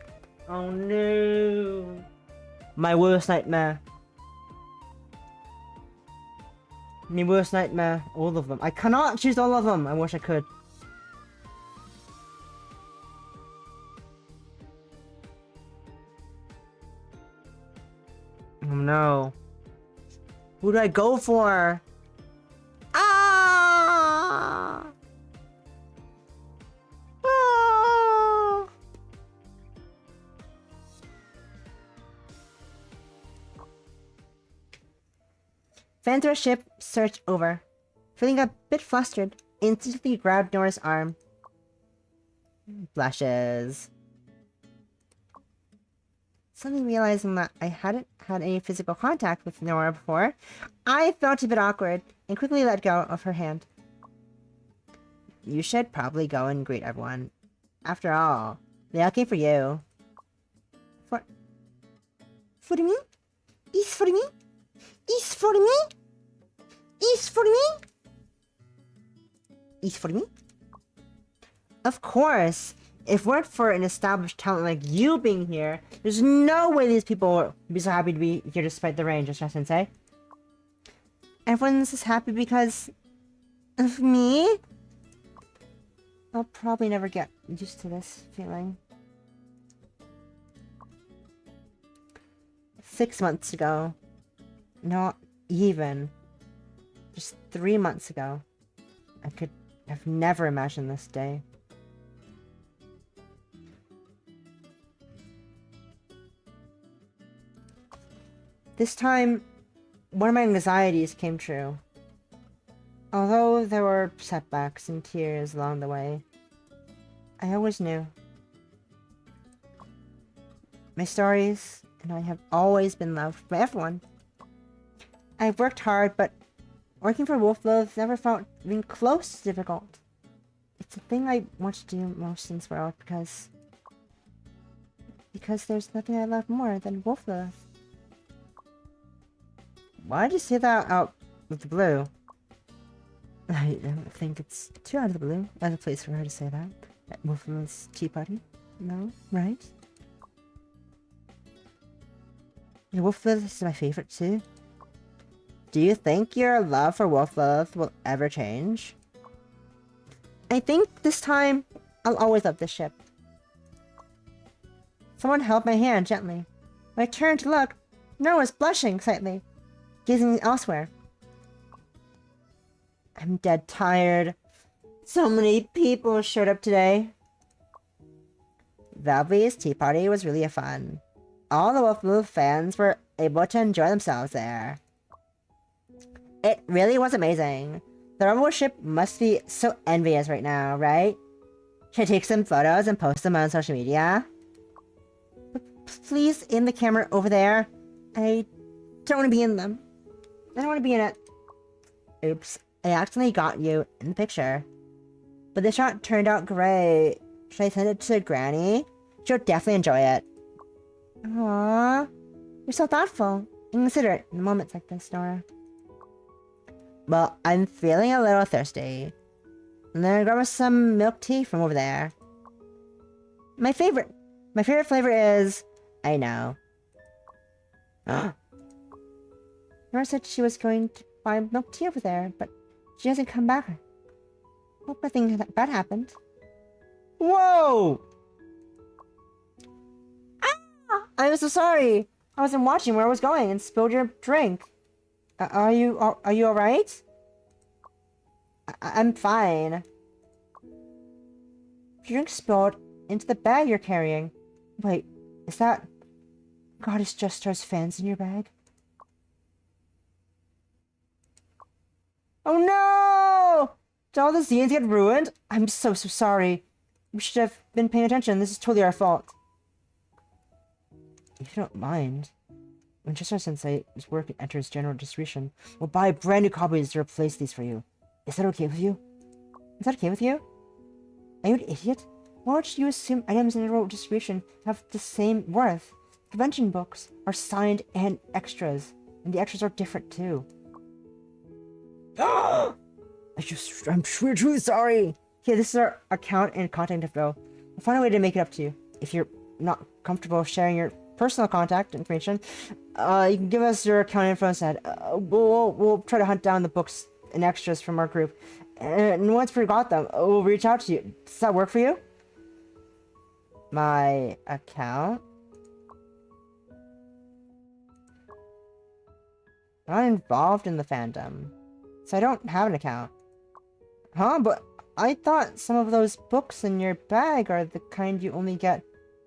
Oh no! My worst nightmare. My worst nightmare. All of them. I cannot choose all of them. I wish I could. Oh no. Who do I go for? Ah! Ah! Fantor ship search over. Feeling a bit flustered, instantly grabbed Nora's arm. Blushes. Suddenly realizing that I hadn't had any physical contact with Nora before, I felt a bit awkward and quickly let go of her hand. You should probably go and greet everyone. After all, they all came for you. For me? Is for me? Is for me? Is for me? eat for me? Of course! If it weren't for an established talent like you being here, there's no way these people would be so happy to be here despite the rain, just Sensei. Everyone's just happy because of me? I'll probably never get used to this feeling. 6 months ago. Not even. Just 3 months ago. I could have never imagined this day. This time, one of my anxieties came true. Although there were setbacks and tears along the way, I always knew. My stories and I have always been loved by everyone. I've worked hard, but working for Wolfloath never felt even close to difficult. It's the thing I want to do most in this world because there's nothing I love more than Wolfloath. Why did you say that out of the blue? I don't think it's too out of the blue as a place for her to say that. At Wolfloath's tea party? No, right? Yeah, Wolfloath is my favorite too. Do you think your love for Wolfloath will ever change? I think this time I'll always love this ship. Someone held my hand gently. When I turned to look, no one was blushing slightly, gazing elsewhere. I'm dead tired. So many people showed up today. Valby's tea party was really fun. All the Wolfloath fans were able to enjoy themselves there. It really was amazing. The Rumble ship must be so envious right now, right? Should I take some photos and post them on social media? Please aim the camera over there. I don't want to be in them. I don't want to be in it. Oops, I accidentally got you in the picture. But the shot turned out great. Should I send it to Granny? She'll definitely enjoy it. Aww. You're so thoughtful and considerate in moments like this, Nora. Well, I'm feeling a little thirsty. And then grab us some milk tea from over there. My favorite flavor is... I know. Nora said she was going to buy milk tea over there, but she hasn't come back. Hope nothing bad happened. Whoa! Ah! I'm so sorry. I wasn't watching where I was going and spilled your drink. Are you alright? I'm fine. Your drink spilled into the bag you're carrying. Wait, is that Goddess Jester's fans in your bag? Oh no! Did all the zines get ruined? I'm so sorry. We should have been paying attention. This is totally our fault. If you don't mind, when Chester Sensei's work enters general distribution, we'll buy brand new copies to replace these for you. Is that okay with you? Is that okay with you? Are you an idiot? Why would you assume items in general distribution have the same worth? Convention books are signed and extras, and the extras are different too. I'm truly sorry. Here, this is our account and contact info. We'll find a way to make it up to you. If you're not comfortable sharing your personal contact information, you can give us your account info instead. We'll try to hunt down the books and extras from our group. And once we got them, we'll reach out to you. Does that work for you? My account? I'm not involved in the fandom, so I don't have an account. Huh? But I thought some of those books in your bag are the kind you only get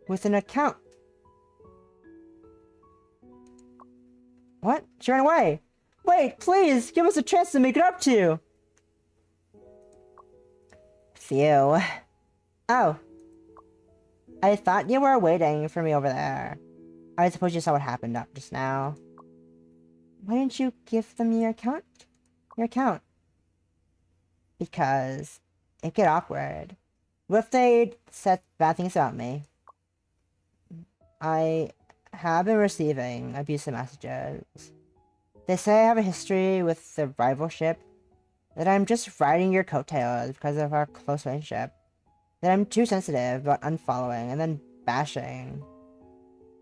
with an account. What? She ran away. Wait, please, give us a chance to make it up to you. Phew. Oh. I thought you were waiting for me over there. I suppose you saw what happened up just now. Why didn't you give them your account? Your account? Because it'd get awkward. What if they said bad things about me? I have been receiving abusive messages. They say I have a history with the rival ship, That I'm just riding your coattails because of our close relationship. That I'm too sensitive about unfollowing and then bashing.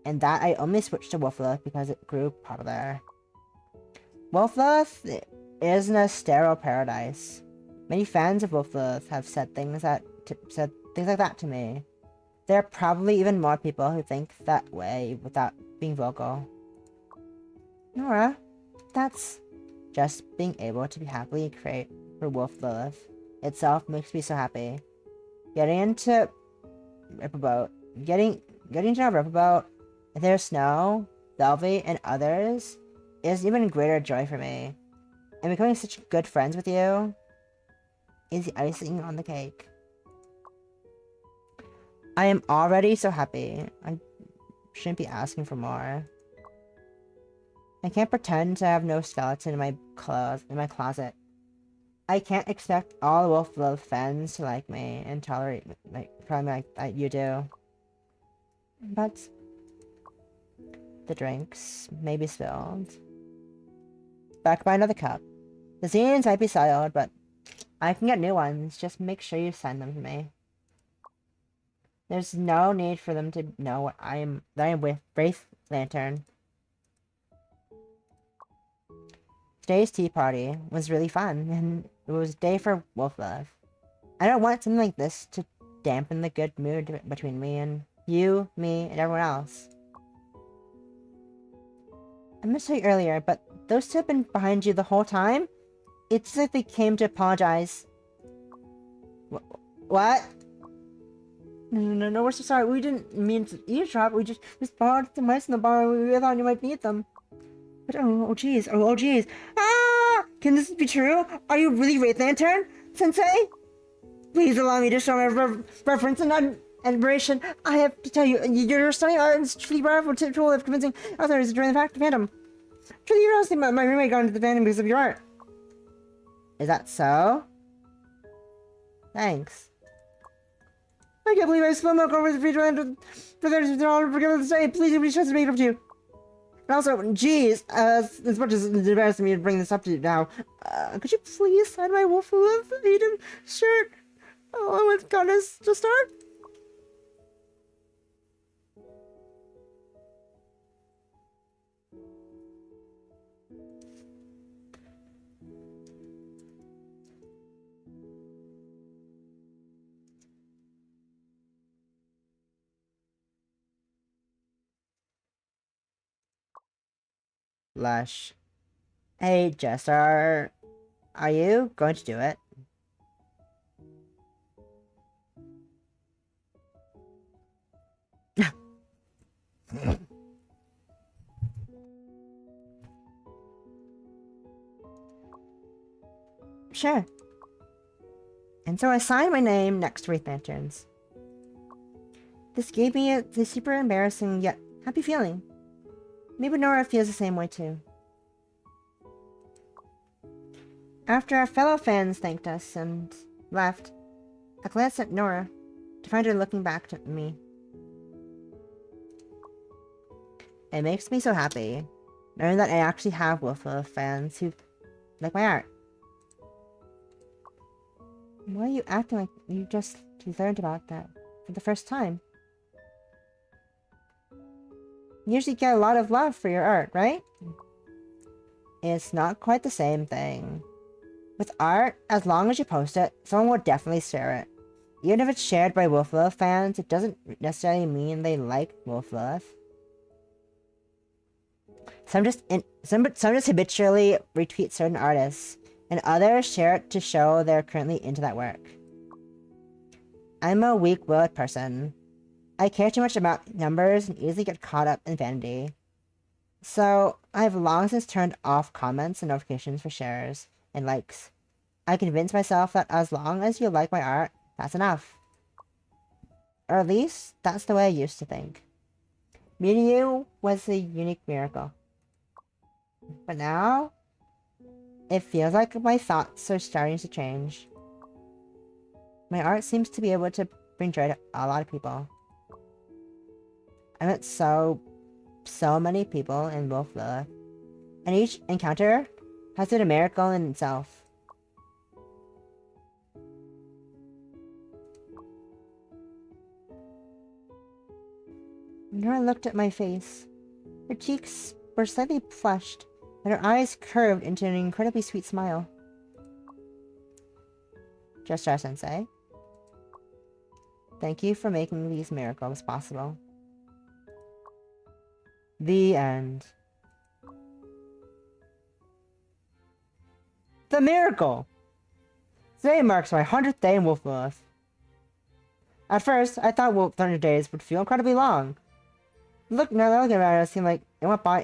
And that I only switched to Wolflith because it grew popular. Wolflith isn't a sterile paradise. Many fans of Wolflith have said things like that to me. There are probably even more people who think that way without being vocal. Nora, that's just being able to be happily create for Wolf Lilith itself makes me so happy. Getting into Ripperboat, getting to know Ripperboat, there's Snow, Velvy, and others is even greater joy for me. And becoming such good friends with you is the icing on the cake. I am already so happy. I shouldn't be asking for more. I can't pretend to have no skeleton in my closet. I can't expect all Wolf Love fans to like me and tolerate me like you do. But the drinks may be spilled. Back by another cup. The zines might be soiled, but I can get new ones. Just make sure you send them to me. There's no need for them to know what I am with Wraith Lantern. Today's tea party was really fun, and it was a day for Wolf Love. I don't want something like this to dampen the good mood between me and you, me, and everyone else. I missed you earlier, but those two have been behind you the whole time? It's like they came to apologize. What? No, we're so sorry. We didn't mean to eavesdrop. We spotted some mice in the bar and we thought you might need them. But oh jeez. Oh jeez. Ah! Can this be true? Are you really Wraith Lantern, Sensei? Please allow me to show my reference and admiration. I have to tell you, your stunning art is truly powerful tool of convincing others to join the fandom. Truly, you honestly, my roommate got into the fandom because of your art. Is that so? Thanks. I can't believe I spilled milk over the fridge for their all forgive to say. Please, be sure to make it up to you. And also, geez, as much as it's embarrassing me to bring this up to you now, could you please sign my Wolf Love Eden shirt? Oh, with goddess to start? Lush. Hey, Jester. Are you going to do it? Sure. And so I signed my name next to Wraith Lanterns. This gave me a super embarrassing yet happy feeling. Maybe Nora feels the same way too. After our fellow fans thanked us and left, I glanced at Nora to find her looking back at me. It makes me so happy, knowing that I actually have Wolf fans who like my art. Why are you acting like you just learned about that for the first time? You usually get a lot of love for your art, right? It's not quite the same thing. With art, as long as you post it, someone will definitely share it. Even if it's shared by Wolf Lilith fans, it doesn't necessarily mean they like Wolf Lilith. Some just habitually retweet certain artists, and others share it to show they're currently into that work. I'm a weak-willed person. I care too much about numbers and easily get caught up in vanity. So, I've long since turned off comments and notifications for shares and likes. I convince myself that as long as you like my art, that's enough. Or at least, that's the way I used to think. Meeting you was a unique miracle. But now, it feels like my thoughts are starting to change. My art seems to be able to bring joy to a lot of people. I met so many people in Wolf Lilith, and each encounter has been a miracle in itself. Nora looked at my face. Her cheeks were slightly flushed, and her eyes curved into an incredibly sweet smile. Just our Sensei. Thank you for making these miracles possible. The end. The miracle! Today marks my 100th day in Wolfmouth. At first, I thought 100 days would feel incredibly long. Now that looking at it, it seemed like it went by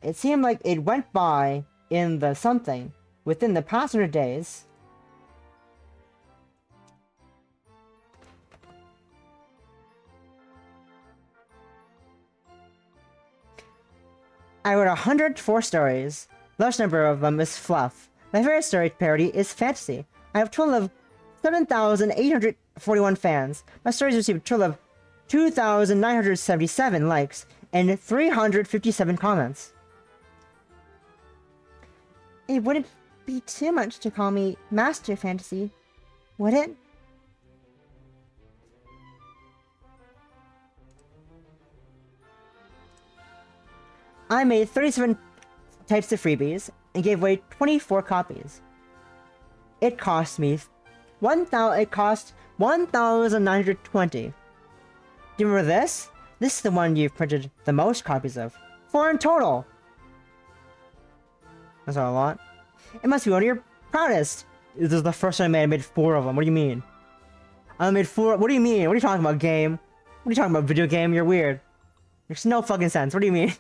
It seemed like it went by in the something within the past 100 days. I wrote 104 stories. The largest number of them is fluff. My favorite story parody is fantasy. I have a total of 7,841 fans. My stories received a total of 2,977 likes and 357 comments. It wouldn't be too much to call me Master Fantasy, would it? I made 37 types of freebies and gave away 24 copies. It cost me it cost 1,920. Do you remember this? This is the one you've printed the most copies of. 4 in total. That's not a lot. It must be one of your proudest. This is the first one I made 4 of them. What do you mean? I made 4. What do you mean? What are you talking about, game? What are you talking about, video game? You're weird. Makes no fucking sense. What do you mean?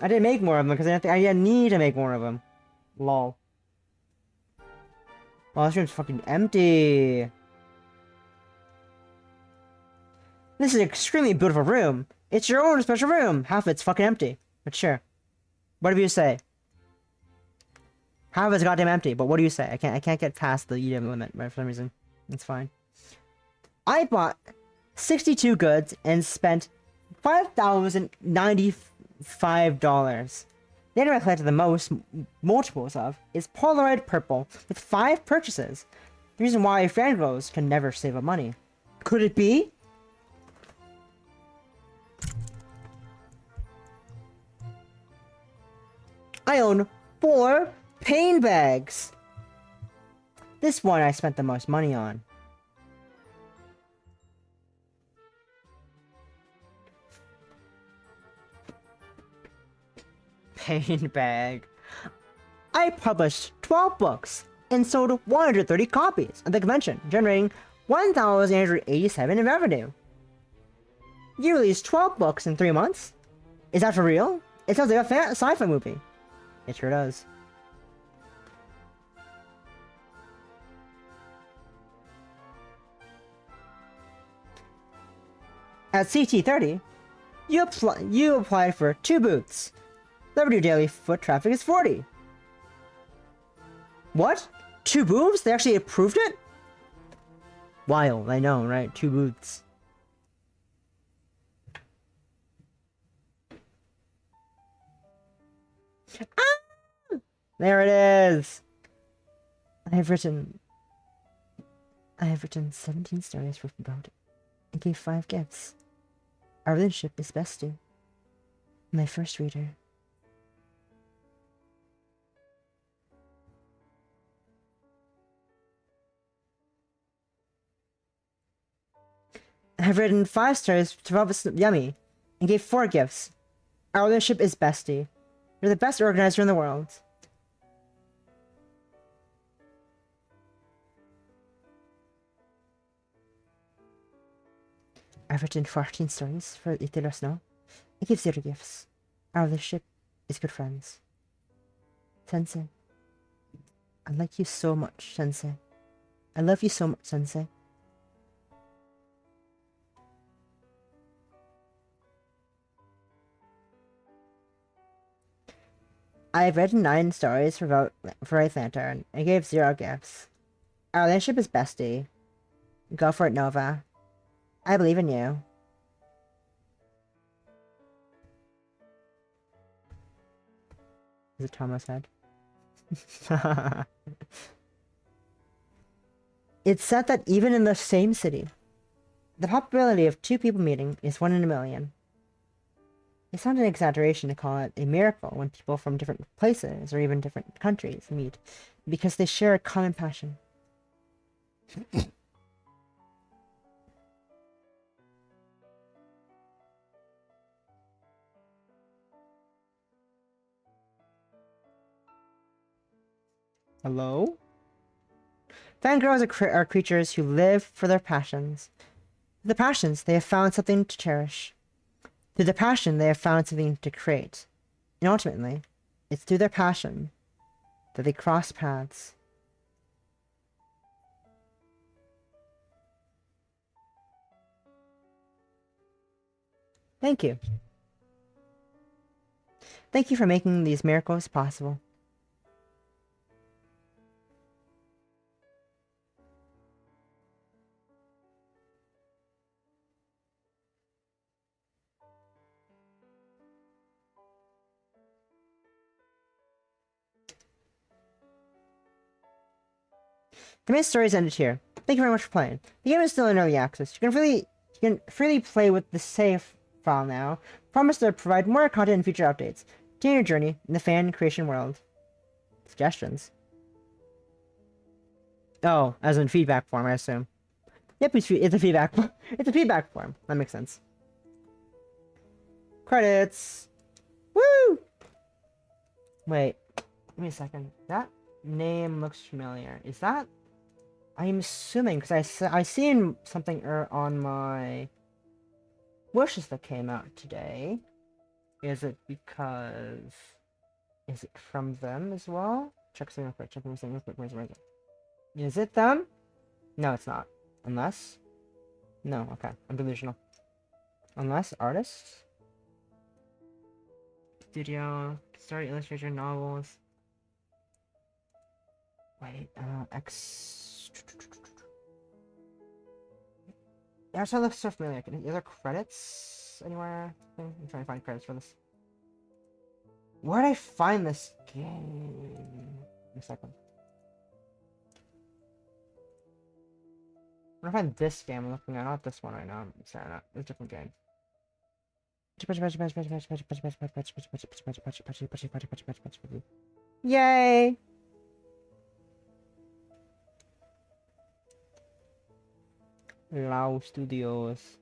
I didn't make more of them because I didn't need to make more of them. Lol. Well, this room's fucking empty. This is an extremely beautiful room. It's your own special room. Half of it's fucking empty. But sure. Whatever you say. Half of it's goddamn empty, but what do you say? I can't get past the EDM limit, right, for some reason. It's fine. I bought 62 goods and spent $5,095. The item I collected the most multiples of is Polaroid Purple with 5 purchases. The reason why fangirls can never save up money. Could it be? I own 4 pain bags. This one I spent the most money on. Pain bag. I published 12 books and sold 130 copies at the convention, generating 1,887 in revenue. You released 12 books in 3 months? Is that for real? It sounds like a sci-fi movie. It sure does. At CT30, you applied for 2 booths. The average daily foot traffic is 40. What? 2 booths? They actually approved it? Wild, I know, right? 2 booths. Ah! There it is! I have written 17 stories for about it and gave 5 gifts. Our relationship is bestie. My first reader. I have written 5 stories to Robert Yummy and gave 4 gifts. Our relationship is bestie. You're the best organizer in the world. I've written 14 stories for Italo Snow. I give 0 gifts. Our relationship is good friends. Sensei. I like you so much, Sensei. I love you so much, Sensei. I have written 9 stories for Wraith Lantern. I gave 0 gifts. Our relationship is bestie. Go for it, Nova. I believe in you. Is it Thomas head? It's said that even in the same city, the probability of two people meeting is 1 in a million. It's not an exaggeration to call it a miracle when people from different places or even different countries meet, because they share a common passion. Hello? Fangirls are creatures who live for their passions. Through the passions, they have found something to cherish. Through the passion, they have found something to create. And ultimately, it's through their passion that they cross paths. Thank you. Thank you for making these miracles possible. The main story is ended here. Thank you very much for playing. The game is still in early access. You can freely play with the save file now. Promise to provide more content in future updates. Continue your journey in the fan creation world. Suggestions. Oh, as in feedback form, I assume. Yep, it's a feedback. It's a feedback form. That makes sense. Credits. Woo! Wait a second. That name looks familiar. Is that? I'm assuming because I seen something on my wishes that came out today. Is it because? Is it from them as well? Check something real quick. Check something real quick. Where is it? Is it them? No, it's not. Unless. No. Okay, I'm delusional. Unless artists. Studio. Story, illustration, novels. Wait. Yeah, so it looks so familiar. Are there credits anywhere? I'm trying to find credits for this. Where did I find this game? A second. Where did I find this game I'm looking at? Not this one right now. I'm sorry, not. It's a different game. Yay! Lao Studios.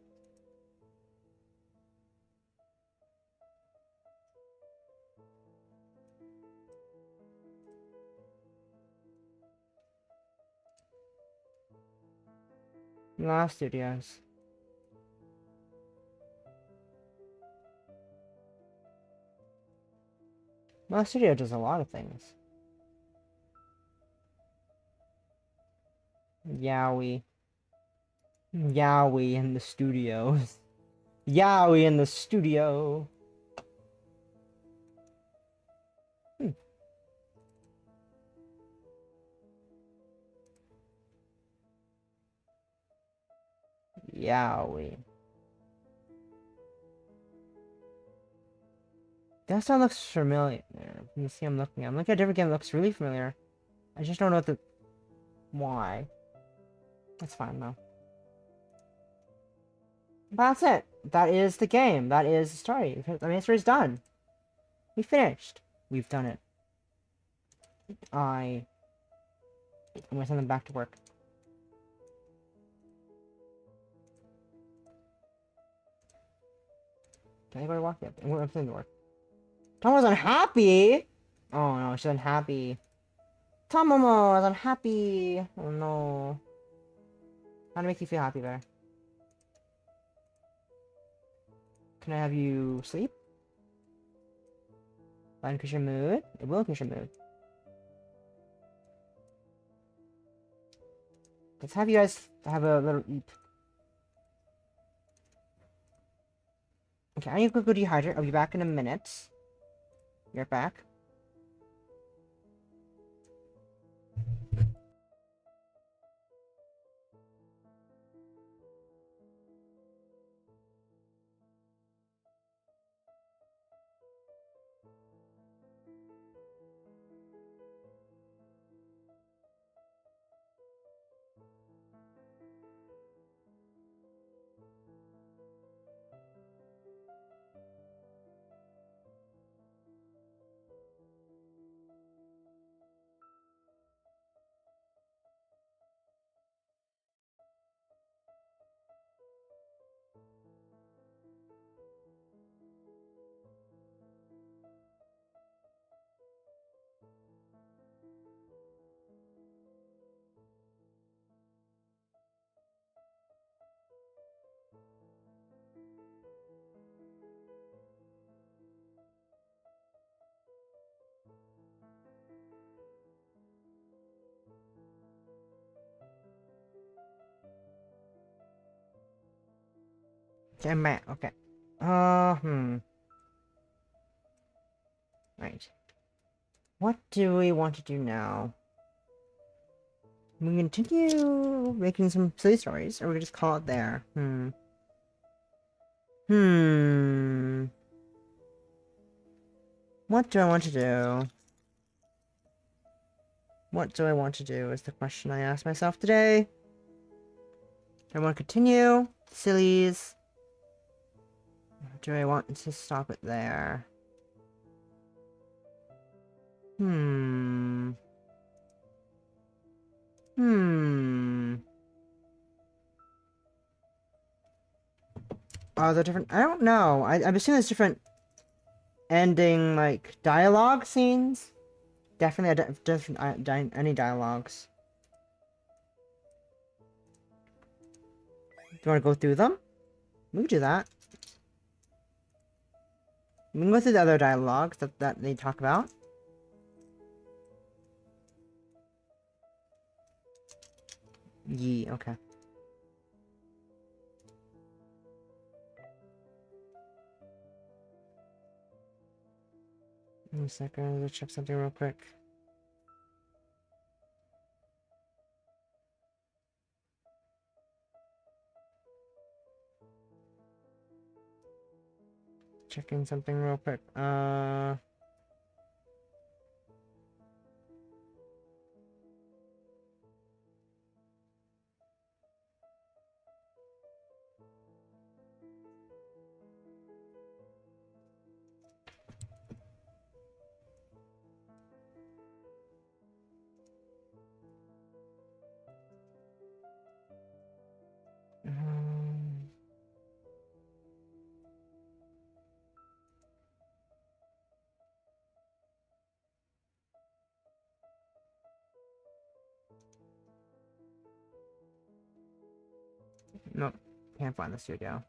Lao Studios. Lao Studio does a lot of things. Yowie. Yowie in the studios. Yowie in the studio. Yowie. That sound looks familiar. Let me see. I'm looking at a different game that looks really familiar. I just don't know why. That's fine though. That's it. That is the game. That is the story. The main story is done. We finished. We've done it. I'm gonna send them back to work. Can I go to walk? Yep. I'm sending to work. Tom was unhappy. Oh no, she's unhappy. Tomomo is unhappy. Oh no. How to make you feel happy there? Can I have you sleep? Will increase your mood? It will increase your mood. Let's have you guys have a little eat. Okay, I need to go dehydrate. I'll be back in a minute. You're back. Okay, I'm back. Okay. Right. What do we want to do now? We continue making some silly stories, or we just call it there? What do I want to do? What do I want to do is the question I asked myself today. Do I want to continue? Sillies. Or do I want to stop it there? Are there different? I don't know. I'm assuming there's different ending, like, dialogue scenes. Definitely different any dialogues. Do you want to go through them? We can do that. We can go through the other dialogues that they talk about. Okay. Give me a second, let's check something real quick. Checking something real quick. Nope, can't find the studio.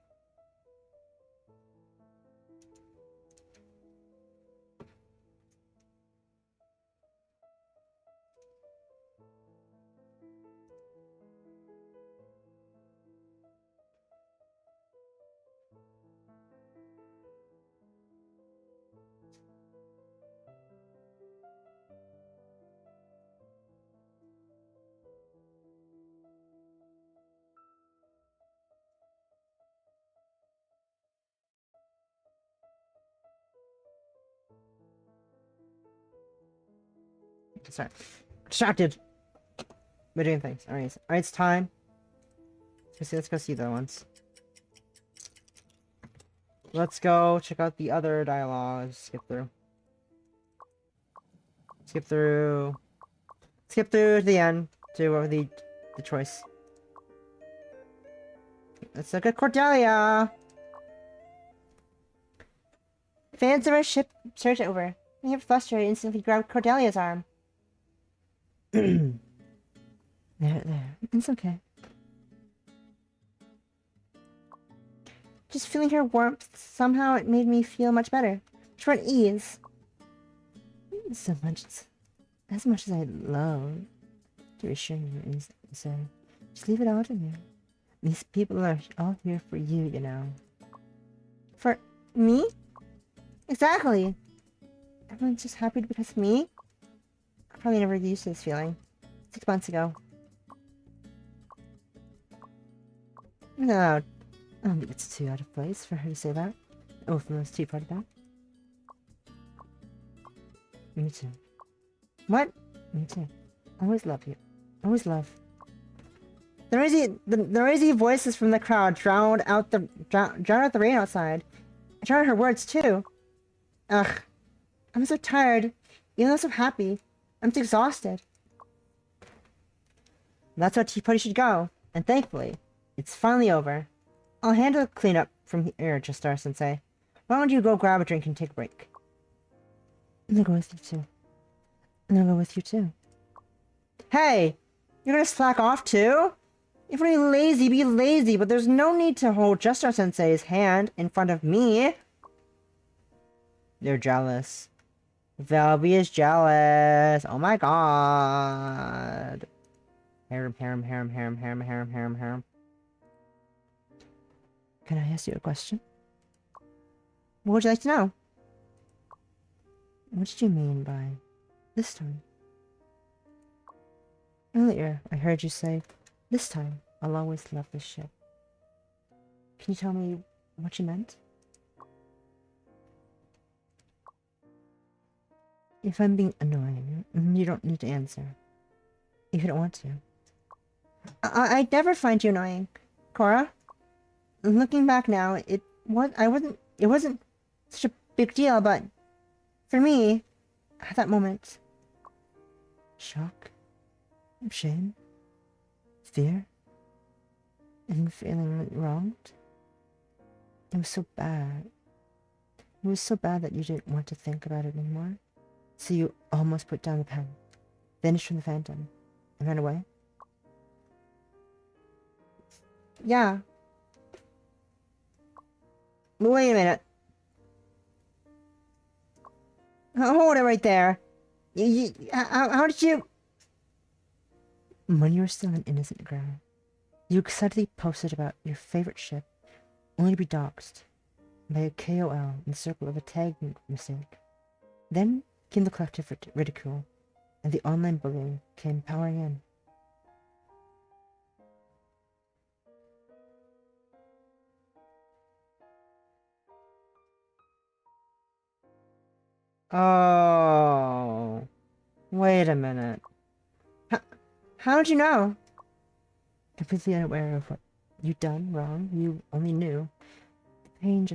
Sorry. Distracted. We're doing things. Alright, it's time. Let's go see the other ones. Let's go check out the other dialogues. Skip through. Skip through. Skip through to the end to the choice. Let's look at Cordelia. Fans of our ship surged over. We have frustrated instantly grabbed Cordelia's arm. There. It's okay. Just feeling her warmth, somehow it made me feel much better. Much more at ease. So much, as much as I'd love to reassure you and say, just leave it all to me. These people are all here for you, you know. For me? Exactly. Everyone's just happy because of me? I probably never used to this feeling. 6 months ago. No, I don't think it's too out of place for her to say that. Oh, from those tea party back. Me too. What? Me too. Always love you. Always love. The noisy voices from the crowd drowned out the rain outside. I drowned her words too. Ugh. I'm so tired. Even though I'm so happy. I'm so exhausted. That's how tea party should go. And thankfully, it's finally over. I'll handle the cleanup from here, Justar Sensei. Why don't you go grab a drink and take a break? And I'll go with you too. And I'll go with you too. Hey! You're gonna slack off too? If you're lazy, be lazy, but there's no need to hold Justar Sensei's hand in front of me. They're jealous. Velby is jealous. Oh my god. Harem. Can I ask you a question? What would you like to know? What did you mean by this time? Earlier, I heard you say, this time, I'll always love this ship. Can you tell me what you meant? If I'm being annoying, you don't need to answer. If you don't want to. I'd never find you annoying, Cora. Looking back now, it wasn't such a big deal, but for me, at that moment, shock, shame, fear, and feeling wronged. It was so bad. It was so bad that you didn't want to think about it anymore. So you almost put down the pen, vanished from the phantom, and ran away? Yeah. Wait a minute. Hold it right there. How did you... When you were still an innocent girl, you excitedly posted about your favorite ship, only to be doxxed by a KOL in the circle of a tag mistake. Then came the collective ridicule, and the online bullying came powering in. Oh, wait a minute. How did you know? Completely unaware of what you'd done wrong, you only knew. The pain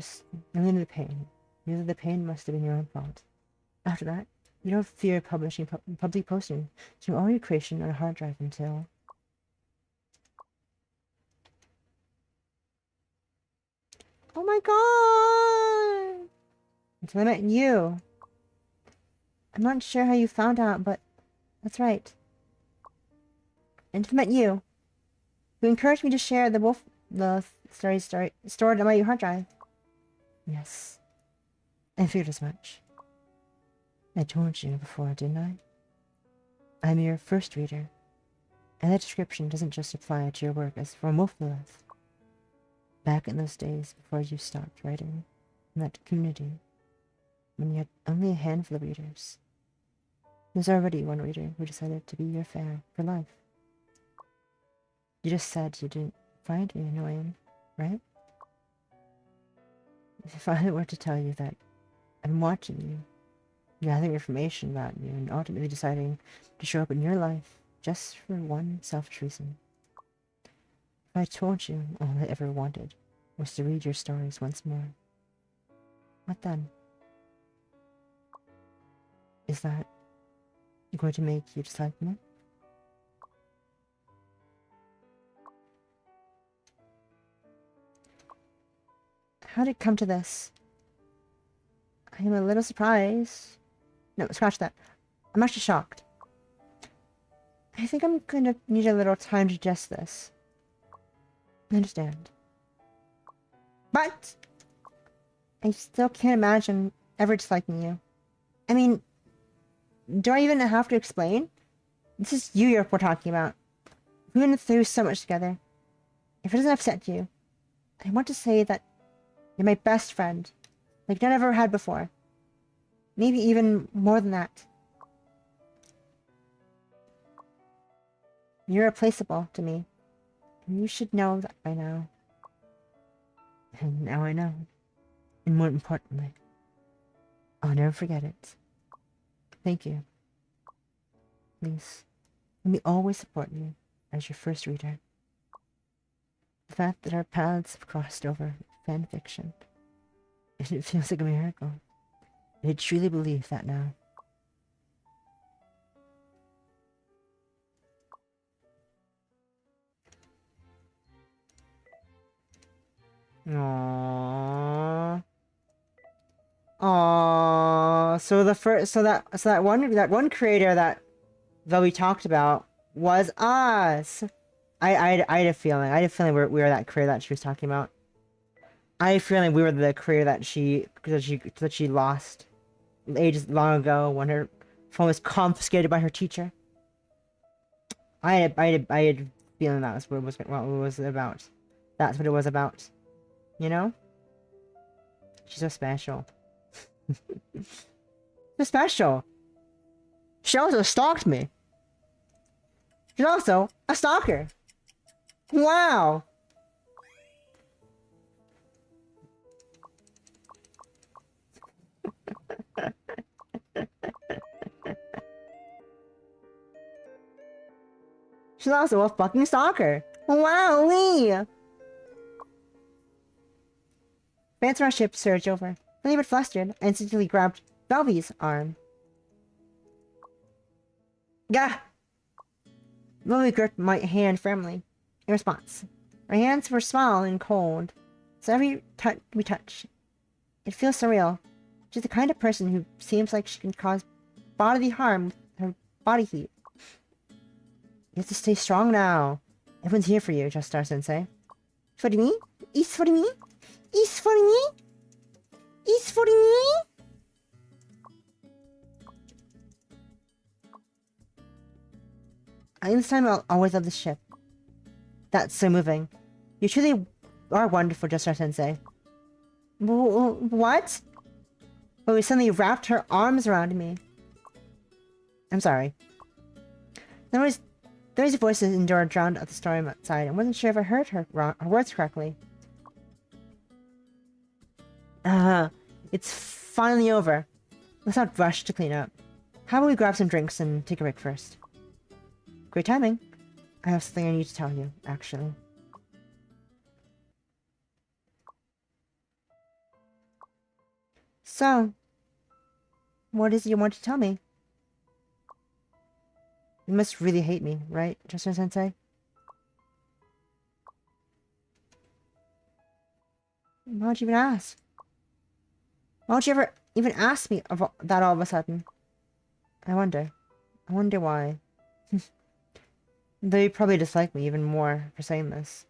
only knew the pain. Knew that the pain must have been your own fault. After that, you don't fear public posting to all your creation on a hard drive until... Oh my god! Until I met you. I'm not sure how you found out, but that's right. Until I met you. You encouraged me to share the story stored on my hard drive. Yes. I figured as much. I told you before, didn't I? I'm your first reader, and that description doesn't just apply to your work as for Wolflilith. Back in those days before you stopped writing in that community, when you had only a handful of readers, there's already one reader who decided to be your fan for life. You just said you didn't find me annoying, right? If I were to tell you that I'm watching you, gathering information about you, and ultimately deciding to show up in your life just for one selfish reason. If I told you all I ever wanted was to read your stories once more, what then? Is that going to make you dislike me? How did it come to this? I am a little surprised. No, scratch that. I'm actually shocked. I think I'm gonna need a little time to digest this. I understand. But I still can't imagine ever disliking you. I mean, do I even have to explain? This is you we're talking about. We went through so much together. If it doesn't upset you, I want to say that you're my best friend, like none I've ever had before. Maybe even more than that. You're irreplaceable to me. And you should know that by now. And now I know. And more importantly, I'll never forget it. Thank you. Please, let me always support you as your first reader. The fact that our paths have crossed over fan fiction, it feels like a miracle. I truly believe that now. Aww. Aww. So the first, so that one creator that we talked about was us. I had a feeling. I had a feeling we were that creator that she was talking about. I had a feeling we were the creator that she lost ages long ago when her phone was confiscated by her teacher. I had a feeling that was what it was about. That's what it was about. You know? She's so special. So special. She also stalked me. She's also a stalker. Wow. She's also a fucking stalker. Wow, Lee. Fancy our ship surged over. Feeling a bit flustered, I instantly grabbed Velvy's arm. Gah! Velvy gripped my hand firmly. In response, our hands were small and cold, so every touch we touch, it feels surreal. She's the kind of person who seems like she can cause bodily harm with her body heat. You have to stay strong now. Everyone's here for you, Just Star Sensei. For me? Is for me? Is for me? Is for me? This time I'll always love the ship. That's so moving. You truly are wonderful, Just Star Sensei. What? But we suddenly wrapped her arms around me. I'm sorry. There was voices in door drowned out the storm outside. I wasn't sure if I heard her words correctly. It's finally over. Let's not rush to clean up. How about we grab some drinks and take a break first? Great timing. I have something I need to tell you, actually. So, what is it you want to tell me? You must really hate me, right, Justin Sensei? Why don't you even ask? Why don't you ever even ask me of that all of a sudden? I wonder. I wonder why. They probably dislike me even more for saying this.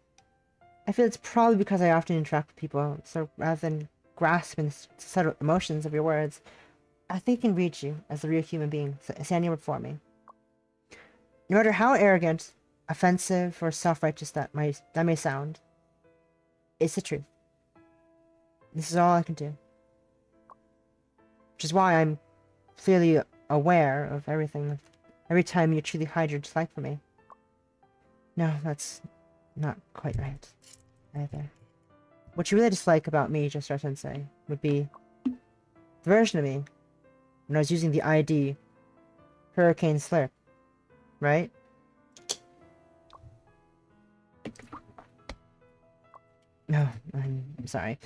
I feel it's probably because I often interact with people, so rather than grasping the subtle emotions of your words, I think I can read you as a real human being standing before me. No matter how arrogant, offensive, or self-righteous that may sound, it's the truth. This is all I can do. Which is why I'm clearly aware of everything, every time you truly hide your dislike for me. No, that's not quite right, either. What you really dislike about me, Just Star Sensei, would be the version of me when I was using the ID Hurricane Slurp, right? No, I'm sorry.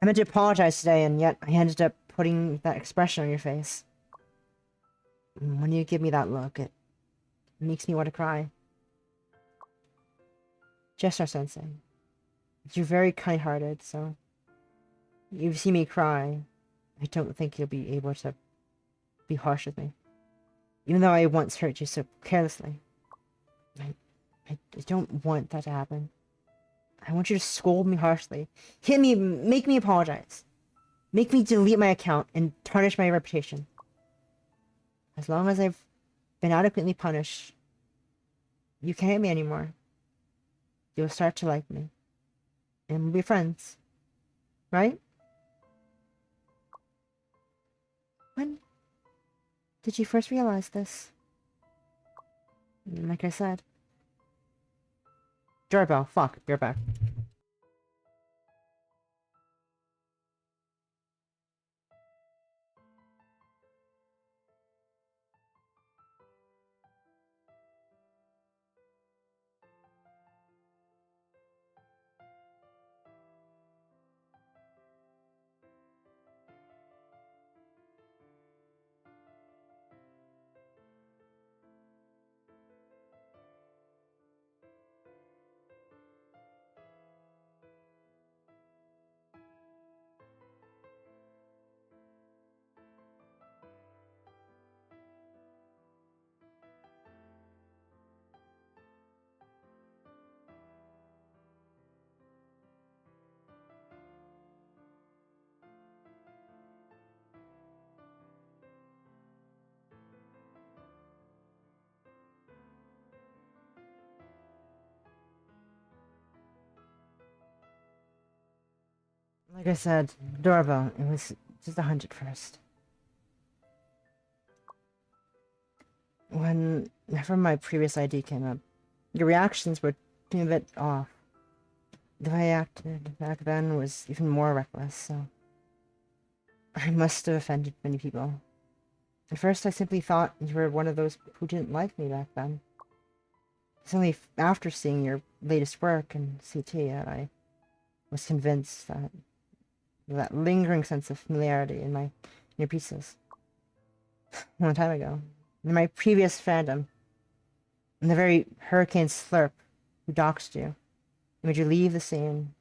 I meant to apologize today, and yet I ended up putting that expression on your face. When you give me that look, it makes me want to cry. Just Star Sensei, you're very kind-hearted, so if you see me cry, I don't think you'll be able to be harsh with me. Even though I once hurt you so carelessly. I don't want that to happen. I want you to scold me harshly. Hit me, make me apologize. Make me delete my account and tarnish my reputation. As long as I've been adequately punished, you can't hit me anymore. You'll start to like me. And we'll be friends. Right? When did you first realize this? Like I said. Doorbell, fuck, you're back. Like I said, adorable. It was just 100 first. Whenever my previous ID came up, your reactions were a bit off. The way I acted back then was even more reckless, so I must have offended many people. At first I simply thought you were one of those who didn't like me back then. It's only after seeing your latest work in CT that I was convinced that that lingering sense of familiarity in your pieces. A long time ago. In my previous fandom. In the very Hurricane Slurp who doxed you. He made you leave the scene.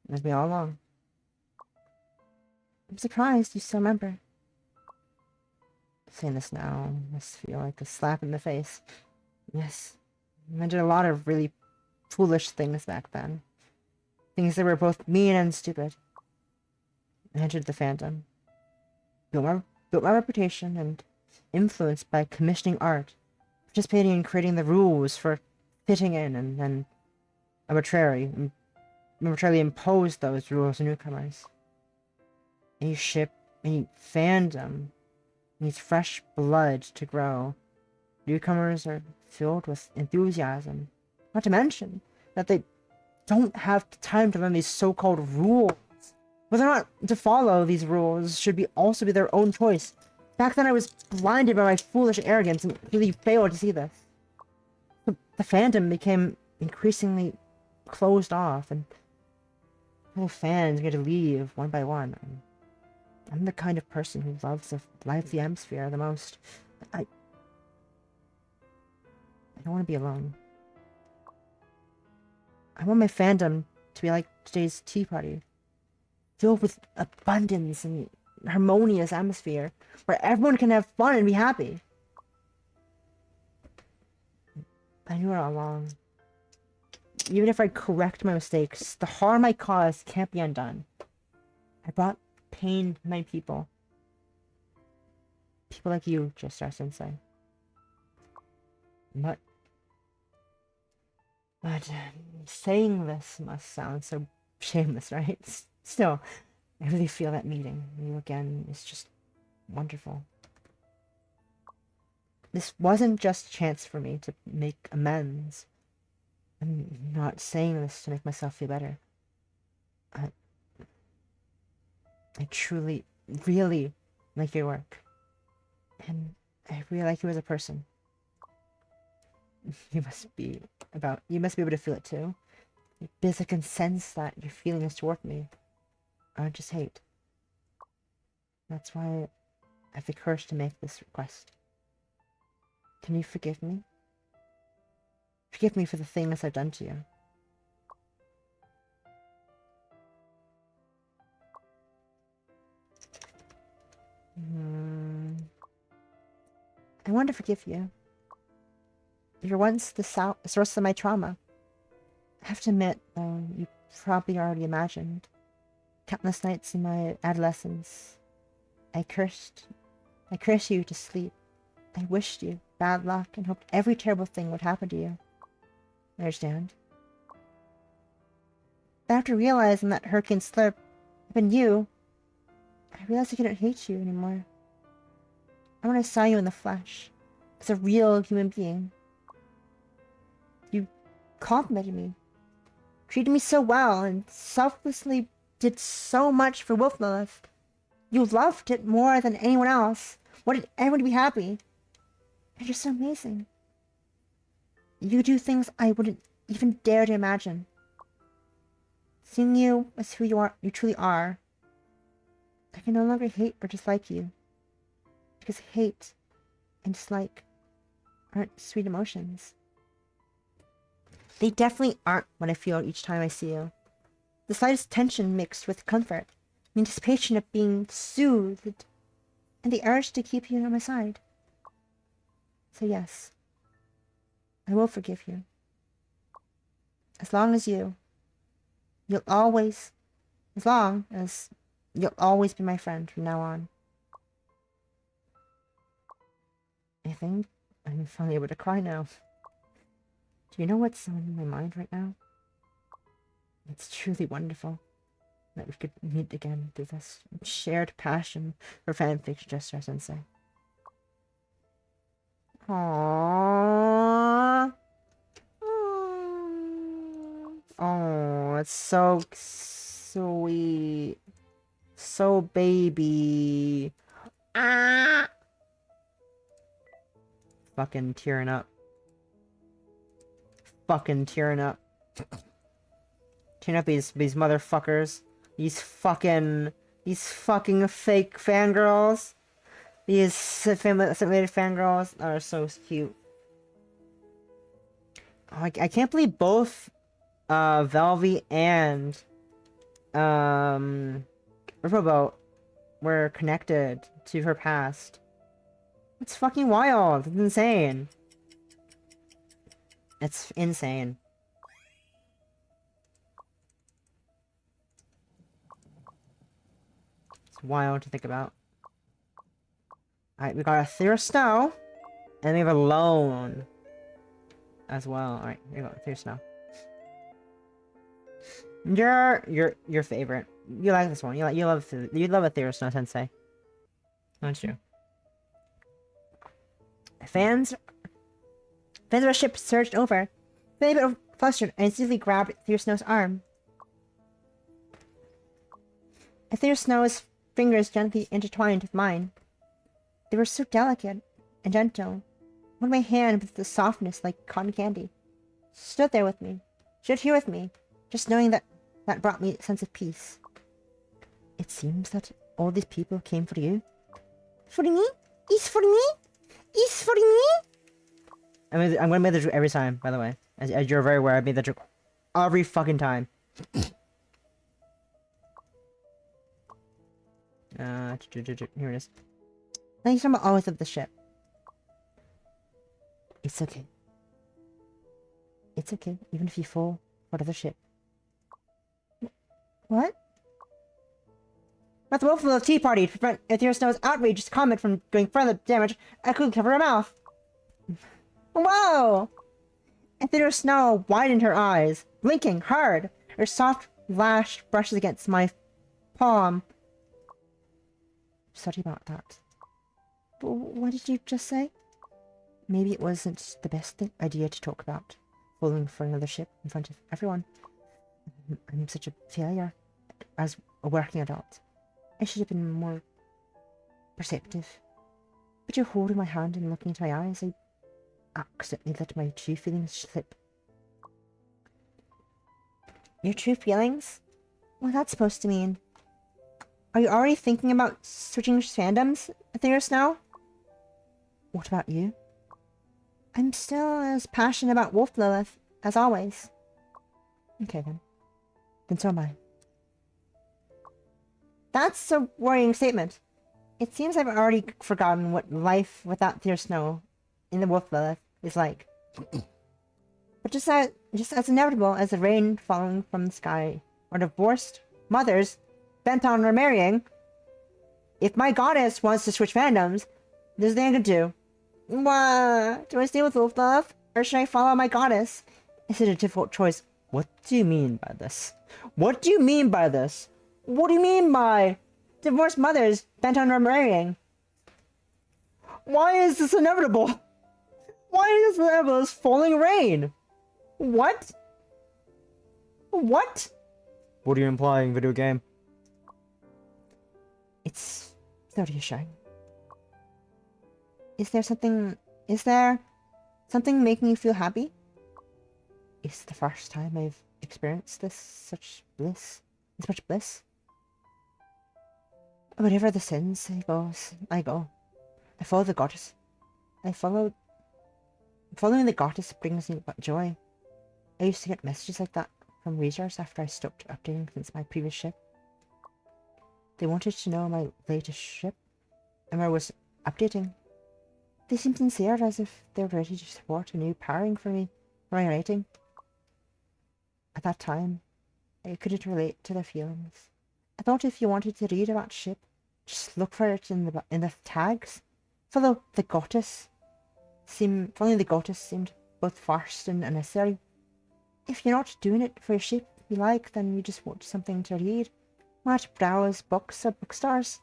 With me all along. I'm surprised you still remember. Saying this now must feel like a slap in the face. Yes. I did a lot of really foolish things back then. Things that were both mean and stupid. I entered the fandom. Built my reputation and influenced by commissioning art. Participating in creating the rules for fitting in and then arbitrarily imposed those rules on newcomers. Any ship, any fandom needs fresh blood to grow. Newcomers are filled with enthusiasm. Not to mention that they don't have time to learn these so-called rules. Whether or not to follow these rules should also be their own choice. Back then I was blinded by my foolish arrogance and really failed to see this. The fandom became increasingly closed off and little fans began to leave one by one. I'm the kind of person who loves the lively atmosphere the most. I don't want to be alone. I want my fandom to be like today's tea party. Filled with abundance and harmonious atmosphere, where everyone can have fun and be happy. I knew it all along. Even if I correct my mistakes, the harm I caused can't be undone. I brought pain to many people. People like you, just our Sensei. But saying this must sound so shameless, right? Still, I really feel that meeting you again is just wonderful. This wasn't just a chance for me to make amends. I'm not saying this to make myself feel better. I truly, really like your work. And I really like you as a person. You must be able to feel it too. Because I can sense that your feelings toward me aren't just hate. That's why I have the courage to make this request. Can you forgive me? Forgive me for the things I've done to you. I want to forgive you. You were once the source of my trauma. I have to admit, though, you probably already imagined. Countless nights in my adolescence, I cursed you to sleep. I wished you bad luck and hoped every terrible thing would happen to you. I understand. But after realizing that Hurricane Slurp had been you, I realized I couldn't hate you anymore. I when I saw you in the flesh, as a real human being. You complimented me, treated me so well, and selflessly did so much for Wolflilith. You loved it more than anyone else, wanted everyone to be happy. And you're so amazing. You do things I wouldn't even dare to imagine. Seeing you as who you truly are, I can no longer hate or dislike you. Because hate and dislike aren't sweet emotions. They definitely aren't what I feel each time I see you. The slightest tension mixed with comfort, the anticipation of being soothed, and the urge to keep you on my side. So yes, I will forgive you. As long as you'll always be my friend from now on. I think I'm finally able to cry now. Do you know what's on my mind right now? It's truly wonderful. that we could meet again through this shared passion for fanfiction, just our Sensei. Aww. Oh, it's so sweet. So baby. Ah! Fucking tearing up. Fucking tearing up. Tearing up these motherfuckers. These fucking fake fangirls. These simulated fangirls are so cute. Oh, I can't believe both Velvy and Riverboat were connected to her past. It's fucking wild. It's insane. It's insane. It's wild to think about. Alright, we got a Thea Snow, and we have a Lone as well. Alright, here we go, Thea Snow. Your favorite. You like this one. You love a Thea Snow Sensei. Don't you? Fans of our ship surged over. They flustered and instantly grabbed Thea Snow's arm. Thea Snow's fingers gently intertwined with mine. They were so delicate and gentle. One my hand with the softness like cotton candy. Stood there with me. Stood here with me. Just knowing that brought me a sense of peace. It seems that all these people came for you. For me? Is for me? Is for me? I'm gonna make the joke every time, by the way. As you're very aware, I made that joke every fucking time. Here it is. Thanks for always of the ship. It's okay. It's okay, even if you fall out of the ship. What? At the wolf of the tea party to prevent Aethera Snow's outrageous comment from doing further damage, I couldn't cover her mouth. Whoa! Aethera Snow widened her eyes, blinking hard. Her soft lash brushes against my palm. Sorry about that. But what did you just say? Maybe it wasn't the best idea to talk about. Falling for another ship in front of everyone. I'm such a failure as a working adult. I should have been more perceptive. But you're holding my hand and looking into my eyes. I accidentally let my true feelings slip. Your true feelings? What's that supposed to mean? Are you already thinking about switching fandoms, Aethera Snow? What about you? I'm still as passionate about Wolf Lilith as always. Okay then. Then so am I. That's a worrying statement. It seems I've already forgotten what life without Aethera Snow in the Wolf Lilith is like. But just as inevitable as the rain falling from the sky, or divorced mothers bent on remarrying, if my goddess wants to switch fandoms, there's nothing I can do. What? Do I stay with Wolf Lilith, or should I follow my goddess? Is it a difficult choice? What do you mean by this? What do you mean by this? What do you mean by divorced mothers bent on remarrying? Why is this inevitable? Why is this inevitable as falling rain? What? What? What are you implying, video game? It's so reassuring. Is there something making you feel happy? It's the first time I've experienced such bliss. Wherever the Sensei goes, I go. I follow the goddess. Following the goddess brings me joy. I used to get messages like that from readers after I stopped updating since my previous ship. They wanted to know my latest ship and where I was updating. They seemed sincere, as if they were ready to support a new pairing for me, for my rating. At that time, I couldn't relate to their feelings. I thought if you wanted to read about ship, just look for it in the tags. Following the goddess seemed both forced and unnecessary. If you're not doing it for your ship you like, then you just want something to read. Why not browse books or bookstores?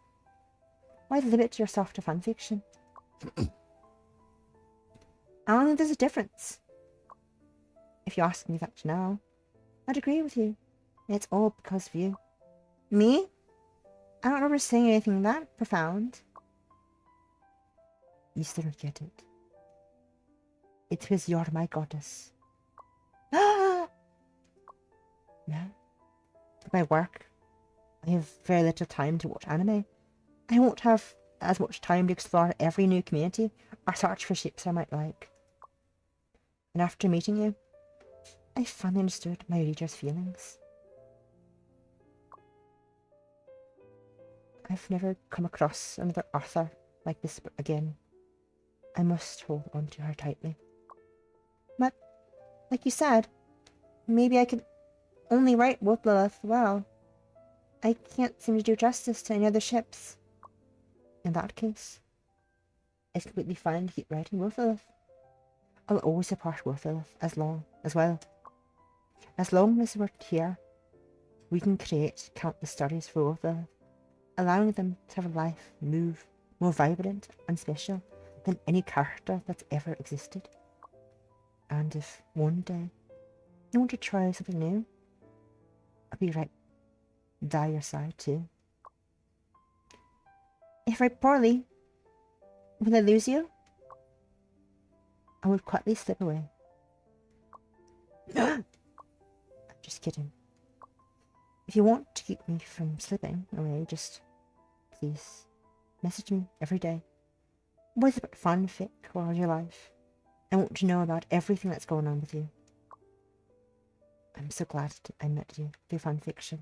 Why limit yourself to fanfiction? I don't think there's a difference. If you ask me that now, I'd agree with you. And it's all because of you. Me? I don't remember saying anything that profound. You still don't get it. It's because you're my goddess. No? With my work, I have very little time to watch anime. I won't have as much time to explore every new community or search for ships I might like. And after meeting you, I finally understood my reader's feelings. I've never come across another author like this again. I must hold on to her tightly. But, like you said, maybe I could only write Wolf Lilith well. I can't seem to do justice to any other ships. In that case, it's completely fine to keep writing Wolf Lilith. I'll always support Wolf Lilith as long as we're here, we can create countless stories for Wolf Lilith, allowing them to have a life more vibrant and special than any character that's ever existed. And if one day you want to try something new, I'll be right by your side too. If I write poorly, will I lose you? I would quietly slip away. I'm just kidding. If you want to keep me from slipping away, just please message me every day. What is about fanfic or your life? I want to know about everything that's going on with you. I'm so glad I met you through fanfiction.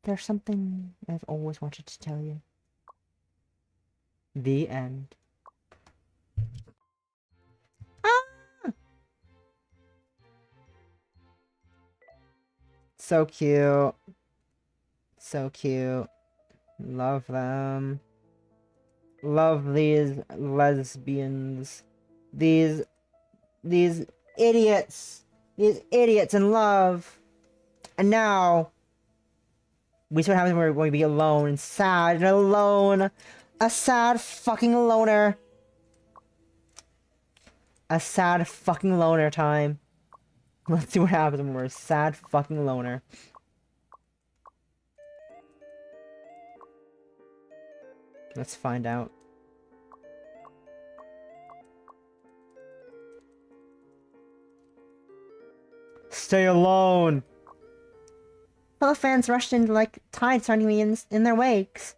There's something I've always wanted to tell you. The end. Ah! So cute. So cute. Love them. Love these lesbians. These idiots. These idiots in love. And now we see what happens when we're going to be alone and sad and alone. A sad fucking loner. A sad fucking loner time. Let's see what happens when we're a sad fucking loner. Let's find out. Stay alone! Fellow fans rushed in like tides surrounding me in their wakes.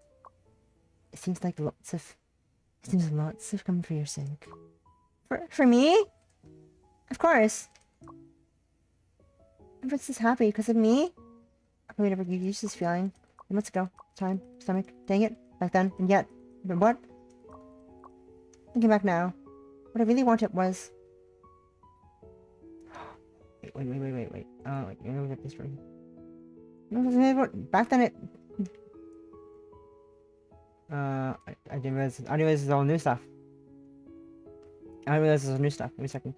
It seems lots have come for your sake. For me? Of course. Everyone's just happy because of me? I probably never used this feeling. Months ago. Time. Stomach. Dang it. Back then. And yet. But what? Thinking back now. What I really wanted was... Wait. Oh, wait. Let me get this right. Back then it... I didn't realize this is all new stuff. I didn't realize this was new stuff. Wait a second.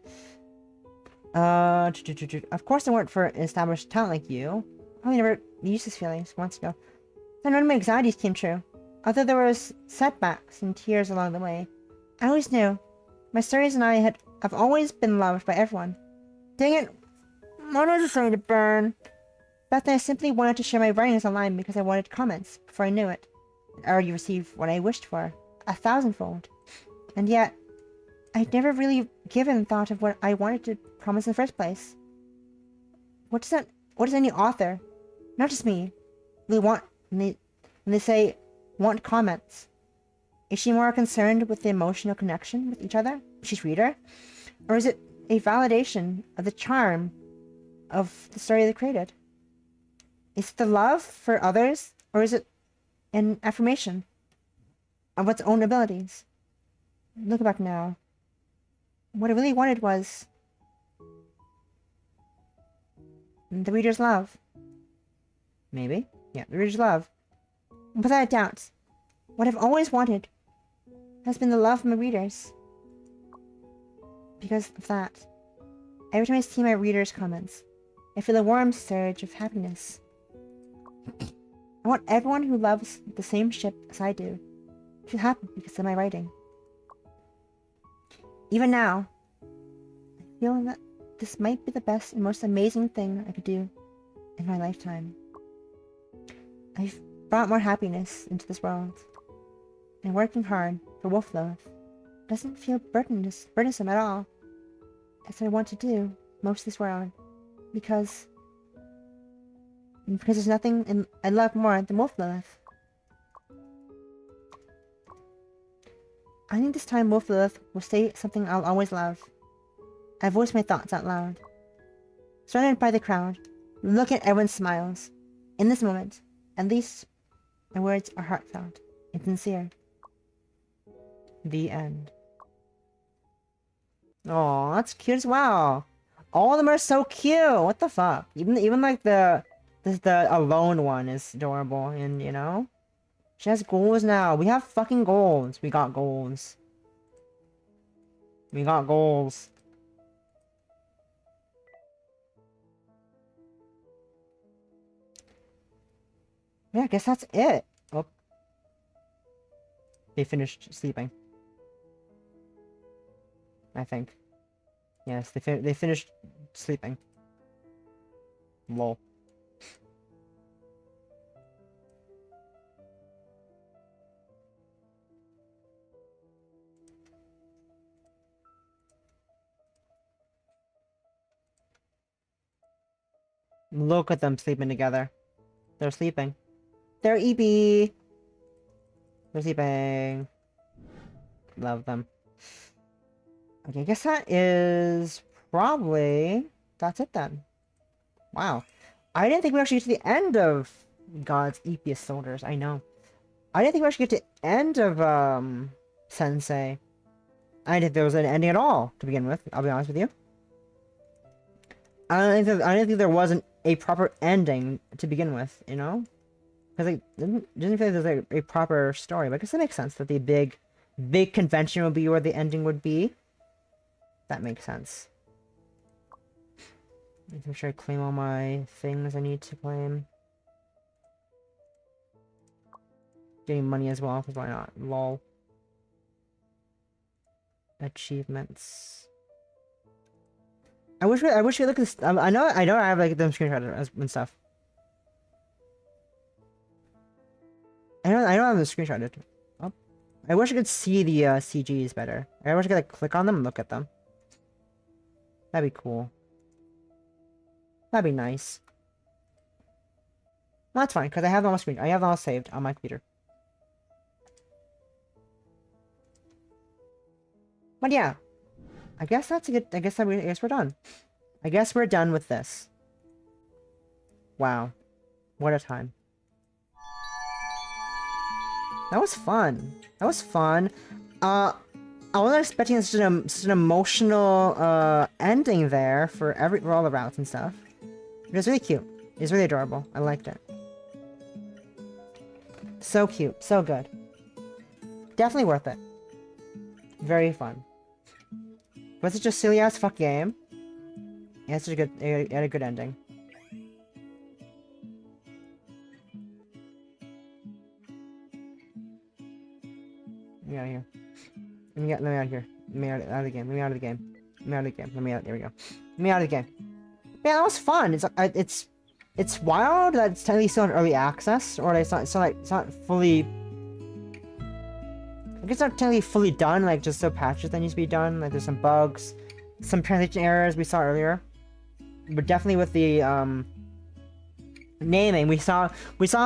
Of course I weren't for an established talent like you. I probably never used these feelings months ago. Then none of my anxieties came true. Although there was setbacks and tears along the way, I always knew. My stories and I have always been loved by everyone. Dang it! What was I starting to burn? Back then I simply wanted to share my writings online because I wanted comments before I knew it. I already received what I wished for, 1,000-fold. And yet, I'd never really given thought of what I wanted to promise in the first place. What does any author, not just me, really want when they say, want comments? Is she more concerned with the emotional connection with each other, each reader? Or is it a validation of the charm of the story they created? Is it the love for others, or is it an affirmation of its own abilities? Look back now. What I really wanted was the reader's love. Maybe. Yeah, the reader's love. Without a doubt, what I've always wanted has been the love of my readers. Because of that, every time I see my readers' comments, I feel a warm surge of happiness. I want everyone who loves the same ship as I do to feel happy because of my writing. Even now, I feel that this might be the best and most amazing thing I could do in my lifetime. I've brought more happiness into this world, and working hard for Wolfloath doesn't feel burdensome at all, as I want to do most of this world, because there's nothing I love more than Wolfloath. I think this time Wolfloath will say something I'll always love. I voice my thoughts out loud. Surrounded by the crowd, look at everyone's smiles. In this moment, at least, my words are heartfelt and sincere. The end. Oh, that's cute as well. All of them are so cute. What the fuck? Even like the alone one is adorable, and you know, she has goals now. We have fucking goals. We got goals. We got goals. Yeah, I guess that's it. Oh, they finished sleeping. I think. Yes, they finished sleeping. Lol. Look at them sleeping together. They're sleeping. They're EB. They're sleeping. Love them. Okay, I guess that is probably... That's it then. Wow. I didn't think we actually get to the end of God's Epiest Soldiers. I know. I didn't think we actually get to the end of, Sensei. I didn't think there was an ending at all, to begin with. I'll be honest with you. I didn't think there wasn't a proper ending to begin with, you know? Because I didn't feel like there's like a proper story, but I guess that makes sense that the big convention would be where the ending would be. That makes sense. Make sure I claim all my things I need to claim. Getting money as well, because why not? Lol. Achievements. I wish we look at this. I know I have like them screenshotted and stuff. I don't have them screenshotted. Oh. I wish I could see the CGs better. I wish I could like click on them and look at them. That'd be cool. That'd be nice. Well, that's fine, because I have them all screen. I have them all saved on my computer. But yeah. I guess that's a good... I guess we're done. I guess we're done with this. Wow. What a time. That was fun. That was fun. I wasn't expecting such an emotional ending there for all the routes and stuff. It was really cute. It was really adorable. I liked it. So cute. So good. Definitely worth it. Very fun. But it's just a silly ass fuck game. Yeah, it's such a good. It had a good ending. Let me out of here. Let me out of here. Let me out of the game. Let me out of the game. Let me out of the game. Let me out. There we go. Let me out of the game. Yeah, that was fun. It's wild that it's technically still in early access, or it's not fully. I guess it's not technically fully done. Like just some patches that needs to be done. Like there's some bugs, some translation errors we saw earlier, but definitely with the naming, we saw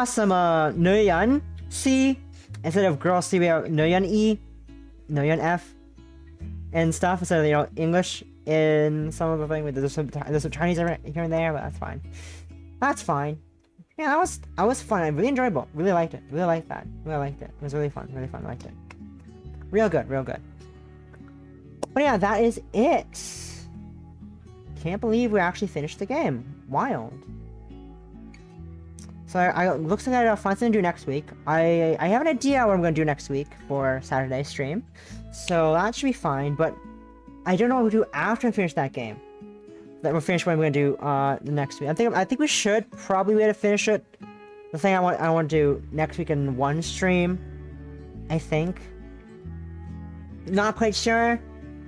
some Nguyen C instead of girl C. We have Nguyen E, Nguyen F, and stuff instead of English in some of the thing. There's some Chinese here and there, but that's fine. That's fine. Yeah, that was fun. I really enjoyable. Really liked it. Really liked that. Really liked it. It was really fun. Really fun. Liked it. Real good. Real good. But yeah, that is it. Can't believe we actually finished the game. Wild. So I looks like I'll find something to do next week. I have an idea what I'm going to do next week for Saturday's stream. So that should be fine, but I don't know what we'll do after I finish that game. That we'll finish what I'm going to do the next week. I think we should probably be able to finish it The thing I want to do next week in one stream, I think. Not quite sure.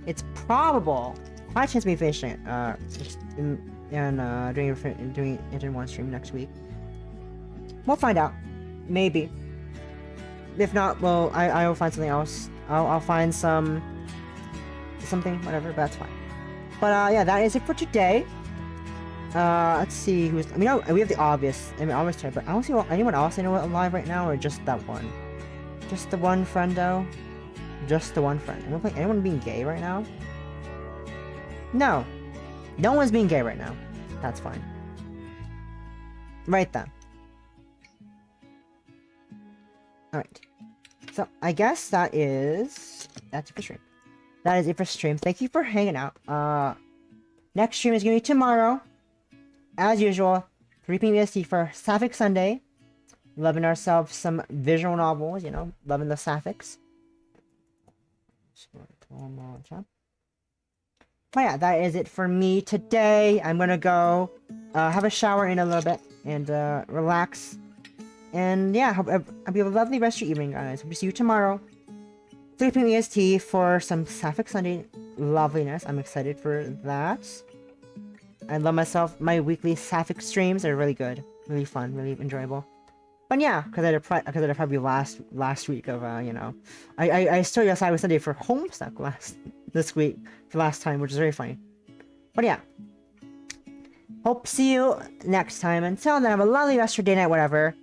It's probable. High chance of me finishing it. Doing it in one stream next week. We'll find out. Maybe. If not, well, I will find something else. I'll find something, whatever. But that's fine. But yeah, that is it for today. Let's see who's. I mean, we have the obvious. I mean, obvious type, but I don't see anyone else I know alive right now, or just that one. Just the one friendo. Just the one friend. Anyone being gay right now? No. No one's being gay right now. That's fine. Right then. Alright. So, I guess that's it for stream. That is it for stream. Thank you for hanging out. Next stream is going to be tomorrow. As usual, 3 p.m. EST for Sapphic Sunday. Loving ourselves some visual novels, you know. Loving the Sapphics. But yeah, that is it for me today. I'm gonna go have a shower in a little bit and relax. And yeah, hope you have a lovely rest of your evening, guys. Hope to see you tomorrow. 3 p.m. EST for some Sapphic Sunday loveliness. I'm excited for that. I love myself. My weekly Sapphic streams are really good, really fun, really enjoyable. But yeah, because I did a probably last week of you know, I started a Sapphic Sunday for Homestuck this week for last time, which is very funny. But yeah, hope to see you next time. Until then, have a lovely rest of your day, night, whatever.